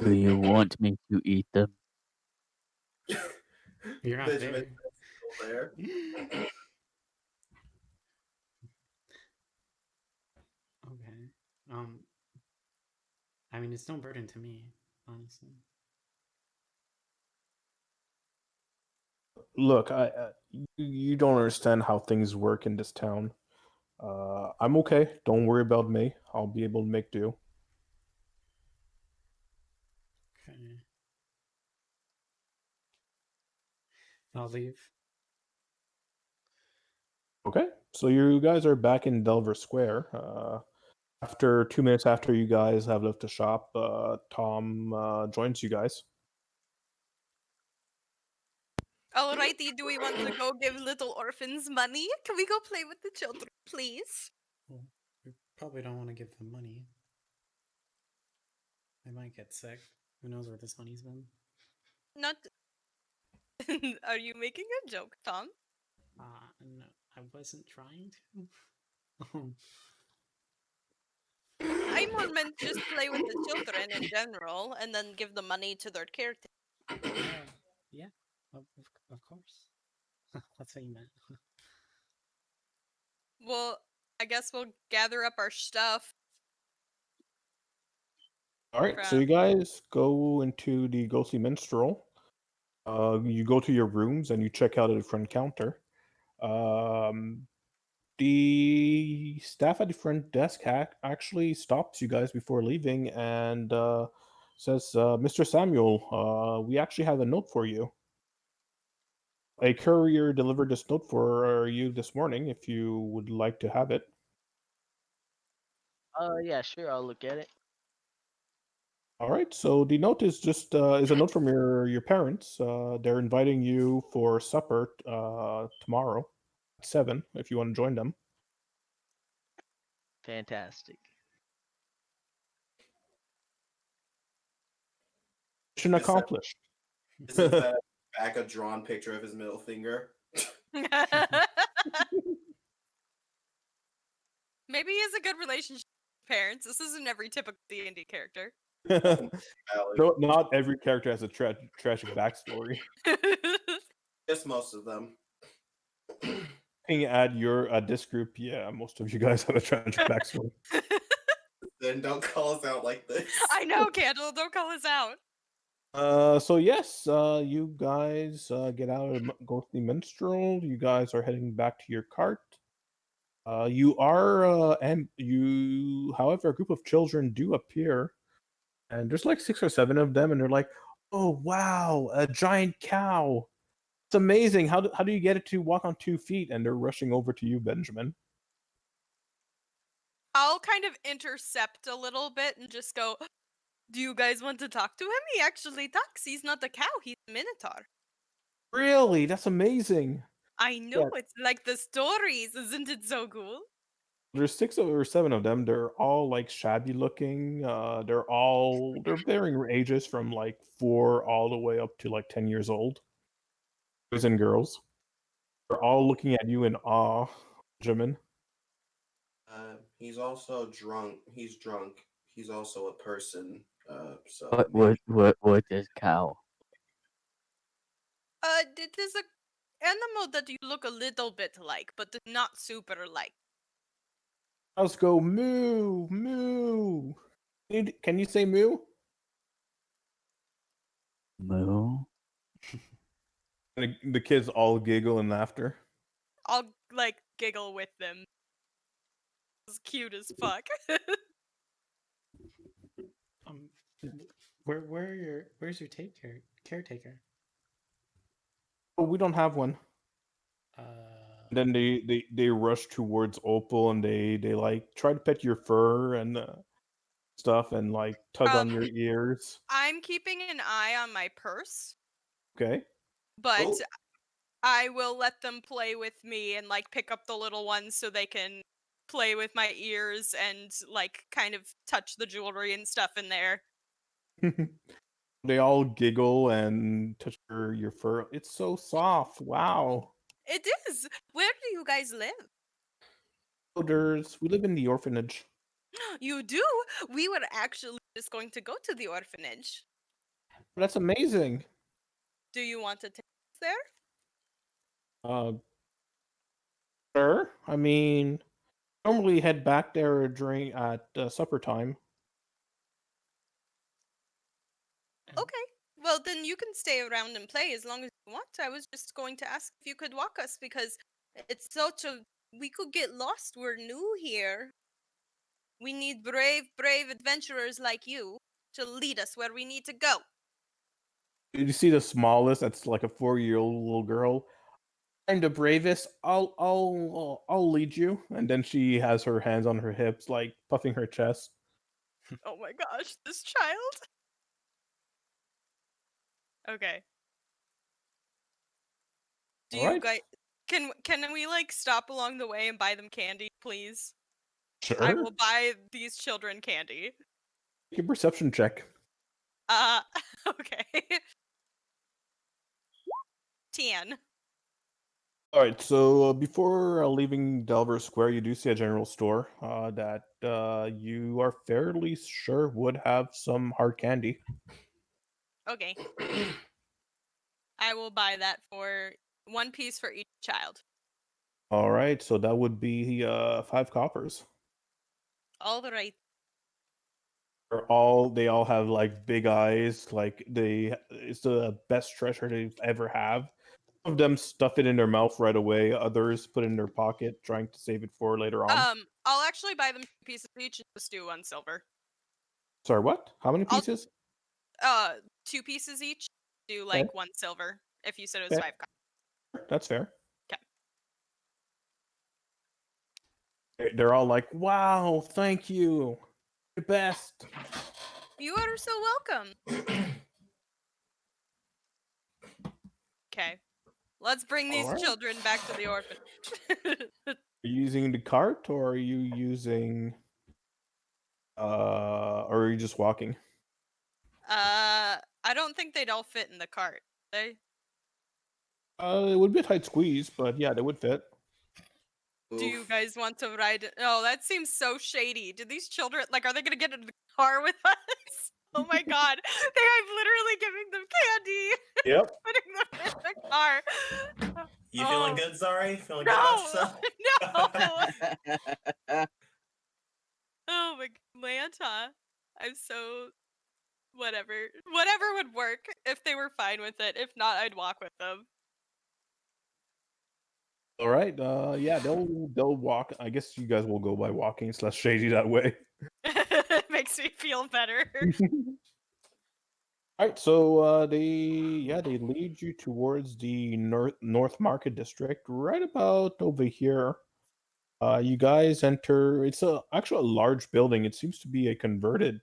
Do you want me to eat them? You're not Benjamin there. is still there. Okay. I mean, it's no burden to me, honestly. Look, you don't understand how things work in this town. I'm okay. Don't worry about me. I'll be able to make do. Okay. I'll leave. Okay, so you guys are back in Delver Square. After 2 minutes after you guys have left the shop, Tom joins you guys. Alrighty, do we want to go give little orphans money? Can we go play with the children, please? Well, we probably don't want to give them money. They might get sick. Who knows where this money's been? Not. Are you making a joke, Tom? No, I wasn't trying to. I more meant just play with the children in general, and then give the money to their caretaker. Yeah, of course. That's what you meant. Well, I guess we'll gather up our stuff. All right, so you guys go into the Ghostly Minstrel. You go to your rooms and you check out at the front counter. The staff at the front desk actually stops you guys before leaving and says, Mr. Samuel, we actually have a note for you. A courier delivered this note for you this morning if you would like to have it. Yeah, sure. I'll look at it. All right, so the note is just is a note from your parents. They're inviting you for supper tomorrow at 7 if you want to join them. Fantastic. Mission Is that- accomplished. Isn't that back a drawn picture of his middle finger? Maybe he has a good relationship with parents. This isn't every typical D&D character. No, not every character has a tragic backstory. Just most of them. Looking at this group, yeah, most of you guys have a tragic backstory. Then don't call us out like this. I know, Candle. Don't call us out. So yes, you guys get out of Ghostly Minstrel. You guys are heading back to your cart. However, a group of children do appear, and there's like 6 or 7 of them, and they're like, "Oh wow, a giant cow! It's amazing. How do you get it to walk on 2 feet?" And they're rushing over to you, Benjamin. I'll kind of intercept a little bit and just go, do you guys want to talk to him? He actually talks. He's not a cow. He's a minotaur. Really? That's amazing. I know, it's like the stories. Isn't it so cool? There's 6 or 7 of them. They're all like shabby looking. They're varying ages from like 4 all the way up to like 10 years old. Boys and girls. They're all looking at you in awe, Benjamin. He's also drunk. He's drunk. He's also a person. So What is cow? It is a animal that you look a little bit like, but not super like. Let's go moo, moo. Can you say moo? Moo? And the kids all giggle and laughter. I'll like giggle with them. It's cute as fuck. Where's your caretaker? Oh, we don't have one. Then they rush towards Opal and they like try to pet your fur and stuff and like tug on your ears. I'm keeping an eye on my purse, Okay. but Oh. I will let them play with me and like pick up the little ones so they can play with my ears and like kind of touch the jewelry and stuff in there. They all giggle and touch your fur. It's so soft. Wow. It is. Where do you guys live? We live in the orphanage. You do? We were actually just going to go to the orphanage. That's amazing. Do you want to take us there? Sure. I mean, normally head back there during at supper time. Okay. Well, then you can stay around and play as long as you want. I was just going to ask if you could walk us because it's such a. We could get lost. We're new here. We need brave, brave adventurers like you to lead us where we need to go. You see the smallest? That's like a 4-year-old little girl. I'm the bravest. I'll lead you. And then she has her hands on her hips, like puffing her chest. Oh my gosh, this child. Okay. Do All you right. guys can we like stop along the way and buy them candy, please? Sure. I will buy these children candy. Make a perception check. Okay. 10. All right. So before leaving Delver Square, you do see a general store that you are fairly sure would have some hard candy. Okay. I will buy that for 1 piece for each child. All right. So that would be 5 coppers. All right. They all have like big eyes, like it's the best treasure they've ever have. Some of them stuff it in their mouth right away, others put it in their pocket trying to save it for later on. I'll actually buy them 2 pieces each and just do 1 silver. Sorry, what? How many I'll- pieces? 2 pieces each, do Okay. like 1 silver. If you said it was Okay. 5 copies. That's fair. 'Kay. They're all like, "Wow, thank you, the best." You are so welcome. Okay. Let's bring these Alright. children back to the orphanage. Are you using the cart or are you using or are you just walking? I don't think they'd all fit in the cart. They It would be a tight squeeze, but yeah, they would fit. Do you Oof. guys want to ride it? Oh, that seems so shady. Do these children like are they gonna get into the car with us? Oh my god. I'm literally giving them candy, Yep. putting them in the car. You feeling good, Zari? Feeling good about yourself? No. Oh my Lanta. I'm so whatever. Whatever would work if they were fine with it. If not, I'd walk with them. All right. Yeah, they'll walk. I guess you guys will go by walking. It's less shady that way. It makes me feel better. All right. So they lead you towards the North Market District, right about over here. You guys enter. It's actually a large building. It seems to be a converted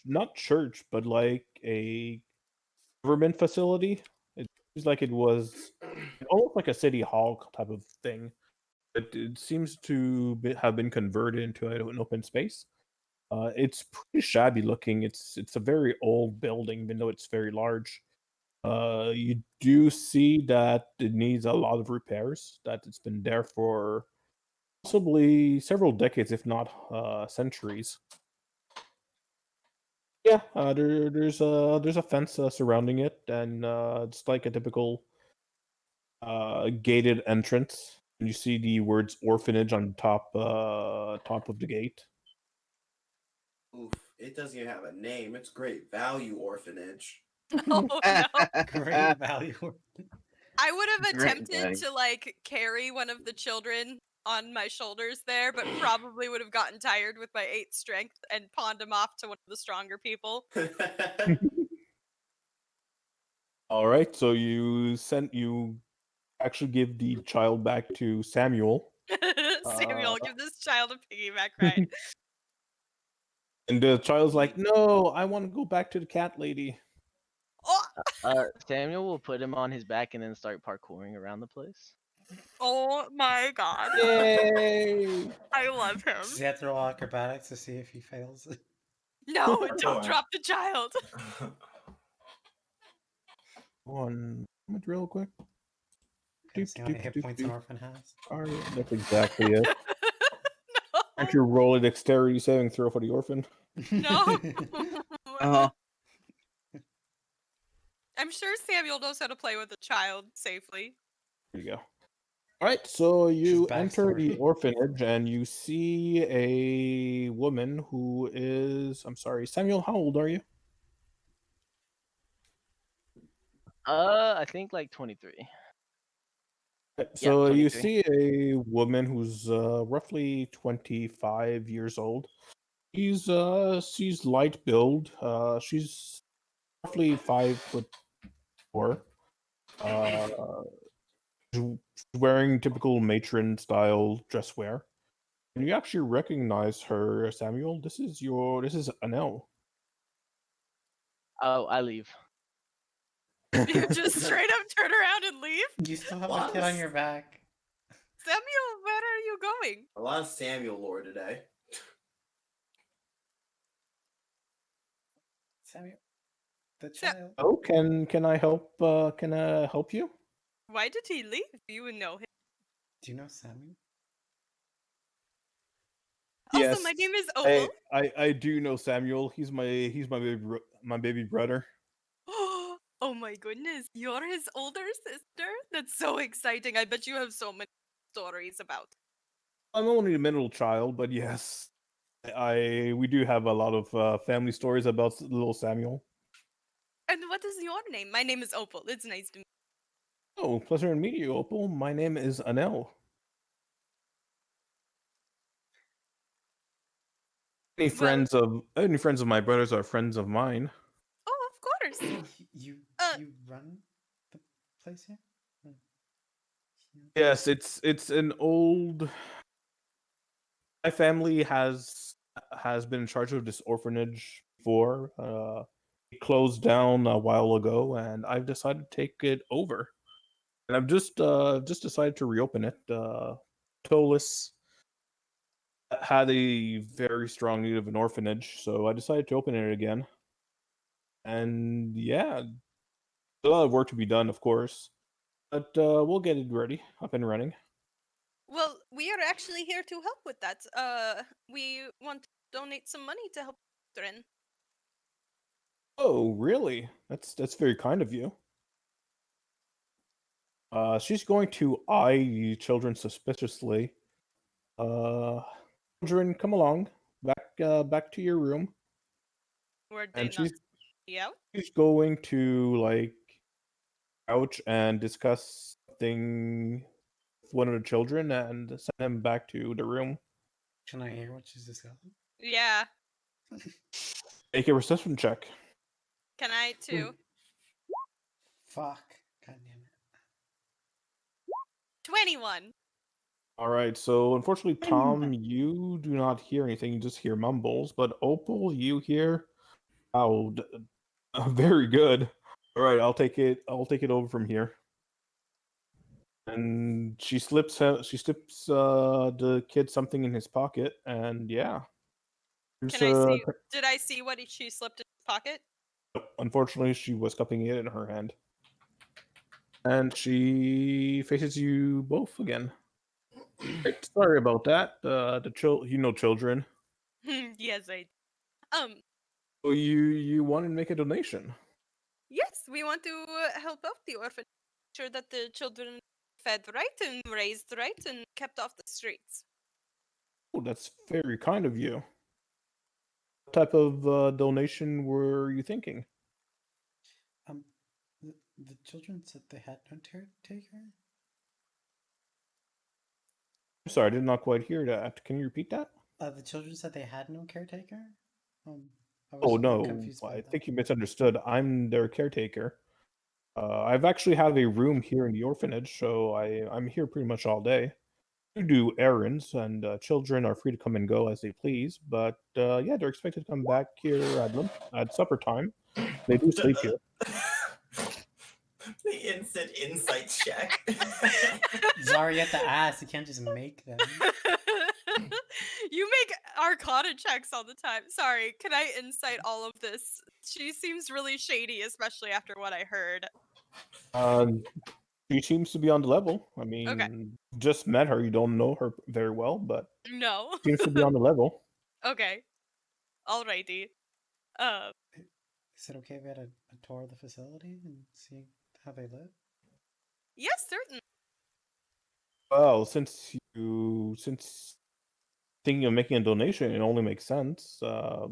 not church, but like a government facility. It seems like it was almost like a city hall type of thing. It seems to have been converted into an open space. It's pretty shabby looking. It's a very old building, even though it's very large. You do see that it needs a lot of repairs. That it's been there for possibly several decades, if not centuries. Yeah, there's a fence surrounding it, and it's like a typical gated entrance. And you see the words orphanage on top of the gate. Oof, it doesn't even have a name. It's Great Value Orphanage. Oh no. Great value. I would have Great attempted value. to like carry one of the children on my shoulders there, but probably would have gotten tired with my 8 strength and pawned him off to one of the stronger people. All right, so you actually give the child back to Samuel, Samuel, give this child a piggyback ride. and the child's like, "No, I want to go back to the cat lady." Oh, Samuel will put him on his back and then start parkouring around the place. oh my god. Yay! I love him. Does he have to roll acrobatics to see if he fails? No, don't Parkour. drop the child. One moment, real quick. Can I see how many hit points an orphan has? Alright, that's exactly it. No. Can't you roll a dexterity saving throw for the orphan? No. Oh, I'm sure Samuel knows how to play with a child safely. There you go. Alright, so you Just enter the backstory. orphanage and you see a woman who is. I'm sorry, Samuel, how old are you? I think like 23. So you 23. see a woman who's roughly 25 years old. She's light build. She's roughly 5'4". She's wearing typical matron style dress wear. And you actually recognize her, Samuel. This is Anel. Oh, I leave. You just straight up turn around and leave? You still have a kid on What? your back. Samuel, where are you going? A lot of Samuel lore today. Samuel, the Sa- child. Oh, can I help? Can I help you? Why did he leave? Do you know him? Do you know Samuel? Also, my name is Opal. I do know Samuel. He's my baby brother. Oh my goodness, you're his older sister? That's so exciting. I bet you have so many stories about. I'm only the middle child, but yes, we do have a lot of family stories about little Samuel. And what is your name? My name is Opal. It's nice to meet Oh, pleasure to meet you, Opal. My name is Anel. Any friends of my brothers are friends of mine. Oh, of course. You Uh, run the place here? Hmm. Yes, it's an old. My family has been in charge of this orphanage before. It closed down a while ago, and I've decided to take it over. And I've just decided to reopen it. Ptolus had a very strong need of an orphanage, so I decided to open it again. And yeah, a lot of work to be done, of course, but we'll get it ready, up and running. well, we are actually here to help with that. We want to donate some money to help children. Oh, really? That's very kind of you. She's going to eye you children suspiciously. Children, come along, back to your room. Were they And not out? she's going to like couch and discuss something with one of the children and send them back to the room. Can I hear what she's discussing? Yeah. Make a perception check. Can I too? Fuck. God damn it. 21. All right, so unfortunately, Tom, you do not hear anything. You just hear mumbles. But Opal, you hear, "Wow, very good. All right, I'll take it. I'll take it over from here. And she slips the kid something in his pocket, and yeah. Can I see? Did I see what she slipped in his pocket? Unfortunately, she was cupping it in her hand, and she faces you both again. Right, sorry about that. Children. Yes, I. So you want to make a donation? Yes, we want to help out the orphan, sure that the children fed right and raised right and kept off the streets. Oh, that's very kind of you. What type of donation were you thinking? Um, the children said they had no caretaker. I'm sorry, I did not quite hear that. Can you repeat that? The children said they had no caretaker. I was Oh a bit no, confused by I that. think you misunderstood. I'm their caretaker. I've actually have a room here in the orphanage, so I'm here pretty much all day. You do errands, and children are free to come and go as they please. But yeah, they're expected to come back here at supper time. They do sleep here. The instant insight check. Sorry, you have to ask. You can't just make them. You make Arcana checks all the time. Sorry, can I insight all of this? She seems really shady, especially after what I heard. She seems to be on the level. I Okay. mean, just met her. You don't know her very well, but No. seems to be on the level. Okay. Alrighty. Is it okay if we had a tour of the facility and see how they live? Yes, certainly. Well, since thinking of making a donation, it only makes sense. I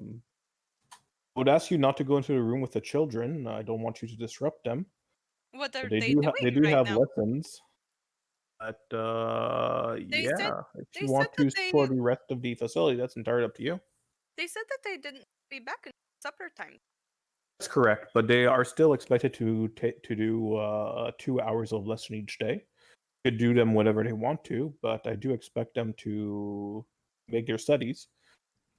would ask you not to go into the room with the children. I don't want you to disrupt them. What are But they doing they do right have now? lessons. But They yeah, said if you want to that explore the rest of the facility, that's entirely up to you. they said that they didn't be back in supper time. That's correct, but they are still expected to do 2 hours of lesson each day. Could do them whenever they want to, but I do expect them to make their studies.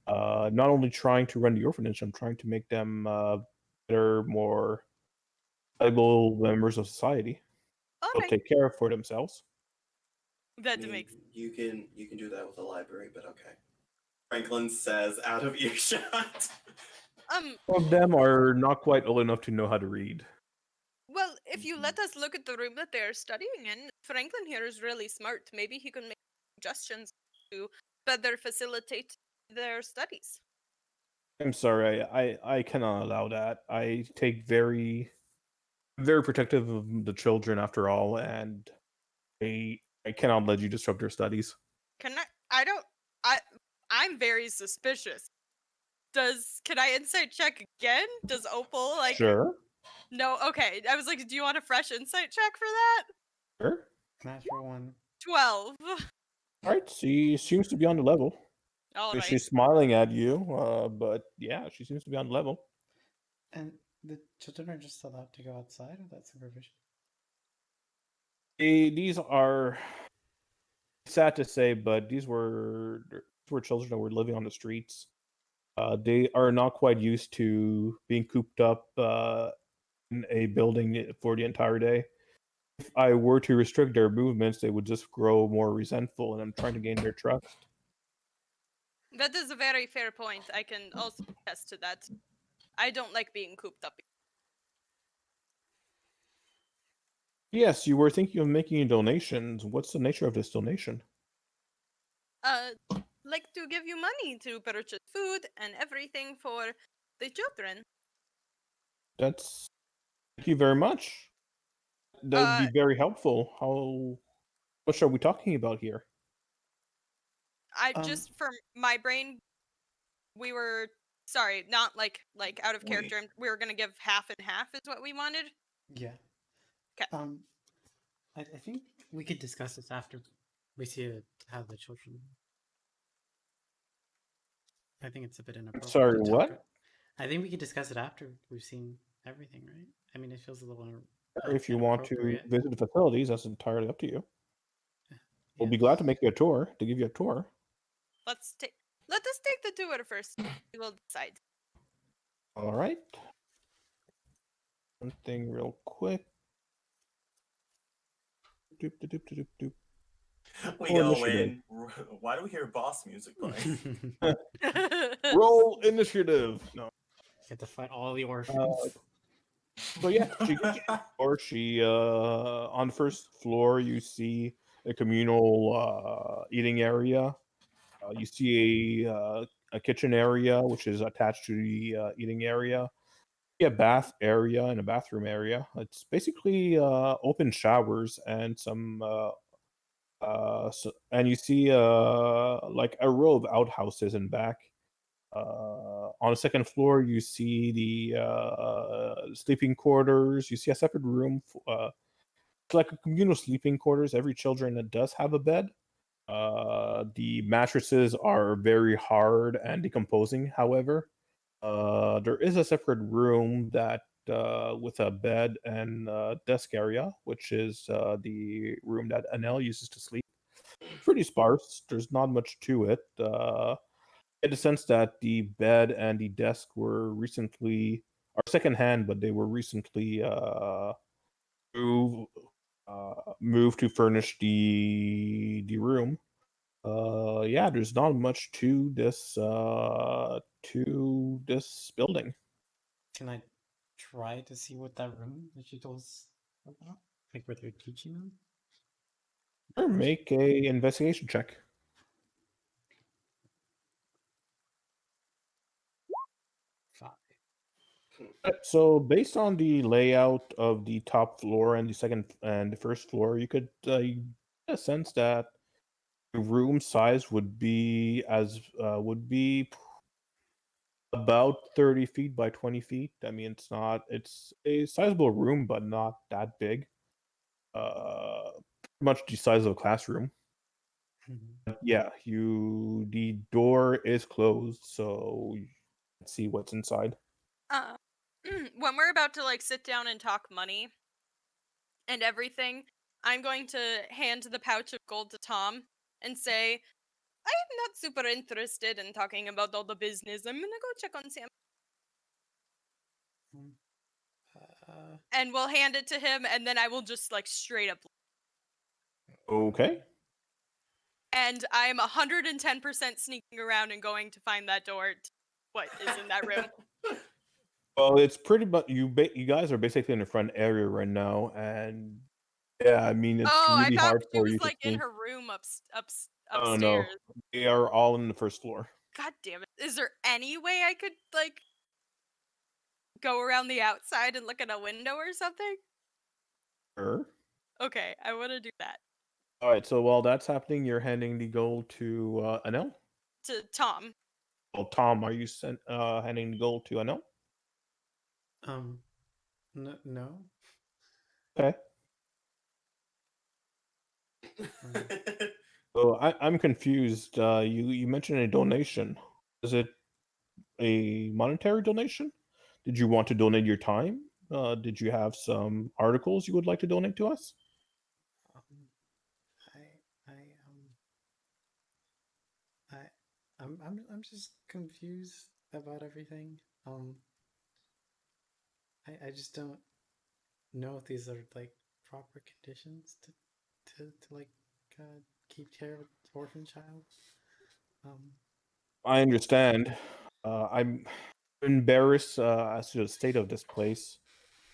Not only trying to run the orphanage, I'm trying to make them better, more valuable members of society. All They'll right. take care of for themselves. That I mean, makes you can do that with a library, but okay. Franklin says out of earshot. Some of them are not quite old enough to know how to read. well, if you let us look at the room that they're studying in, Franklin here is really smart. Maybe he can make suggestions to better facilitate their studies. I'm sorry, I cannot allow that. I take very protective of the children after all, and I cannot let you disrupt their studies. I'm very suspicious. Can I insight check again? Does Opal Sure. No, okay. I was like, do you want a fresh insight check for that? Sure. Natural one. 12. Alright, she seems to be on the level. Alright. She's smiling at you, but yeah, she seems to be on the level. And the children are just allowed to go outside without supervision? These are sad to say, but these were children that were living on the streets. They are not quite used to being cooped up in a building for the entire day. If I were to restrict their movements, they would just grow more resentful, and I'm trying to gain their trust. That is a very fair point. I can also attest to that. I don't like being cooped up. Yes, you were thinking of making donations. What's the nature of this donation? Like to give you money to purchase food and everything for the children. Thank you very much. That would be very helpful. How much are we talking about here? Just for my brain, we were sorry, not like out of character. We were gonna give half and half is what we wanted. Yeah. Okay. I think we could discuss this after we see how the children. I think it's a bit inappropriate. Sorry, what? I think we could discuss it after we've seen everything, right? I mean, it feels a little. If you want to visit the facilities, that's entirely up to you. We'll be Yes. glad to make you a tour, to give you a tour. Let us take the tour first. We will decide. All right. one thing real quick. Doop, doop, doop, doop, doop. We Roll go initiative. in. Why do we hear boss music playing? Roll initiative. No. You have to fight all the orphans. So yeah, she gets you or she on the first floor you see a communal eating area. You see a kitchen area which is attached to the eating area. A bath area and a bathroom area. It's basically open showers and some and you see like a row of outhouses in back. On the second floor, you see the sleeping quarters. You see a separate room. It's like a communal sleeping quarters. Every children that does have a bed. The mattresses are very hard and decomposing. However, there is a separate room that with a bed and desk area, which is the room that Anel uses to sleep. Pretty sparse. There's not much to it. Get the sense that the bed and the desk were recently are secondhand, but they were recently moved moved to furnish the room. Yeah, there's not much to this building. Can I try to see what that room that she told us about? Like where they're teaching them? Sure, make a investigation check. 5. So based on the layout of the top floor and the second and the first floor, you could you get a sense that the room size would be about 30 feet by 20 feet. I mean, it's a sizable room, but not that big. Pretty much the size of a classroom. Yeah, the door is closed, so you can see what's inside. When we're about to like sit down and talk money and everything, I'm going to hand the pouch of gold to Tom and say, I'm not super interested in talking about all the business. I'm gonna go check on Sam. And we'll hand it to him, and then I will just like straight up. Okay. And I'm 110% sneaking around and going to find that door. What is in that room? Well, it's pretty much you guys are basically in the front area right now, and yeah, I mean it's Oh, I really thought hard she for was you to like in sneak. her room Oh no, upstairs. they are all in the first floor. God damn it! Is there any way I could like go around the outside and look at a window or something? Sure. Okay, I want to do that. All right. So while that's happening, you're handing the gold to Anel. To Tom. Well, Tom, are you handing the gold to Anel? No. Okay. So I'm confused. You mentioned a donation. Is it a monetary donation? Did you want to donate your time? Did you have some articles you would like to donate to us? I'm just confused about everything. I just don't know if these are like proper conditions to like keep care of an orphan child. I understand. I'm embarrassed as to the state of this place.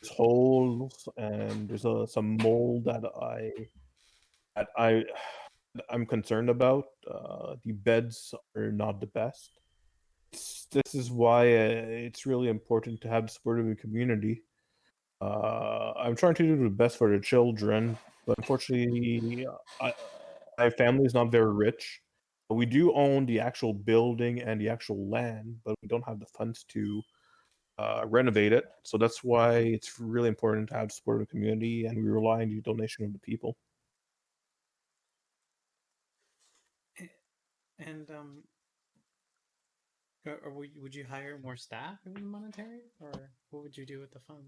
There's holes and there's some mold that I'm concerned about. The beds are not the best. This is why it's really important to have the support of the community. I'm trying to do the best for the children, but unfortunately, my family is not very rich. We do own the actual building and the actual land, but we don't have the funds to renovate it. So that's why it's really important to have the support of the community, and we rely on the donation of the people. And or would you hire more staff if it was monetary, or what would you do with the fund?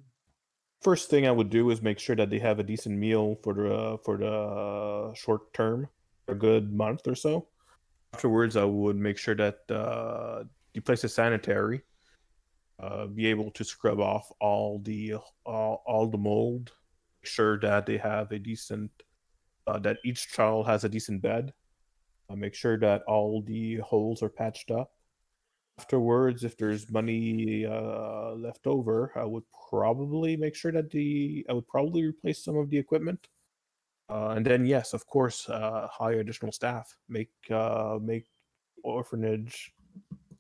First thing I would do is make sure that they have a decent meal for the short term, a good month or so. Afterwards, I would make sure that the place is sanitary. be able to scrub off all the mold. Make sure that they have a decent that each child has a decent bed. Make sure that all the holes are patched up. Afterwards, if there's money left over, I would probably make sure that I would probably replace some of the equipment. And then, yes, of course, hire additional staff. Make orphanage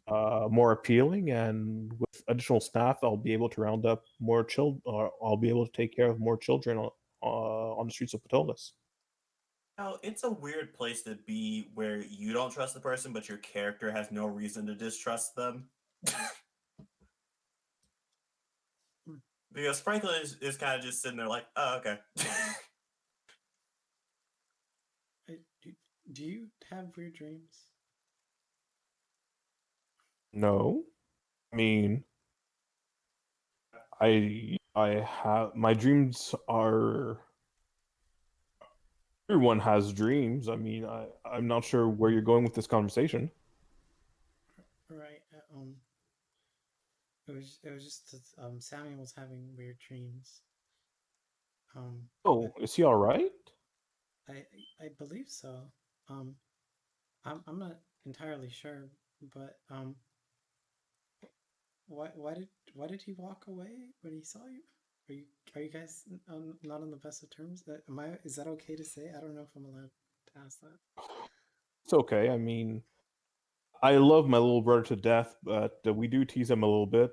more appealing, and with additional staff, I'll be able to round up more children, or I'll be able to take care of more children on the streets of Ptolus. Now, it's a weird place to be where you don't trust the person, but your character has no reason to distrust them. Because Franklin is kind of just sitting there like, oh, okay. Do you have weird dreams? No, I mean, I have my dreams are. Everyone has dreams. I mean, I'm not sure where you're going with this conversation. Right. It was just that Samuel was having weird dreams. Oh, is he all right? I believe so. I'm not entirely sure, but why did he walk away when he saw you? Are you guys not on the best of terms? Is that okay to say? I don't know if I'm allowed to ask that. It's okay. I mean, I love my little brother to death, but we do tease him a little bit.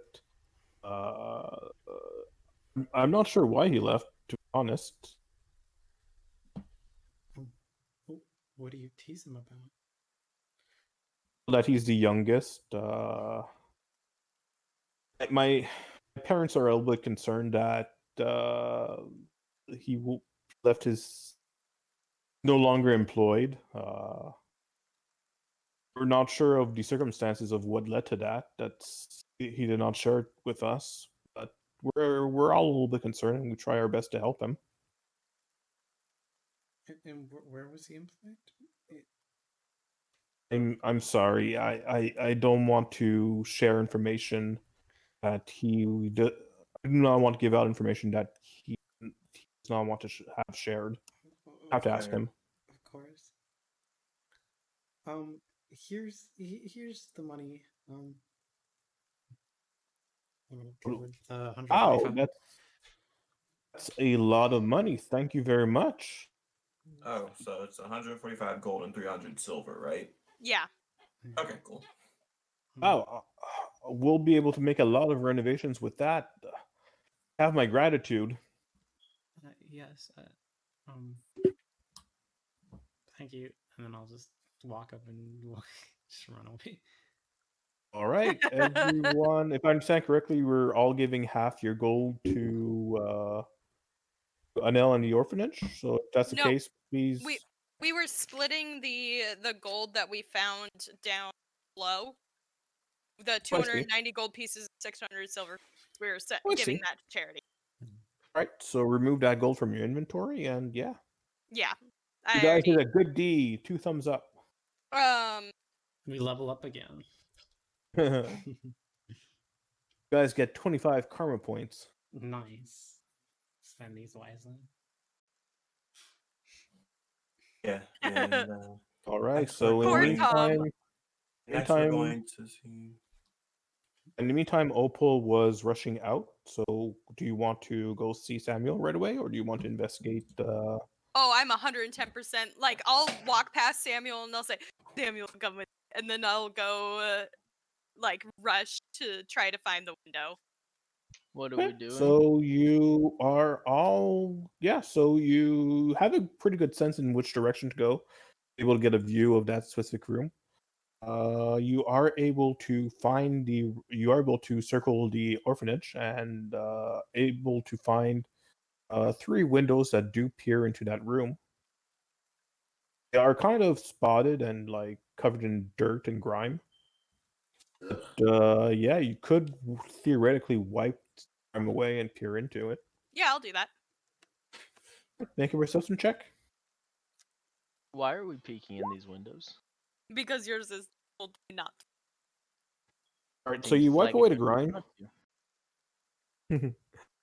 I'm not sure why he left, to be honest. What do you tease him about? That he's the youngest. My parents are a little bit concerned that he left his no longer employed. We're not sure of the circumstances of what led to that. He did not share it with us, but we're all a little bit concerned, and we try our best to help him. And where was he employed? I'm sorry. I don't want to share information that he did. I do not want to give out information that he does not want to have shared. I have to ask him. Of course. Here's the money. I'm gonna go with Wow, 125. that's a lot of money. Thank you very much. Oh, so it's 145 gold and 300 silver, right? Yeah. Okay, cool. Wow, we'll be able to make a lot of renovations with that. Have my gratitude. Yes. Thank you. And then I'll just walk up and just run away. All right, everyone. If I understand correctly, we're all giving half your gold to Anel and the orphanage. So if that's the No, case, please. We were splitting the gold that we found down below. The 290 gold pieces, 600 silver. We were giving that to charity. All right, so remove that gold from your inventory, and yeah. Yeah. You guys did a good deed. 2 thumbs up. We level up again. You guys get 25 karma points. Nice. Spend these wisely. Yeah. And, all right. next So we're in the meantime, in the meantime, Opal was rushing out. So do you want to go see Samuel right away, or do you want to investigate? Oh, I'm 110%. Like, I'll walk past Samuel and they'll say, "Samuel, come with," and then I'll go like rush to try to find the window. What are we doing? So you are all so you have a pretty good sense in which direction to go, able to get a view of that specific room. You are able to circle the orphanage and able to find 3 windows that do peer into that room. They are kind of spotted and like covered in dirt and grime. But yeah, you could theoretically wipe them away and peer into it. Yeah, I'll do that. Make a perception check. Why are we peeking in these windows? Because yours is told me not. All right, so you wipe away the grime. Wait,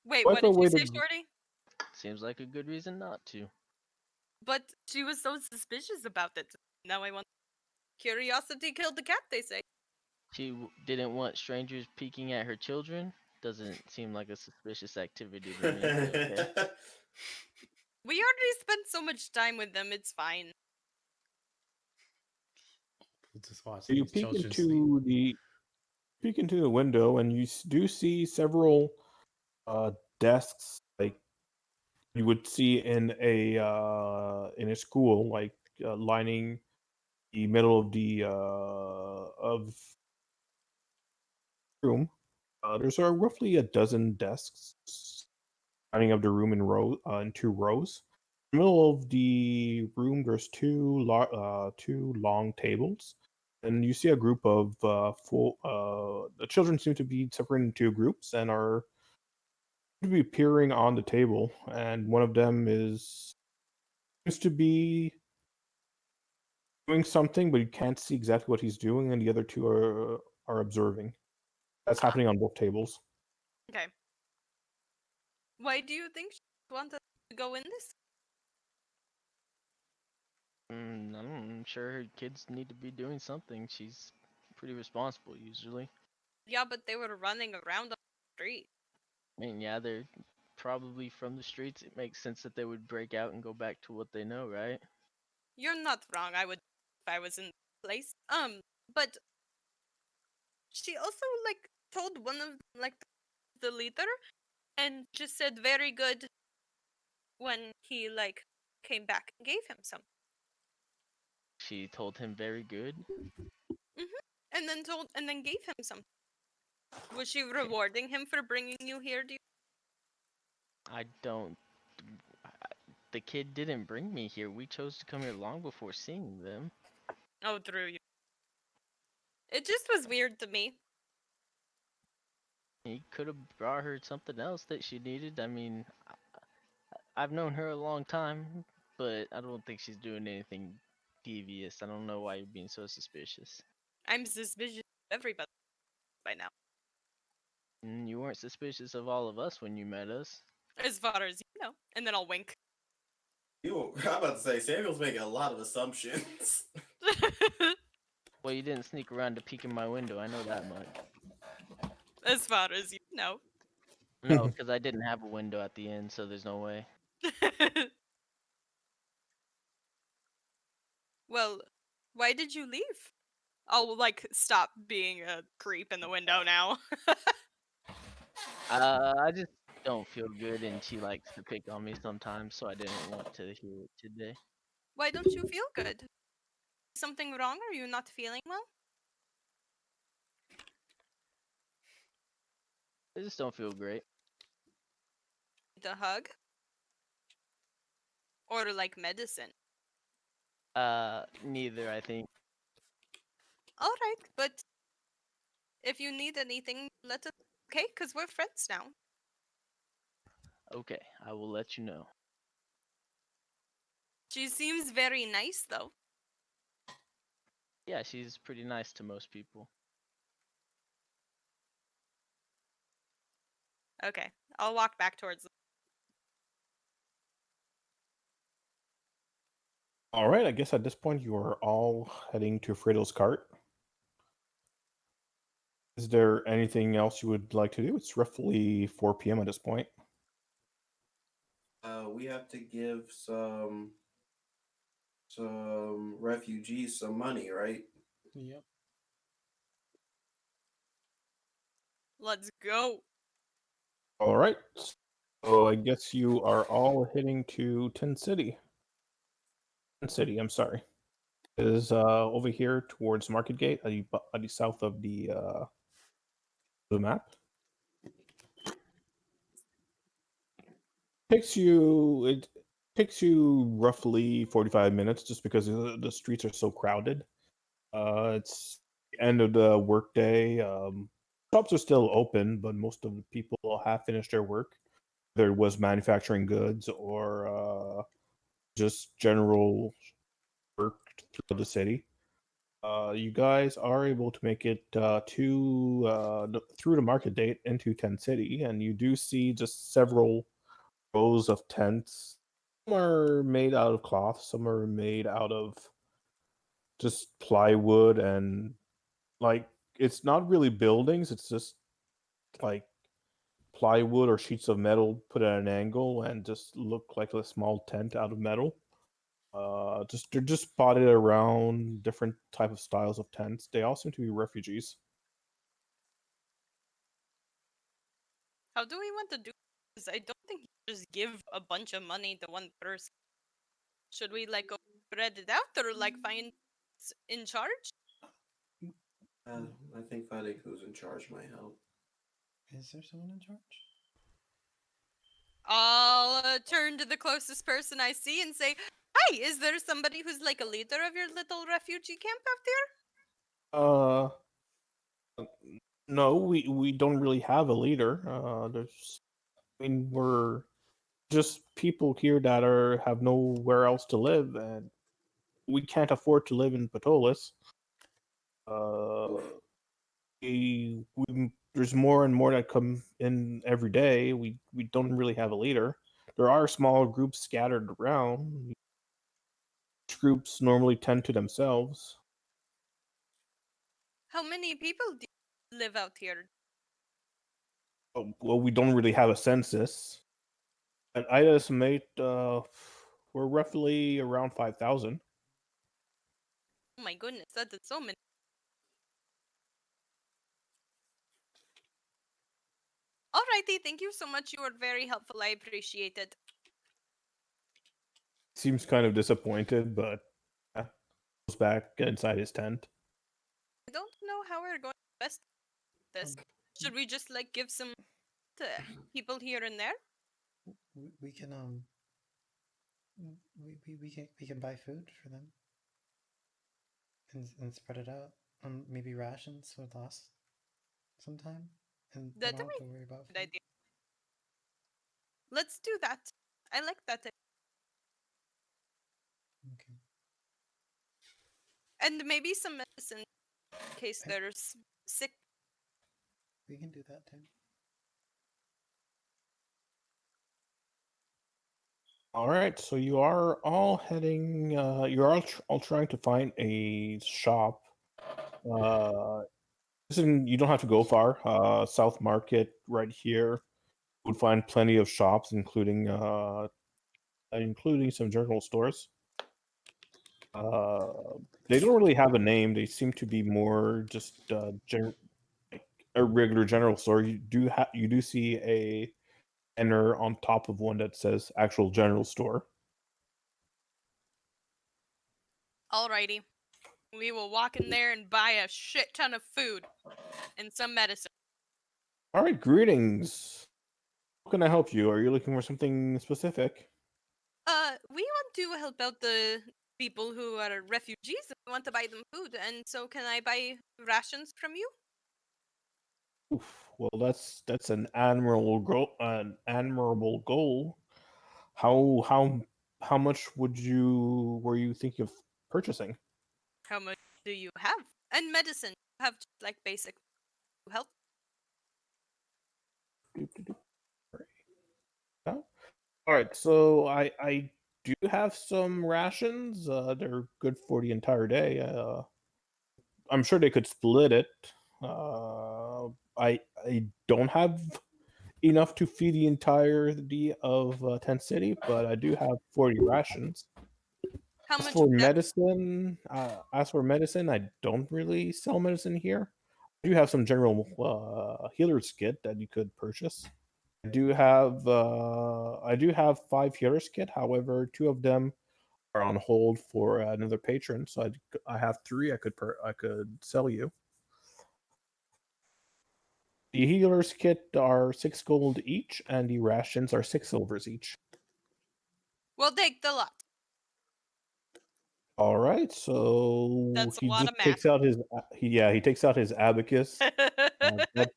What what a did you way say, to Shorty? Seems like a good reason not to. But she was so suspicious about it. Now I want. Curiosity killed the cat, they say. She didn't want strangers peeking at her children. Doesn't seem like a suspicious activity to me, but okay. We already spent so much time with them, it's fine. We'll just watch You these children sleep. peek into the window, and you do see several desks like you would see in a school, like lining the middle of the of room. There's roughly a dozen desks lining up the room in two rows. In the middle of the room, there's two long tables, and you see a group of full. The children seem to be separated into groups and are to be peering on the table, and one of them seems to be doing something, but you can't see exactly what he's doing, and the other two are observing. That's happening on both tables. Okay. Why do you think she wanted to go in this? I'm sure her kids need to be doing something. She's pretty responsible usually. Yeah, but they were running around on the street. I mean, yeah, they're probably from the streets. It makes sense that they would break out and go back to what they know, right? You're not wrong. I would if I was in the place. But she also like told one of like the leader, and just said very good when he like came back and gave him some. She told him very good. And then gave him some. Was she rewarding him for bringing you here? Do you? I don't. The kid didn't bring me here. We chose to come here long before seeing them. Oh, through you. It just was weird to me. He could have brought her something else that she needed. I mean, I've known her a long time, but I don't think she's doing anything devious. I don't know why you're being so suspicious. I'm suspicious of everybody by now. You weren't suspicious of all of us when you met us. As far as you know. And then I'll wink. I'm about to say, Samuel's making a lot of assumptions. Well, you didn't sneak around to peek in my window. I know that much. As far as you know. No, because I didn't have a window at the end, so there's no way. Well, why did you leave? I'll like stop being a creep in the window now. I just don't feel good, and she likes to pick on me sometimes, so I didn't want to hear it today. Why don't you feel good? Something wrong? Are you not feeling well? I just don't feel great. The hug? Or like medicine? Neither, I think. Alright, but if you need anything, let us. Okay, because we're friends now. Okay, I will let you know. She seems very nice, though. Yeah, she's pretty nice to most people. Okay, I'll walk back towards. All right, I guess at this point you are all heading to Fredo's cart. Is there anything else you would like to do? It's roughly 4 p.m. at this point. We have to give some refugees some money, right? Yep. Let's go. All right. So I guess you are all heading to Tin City. Tin City, I'm sorry. It is over here towards Market Gate, at the south of the map. It takes you roughly 45 minutes just because the streets are so crowded. It's the end of the workday. Shops are still open, but most of the people have finished their work. There was manufacturing goods or just general work throughout the city. You guys are able to make it through the market date into Tent City, and you do see just several rows of tents. Some are made out of cloth, some are made out of just plywood, and like it's not really buildings, it's just like plywood or sheets of metal put at an angle and just look like a small tent out of metal. Just they're just spotted around different type of styles of tents. They all seem to be refugees. How do we want to do this? I don't think you just give a bunch of money to one person. Should we like go spread it out or like find in charge? I think finding who's in charge might help. Is there someone in charge? I'll turn to the closest person I see and say, "Hi, is there somebody who's like a leader of your little refugee camp out there?" No, we don't really have a leader. I mean, we're just people here that have nowhere else to live, and we can't afford to live in Ptolus. There's more and more that come in every day. We don't really have a leader. There are small groups scattered around. Each groups normally tend to themselves. How many people do you live out here? Well, we don't really have a census. And I'd estimate we're roughly around 5,000. Oh my goodness, that is so many. Alrighty, thank you so much. You were very helpful. I appreciate it. Seems kind of disappointed, but goes back inside his tent. I don't know how we're going to best this. Should we just like give some to people here and there? We can we can buy food for them and spread it out. Maybe rations would last some time, and they That don't have might to be worry about a good food. idea. Let's do that. I like that. Okay. And maybe some medicine in case there's sick. We can do that too. All right, so you are all heading. You're all trying to find a shop. Listen, you don't have to go far. South Market, right here, you would find plenty of shops, including some general stores. They don't really have a name. They seem to be more just like a regular general store. You do see a banner on top of one that says actual general store. Alrighty. We will walk in there and buy a shit ton of food and some medicine. All right, greetings. How can I help you? Are you looking for something specific? We want to help out the people who are refugees and we want to buy them food, and so can I buy rations from you? Oof, well, that's an admirable goal. How much were you thinking of purchasing? How much do you have? And medicine. You have just like basic health. Oh, all right, so I do have some rations. They're good for the entire day. I'm sure they could split it. I don't have enough to feed the entirety of Tent City, but I do have 40 rations. How As much for would that? medicine, I don't really sell medicine here. I do have some general healer's kit that you could purchase. I do have 5 healer's kit. However, 2 of them are on hold for another patron, so I have 3 I could sell you. The healer's kit are 6 gold each, and the rations are 6 silvers each. We'll take the lot. All right, so That's a he lot just of math. takes out his he takes out his abacus. That's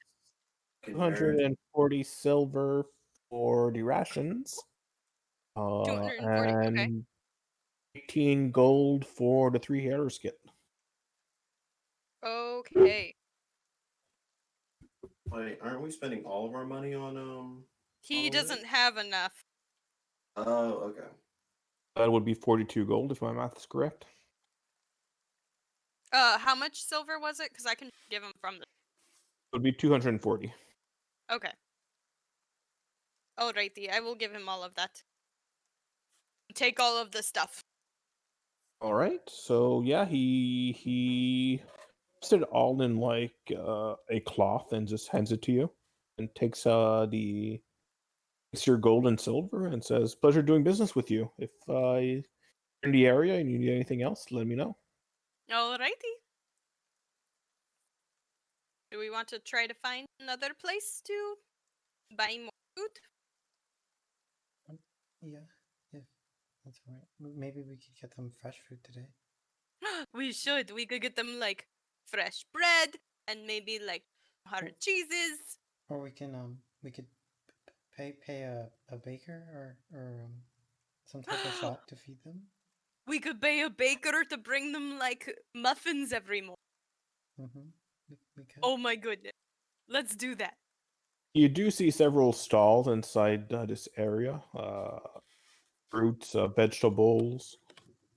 Fucking nerd. 240 silver for the rations, 240. Okay. and 18 gold for the 3 healer's kit. Okay. Wait, aren't we spending all of our money on He all of doesn't it? have enough. Oh, okay. That would be 42 gold if my math is correct. How much silver was it? Because I can give him from the. It would be 240. Okay. Alrighty, I will give him all of that. Take all of the stuff. All right. So yeah, he puts it all in like a cloth and just hands it to you, and takes takes your gold and silver and says, "Pleasure doing business with you. If you're in the area and you need anything else, let me know." Alrighty. Do we want to try to find another place to buy more food? Yeah, yeah, that's all right. Maybe we could get them fresh food today. We should. We could get them like fresh bread and maybe like hard cheeses. Or we could pay a baker or some type of shop to feed them. We could pay a baker to bring them like muffins every morning. Mm-hmm. We could. Oh my goodness. Let's do that. You do see several stalls inside this area. Fruits, vegetables.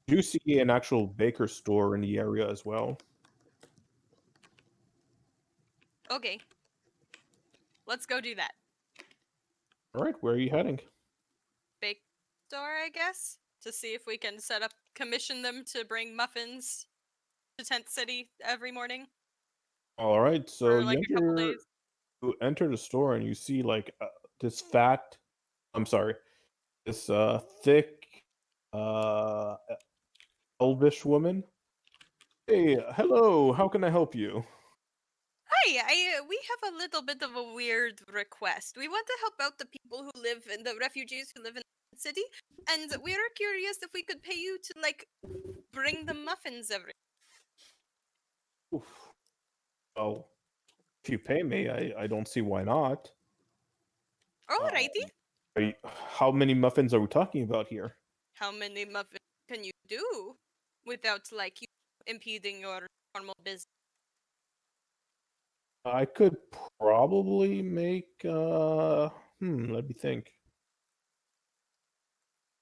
You do see an actual baker store in the area as well. Okay. Let's go do that. All right, where are you heading? Bake store, I guess, to see if we can commission them to bring muffins to Tent City every morning All right, so for like a couple days. you enter the store and you see like this I'm sorry, this thick, uh, elvish woman. Hey, hello. How can I help you? Hi, we have a little bit of a weird request. We want to help out the people who live in the refugees who live in the city, and we are curious if we could pay you to like bring them muffins every. Oof. Well, if you pay me, I don't see why not. Alrighty. How many muffins are we talking about here? How many muffins can you do without like you impeding your normal business? I could probably make let me think.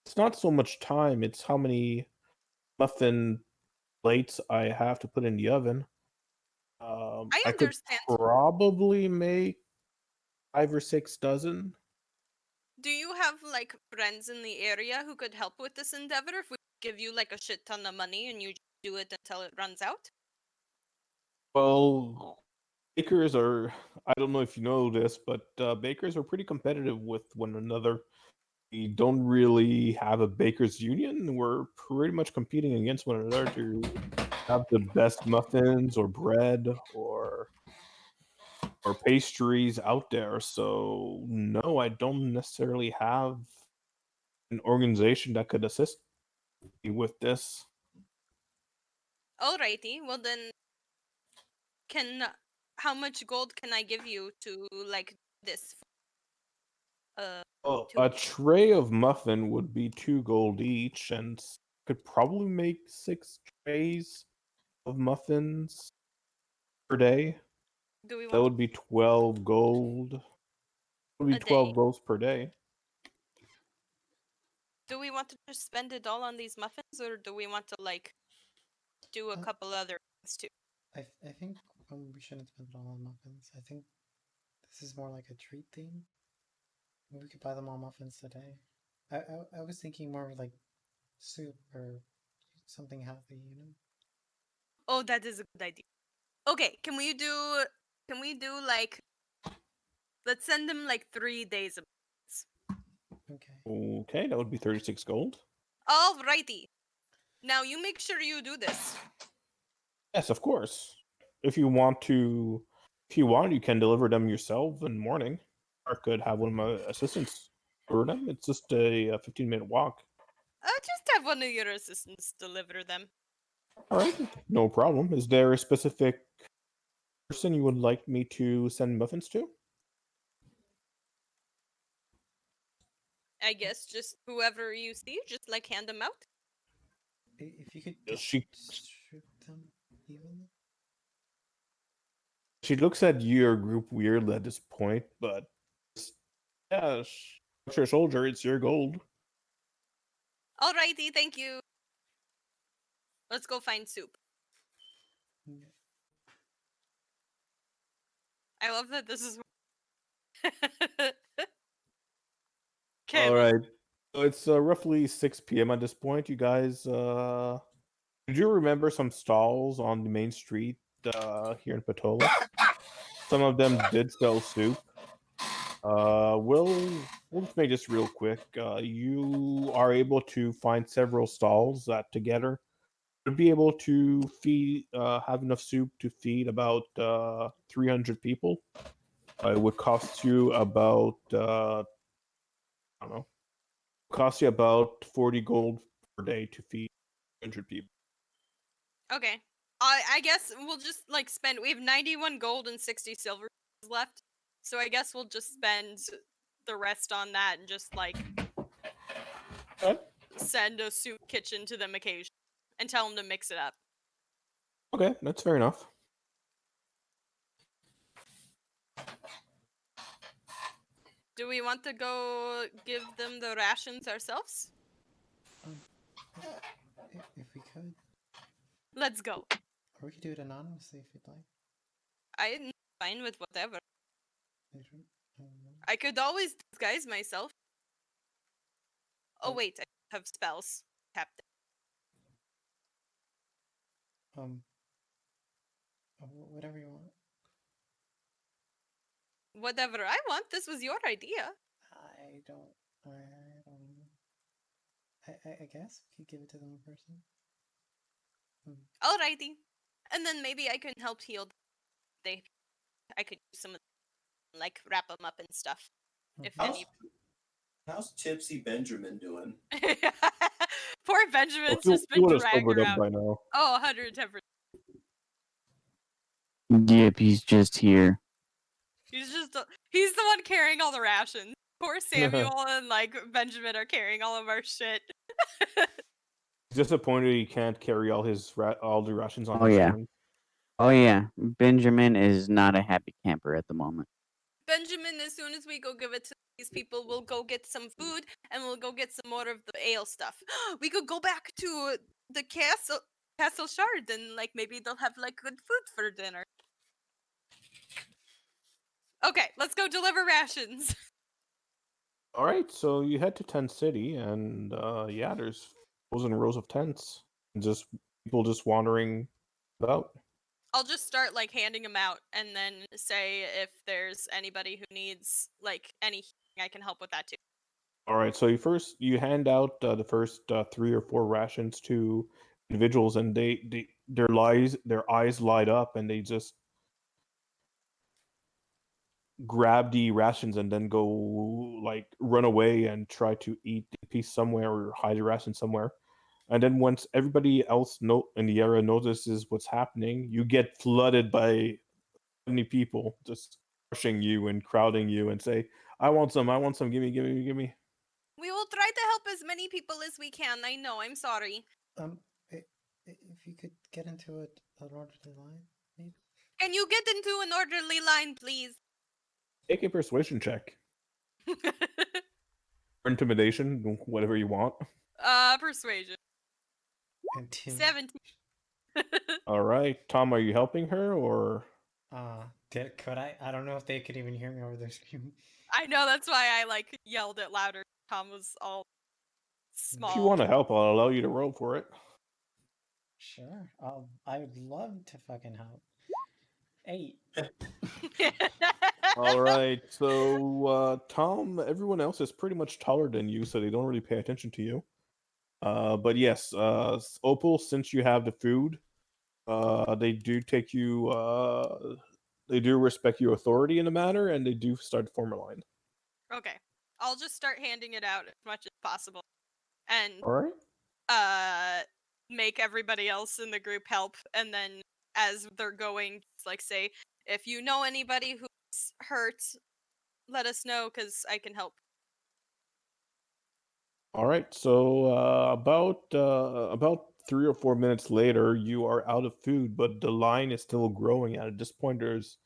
It's not so much time, it's how many muffin plates I have to put in the oven. I I could understand. probably make 5 or 6 dozen. Do you have like friends in the area who could help with this endeavor if we give you like a shit ton of money and you just do it until it runs out? Well, bakers are, I don't know if you know this, but bakers are pretty competitive with one another. We don't really have a bakers union. We're pretty much competing against one another to have the best muffins or bread or pastries out there. So no, I don't necessarily have an organization that could assist me with this. Alrighty, well then, can how much gold can I give you to like this? Well, To a tray of muffin would be 2 gold each, and could probably make 6 trays of muffins per day. do we That want would be 12 gold. That would be a 12 day? golds per day. Do we want to just spend it all on these muffins, or do we want to like do a Uh, couple other things too? I think we shouldn't spend it all on muffins. I think this is more like a treat theme. We could buy them all muffins today. I was thinking more of like soup or something healthy, you know? Oh, that is a good idea. Okay, can we do? Can we do like? Let's send them like 3 days of muffins. Okay. Okay, that would be 36 gold. Alrighty. Now you make sure you do this. Yes, of course. If you want, you can deliver them yourself in the morning. Or could have one of my assistants deliver them. It's just a 15-minute walk. Just have one of your assistants deliver them. All right, no problem. Is there a specific person you would like me to send muffins to? I guess just whoever you see, just like hand them out. If you could She distribute them evenly. She looks at your group weirdly at this point, but yeah, you're a soldier. It's your gold. Alrighty, thank you. Let's go find soup. I love that this is. Okay. All right. So it's roughly 6 p.m. at this point. You guys, did you remember some stalls on the main street here in Ptolus? Some of them did sell soup. We'll just make this real quick. You are able to find several stalls that together would be able to feed, have enough soup to feed about 300 people. It would cost you about, I don't know, cost you about 40 gold per day to feed 100 people. Okay. I guess we'll just like spend. We have 91 gold and 60 silver left, so I guess we'll just spend the rest on that and just like Okay. send a soup kitchen to them occasionally and tell them to mix it up. Okay, that's fair enough. Do we want to go give them the rations ourselves? If we could, Let's go. or we could do it anonymously if you'd like. I'm fine with whatever. I don't know. I could always disguise myself. Oh Oh. wait, I have spells. Captain. Whatever you want. Whatever I want. This was your idea. I don't know. I guess we could give it to the one person. Alrighty. And then maybe I can help heal. I could use some of them, like wrap them up and stuff. If any. How's Tipsy Benjamin doing? Poor Benjamin's He just been would have dragged sobered up around. by now. Oh, 110%. Yep, he's just here. He's the one carrying all the rations. Poor Samuel and like Benjamin are carrying all of our shit. Disappointed he can't carry all the rations on Oh, his yeah. own. Oh yeah, Benjamin is not a happy camper at the moment. Benjamin, as soon as we go give it to these people, we'll go get some food and we'll go get some more of the ale stuff. We could go back to the Castle Shard and like maybe they'll have like good food for dinner. Okay, let's go deliver rations. All right, so you head to Tent City, and yeah, there's rows and rows of tents, and just people just wandering about. I'll just start like handing them out and then say if there's anybody who needs like anything, I can help with that too. All right, so you hand out the first 3 or 4 rations to individuals, and their eyes light up, and they just grab the rations and then go like run away and try to eat the piece somewhere or hide the ration somewhere. And then once everybody else in the area notices what's happening, you get flooded by many people just rushing you and crowding you and say, I want some, give me, give me, give me. We will try to help as many people as we can. I know, I'm sorry. If you could get into an orderly line, maybe. Can you get into an orderly line, please? Take a persuasion check. Or intimidation, whatever you want. Persuasion. 17. All right. Tom, are you helping her or? Could I? I don't know if they could even hear me over their screaming. I know, that's why I like yelled it louder. Tom was all small. If you want to help, I'll allow you to roll for it. Sure. I would love to fucking help. 8. All right. So, Tom, everyone else is pretty much taller than you, so they don't really pay attention to you. But yes, Opal, since you have the food, they do take you. They do respect your authority in the matter, and they do start to form a line. Okay. I'll just start handing it out as much as possible. And All right. make everybody else in the group help, and then as they're going, just like say, if you know anybody who's hurt, let us know because I can help. All right. So about 3 or 4 minutes later, you are out of food, but the line is still growing. At this point, there's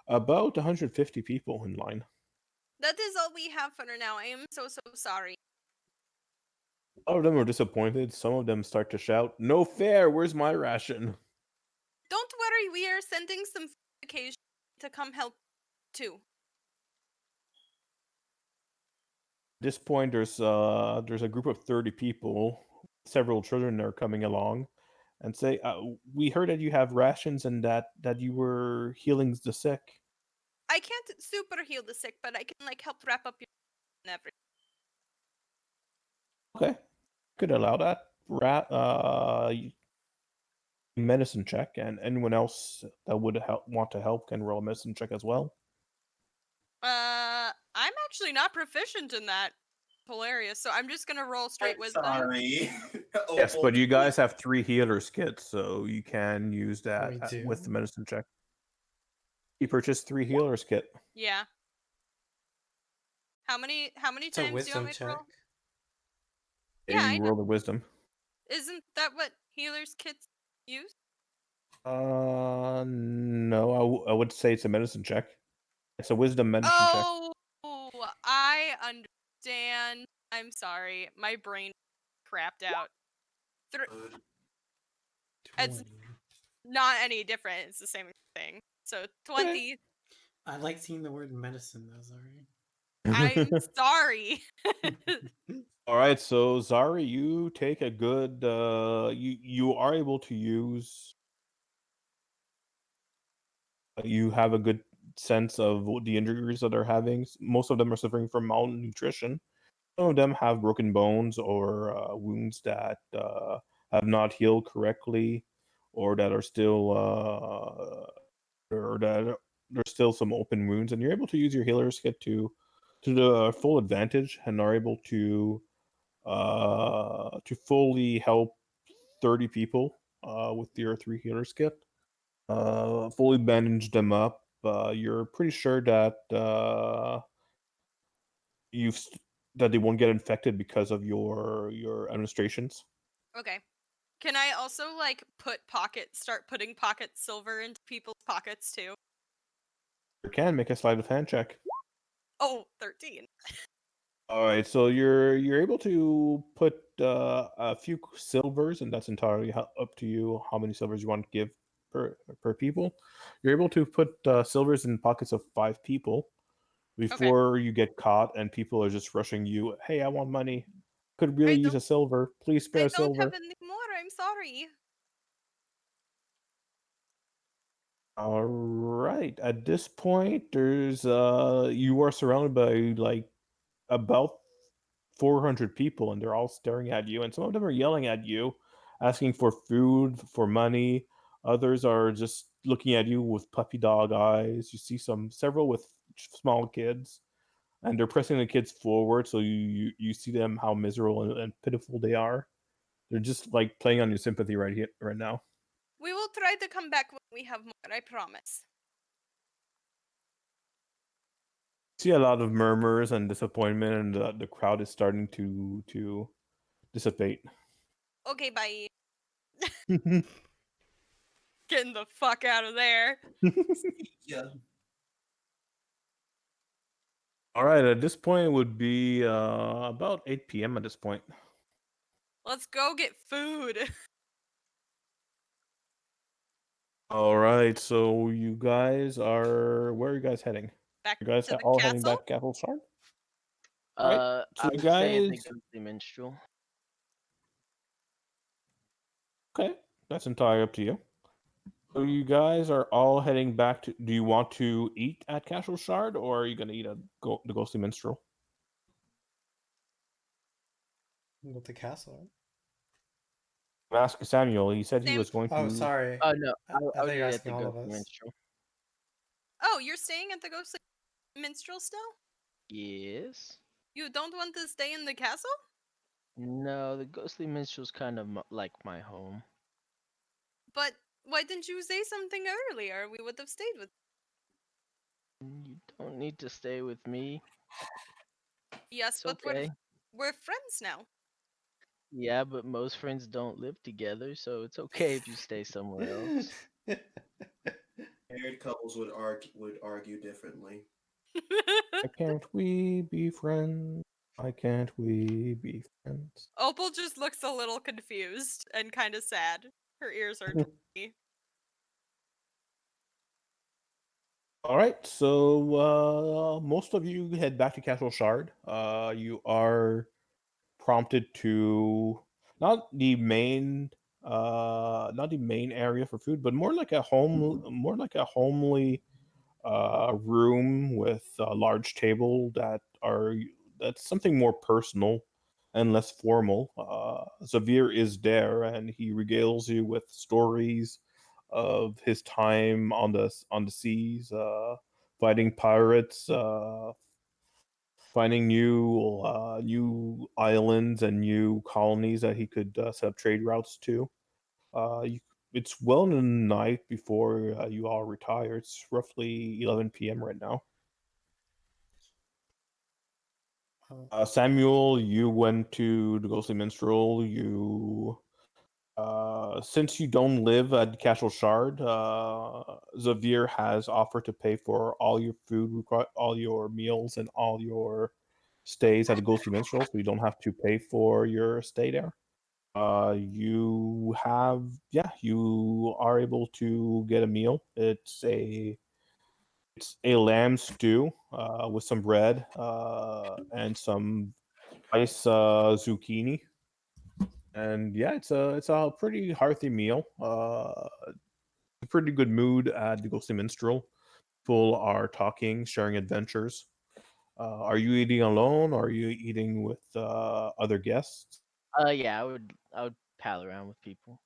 About 150 people in line. That is all we have for now. I am so sorry. A lot of them are disappointed. Some of them start to shout, "No fair! Where's my ration?" Don't worry, we are sending some occasion to come help too. At this point, there's a group of 30 people. Several children are coming along, and say, "We heard that you have rations and that you were healing the sick." I can't super heal the sick, but I can like help wrap up your and everything. Okay, could allow that. Medicine check, and anyone else that would want to help can roll a medicine check as well. I'm actually not proficient in that whole area, so I'm just gonna roll straight wisdom. Sorry. Yes, Opal. but you guys have 3 healers kits, so you can use that We with the do? medicine check. You purchased 3 healers kit. Yeah. How many It's a times do you want wisdom me to check. roll? Yeah, Yeah, I you know. roll the wisdom. Isn't that what healers kits use? No, I would say it's a medicine check. It's a wisdom medicine check. Oh, I understand. I'm sorry. My brain crapped out. It's 20. not any different. It's the same thing. So 20. I like seeing the word medicine though, sorry. I'm sorry. All right, so Zari, you take a good. You are able to use. You have a good sense of what the injuries that they're having. Most of them are suffering from malnutrition. Some of them have broken bones or wounds that have not healed correctly, or that are still, or that there's still some open wounds. And you're able to use your healer's kit to the full advantage, and are able to fully help 30 people with your 3 healers kit. Fully bandage them up. You're pretty sure that that they won't get infected because of your administrations. Okay. Can I also like start putting pocket silver into people's pockets too? You can make a sleight of hand check. Oh, 13. All right, so you're able to put a few silvers, and that's entirely up to you how many silvers you want to give per people. You're able to put silvers in pockets of 5 people before you get caught, and people are just rushing you. Hey, I want money. Could really use a silver. Please spare I a don't have silver. any more. I'm sorry. All right. At this point, there's you are surrounded by like about 400 people, and they're all staring at you, and some of them are yelling at you, asking for food, for money. Others are just looking at you with puppy dog eyes. You see several with small kids, and they're pressing the kids forward, so you see them how miserable and pitiful they are. They're just like playing on your sympathy right now. We will try to come back when we have more, I promise. See a lot of murmurs and disappointment, and the crowd is starting to dissipate. Okay, bye. Getting the fuck out of there. Yeah. All right, at this point it would be about 8 p.m. at this point. Let's go get food. All right, so you guys are where are you guys heading? Back You guys to the all castle? heading back to Castle Shard? Right. So I you would say the guys, Ghostly Minstrel. okay, that's entirely up to you. So you guys are all heading back to. Do you want to eat at Castle Shard, or are you going to eat at the Ghostly Minstrel? With the castle. Ask Samuel. He said he Sam- was going to. Oh, sorry. Oh no, I I thought would you were eat at asking the all of Ghostly us. Minstrel. Oh, you're staying at the Ghostly Minstrel still? Yes. You don't want to stay in the castle? No, the Ghostly Minstrel's kind of like my home. But why didn't you say something earlier? We would have stayed with. You don't need to stay with me. Yes, It's but okay. we're friends now. Yeah, but most friends don't live together, so it's okay if you stay somewhere else. Married couples would argue differently. Why can't we be friends? Why can't we be friends? Opal just looks a little confused and kind of sad. Her ears are dry. All right, so most of you head back to Castle Shard. You are prompted to not the main area for food, but more like a homely room with a large table that's something more personal and less formal. Zevere is there, and he regales you with stories of his time on the seas, fighting pirates, finding new islands and new colonies that he could set up trade routes to. It's well into the night before you all retire. It's roughly 11 p.m. right now. Oh, Samuel, you went to the Ghostly Minstrel. Since you don't live at Castle Shard, Zevere has offered to pay for all your all your meals, and all your stays at the Ghostly Minstrel, so you don't have to pay for your stay there. You are able to get a meal. It's a lamb stew with some bread and some nice zucchini. And yeah, it's a pretty hearty meal. A pretty good mood at the Ghostly Minstrel. People are talking, sharing adventures. Are you eating alone, or are you eating with other guests? Yeah, I would pal around with people.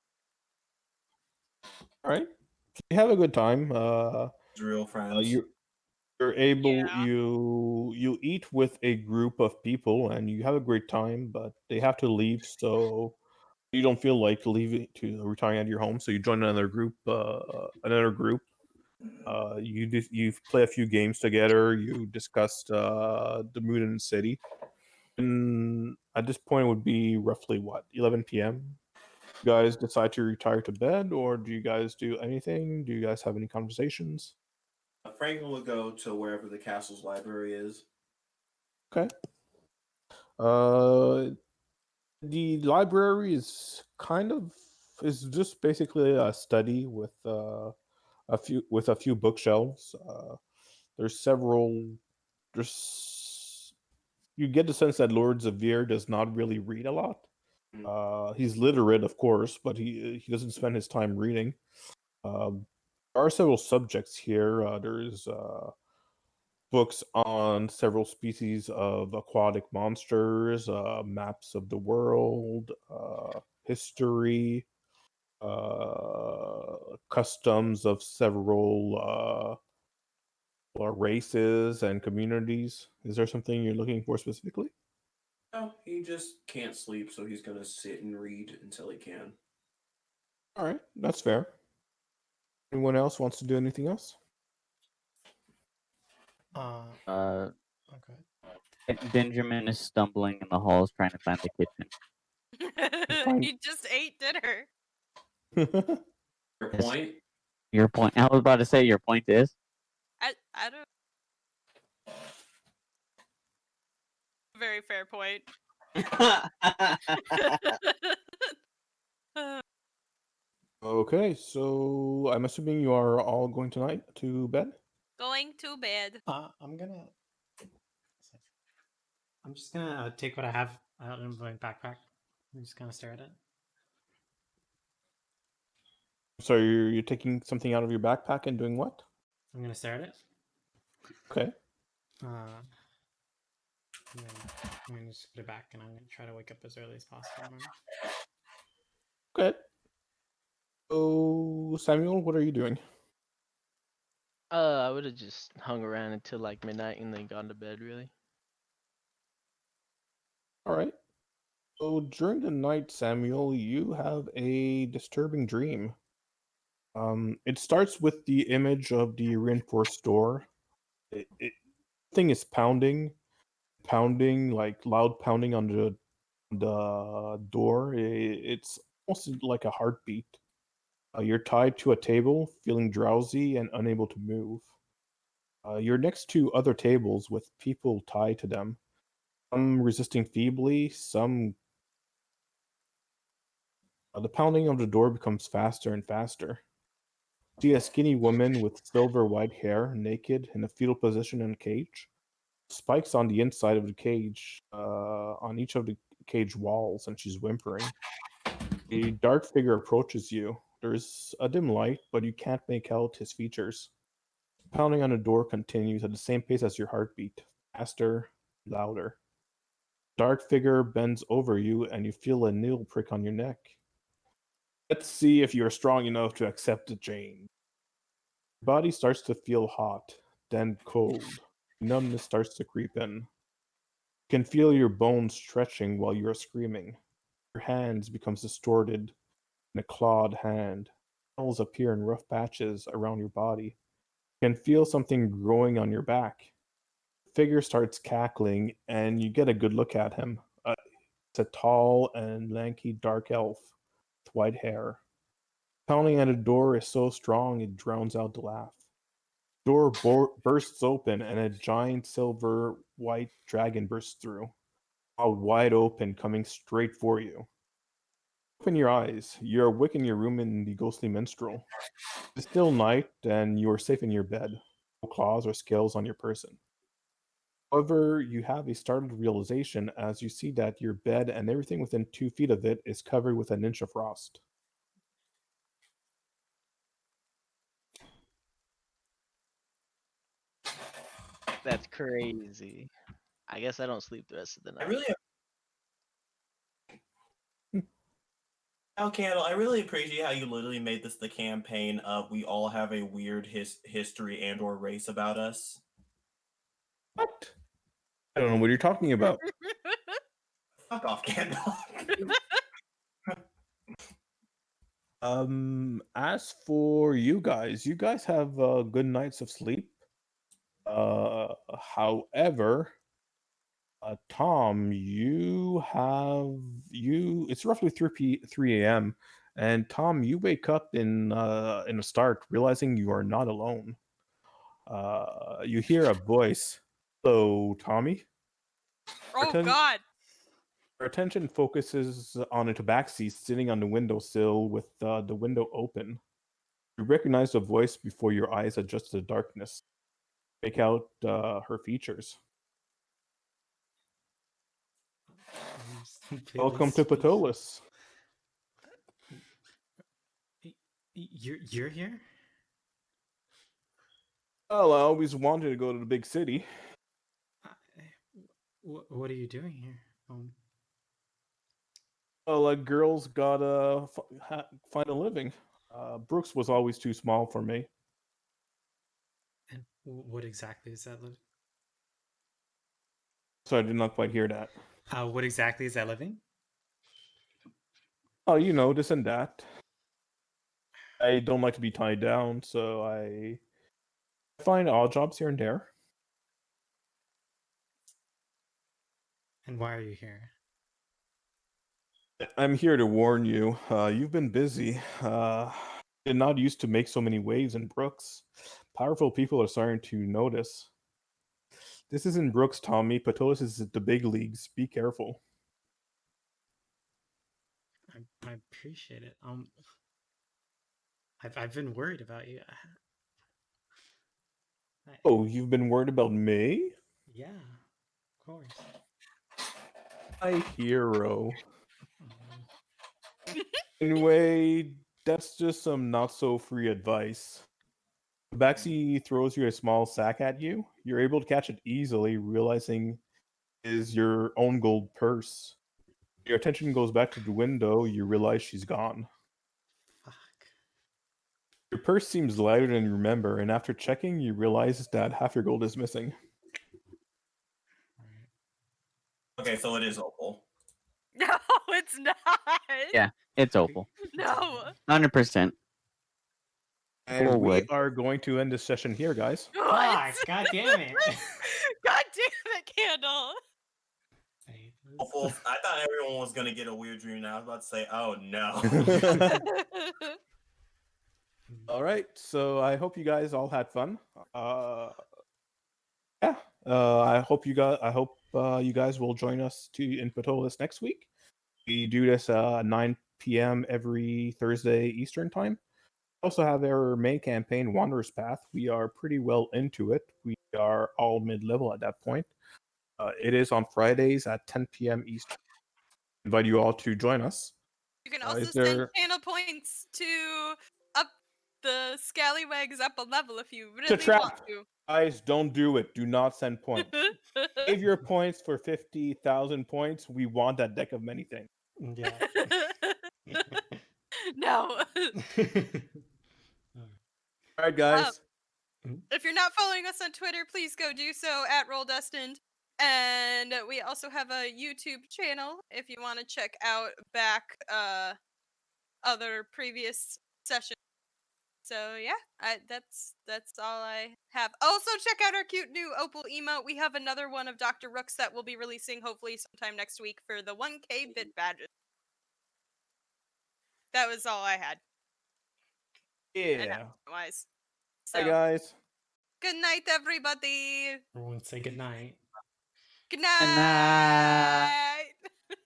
All right, so you have a good time. Real friends. You're able Yeah. you eat with a group of people, and you have a great time, but they have to leave, so you don't feel like leaving to retiring out of your home, so you join another group. You play a few games together. You discussed the mood in the city, and at this point it would be roughly what, 11 p.m. You guys decide to retire to bed, or do you guys do anything? Do you guys have any conversations? Franklin will go to wherever the castle's library is. Okay. Uh, the library is just basically a study with a few bookshelves. There's several. There's You get the sense that Lord Zevere does not really read a lot. He's literate, of course, but he doesn't spend his time reading. There are several subjects here. There's books on several species of aquatic monsters, maps of the world, history, customs of several races and communities. Is there something you're looking for specifically? No, he just can't sleep, so he's gonna sit and read until he can. All right, that's fair. Anyone else wants to do anything else? Uh, okay. Benjamin is stumbling in the halls trying to find the kitchen. Fine. He just ate dinner. Your Yes. point? Your point. I was about to say your point is. I don't. Very fair point. Okay, so I'm assuming you are all going tonight to bed. Going to bed. I'm just gonna take what I have out in my backpack. I'm just gonna stare at it. So you're taking something out of your backpack and doing what? I'm gonna stare at it. Okay. And then I'm gonna just put it back, and I'm gonna try to wake up as early as possible. Okay. So Samuel, what are you doing? I would have just hung around until like midnight and then gone to bed. Really. All right. So during the night, Samuel, you have a disturbing dream. It starts with the image of the reinforced door. Thing is pounding, like loud pounding on the door. It's almost like a heartbeat. You're tied to a table, feeling drowsy and unable to move. You're next to other tables with people tied to them. Some resisting feebly, some. The pounding of the door becomes faster and faster. See a skinny woman with silver white hair, naked, in a fetal position in a cage. Spikes on the inside of the cage, on each of the cage walls, and she's whimpering. A dark figure approaches you. There's a dim light, but you can't make out his features. Pounding on the door continues at the same pace as your heartbeat, faster, louder. Dark figure bends over you, and you feel a needle prick on your neck. Let's see if you're strong enough to accept the change. Your body starts to feel hot, then cold. Numbness starts to creep in. You can feel your bones stretching while you're screaming. Your hands becomes distorted in a clawed hand. Nails appear in rough patches around your body. You can feel something growing on your back. The figure starts cackling, and you get a good look at him. It's a tall and lanky dark elf with white hair. Pounding at a door is so strong it drowns out the laugh. Door bursts open, and a giant silver white dragon bursts through, all wide open, coming straight for you. Open your eyes. You're awake in your room in the ghostly minstrel. It's still night, and you are safe in your bed. No claws or scales on your person. However, you have a startled realization as you see that your bed and everything within 2 feet of it is covered with an inch of frost. That's crazy. I guess I don't sleep the rest of the I night. really. Oh, Candle, I really appreciate how you literally made this the campaign of we all have a weird history and or race about us. What? I don't know what you're talking about. Fuck off, Candle. As for you guys have good nights of sleep. However, Tom, it's roughly 3 a.m. and Tom, you wake up in a start, realizing you are not alone. You hear a voice. Hello, Tommy. Oh Pretend- God! Your attention focuses on a tabaxi sitting on the windowsill with the window open. You recognize the voice before your eyes adjust to the darkness. Make out her features. Welcome to Ptolus. You're here? Well, I always wanted to go to the big city. What are you doing here? Well, girls gotta find a living. Brooks was always too small for me. And what exactly is that living? So I did not quite hear that. What exactly is that living? Oh, you know, this and that. I don't like to be tied down, so I find odd jobs here and there. And why are you here? I'm here to warn you. You've been busy. Did not used to make so many waves in Brooks. Powerful people are starting to notice. This isn't Brooks, Tommy. Ptolus is the big leagues. Be careful. I appreciate it. I've been worried about you. Oh, you've been worried about me? Yeah, of course. My hero. Anyway, that's just some not so free advice. Tabaxi throws you a small sack at you. You're able to catch it easily, realizing it is your own gold purse. Your attention goes back to the window, you realize she's gone. Fuck. Your purse seems lighter than you remember, and after checking, you realize that half your gold is missing. Okay, so it is opal. No, it's not. Yeah, it's opal. No. 100%. And Or we wood. are going to end this session here, guys. What? Fuck, god damn it. God damn it, Candle. I hate this. Opal, I thought everyone was gonna get a weird dream, and I was about to say, oh no. All right. So I hope you guys all had fun. Yeah. I hope you guys will join us in Ptolus next week. We do this 9 p.m. every Thursday Eastern time. We also have our main campaign, Wanderer's Path. We are pretty well into it. We are all mid-level at that point. It is on Fridays at 10 p.m. Eastern. I invite you all to join us. You can Is also send there- channel points to up the scallywags up a level if you It's a really want trap. to. Guys, don't do it. Do not send points. Save your points for 50,000 points. We want that deck of many things. Yeah. No. All right, guys. If you're not following us on Twitter, please go do so at Roll Destined. And we also have a YouTube channel if you want to check out back other previous sessions. So yeah, that's all I have. Also check out our cute new Opal emote. We have another one of Dr. Rooks that we'll be releasing hopefully sometime next week for the 1K bit badges. That was all I had. Yeah. Wise. Bye, So guys. good night, everybody. Everyone say good night. Good Good night. night.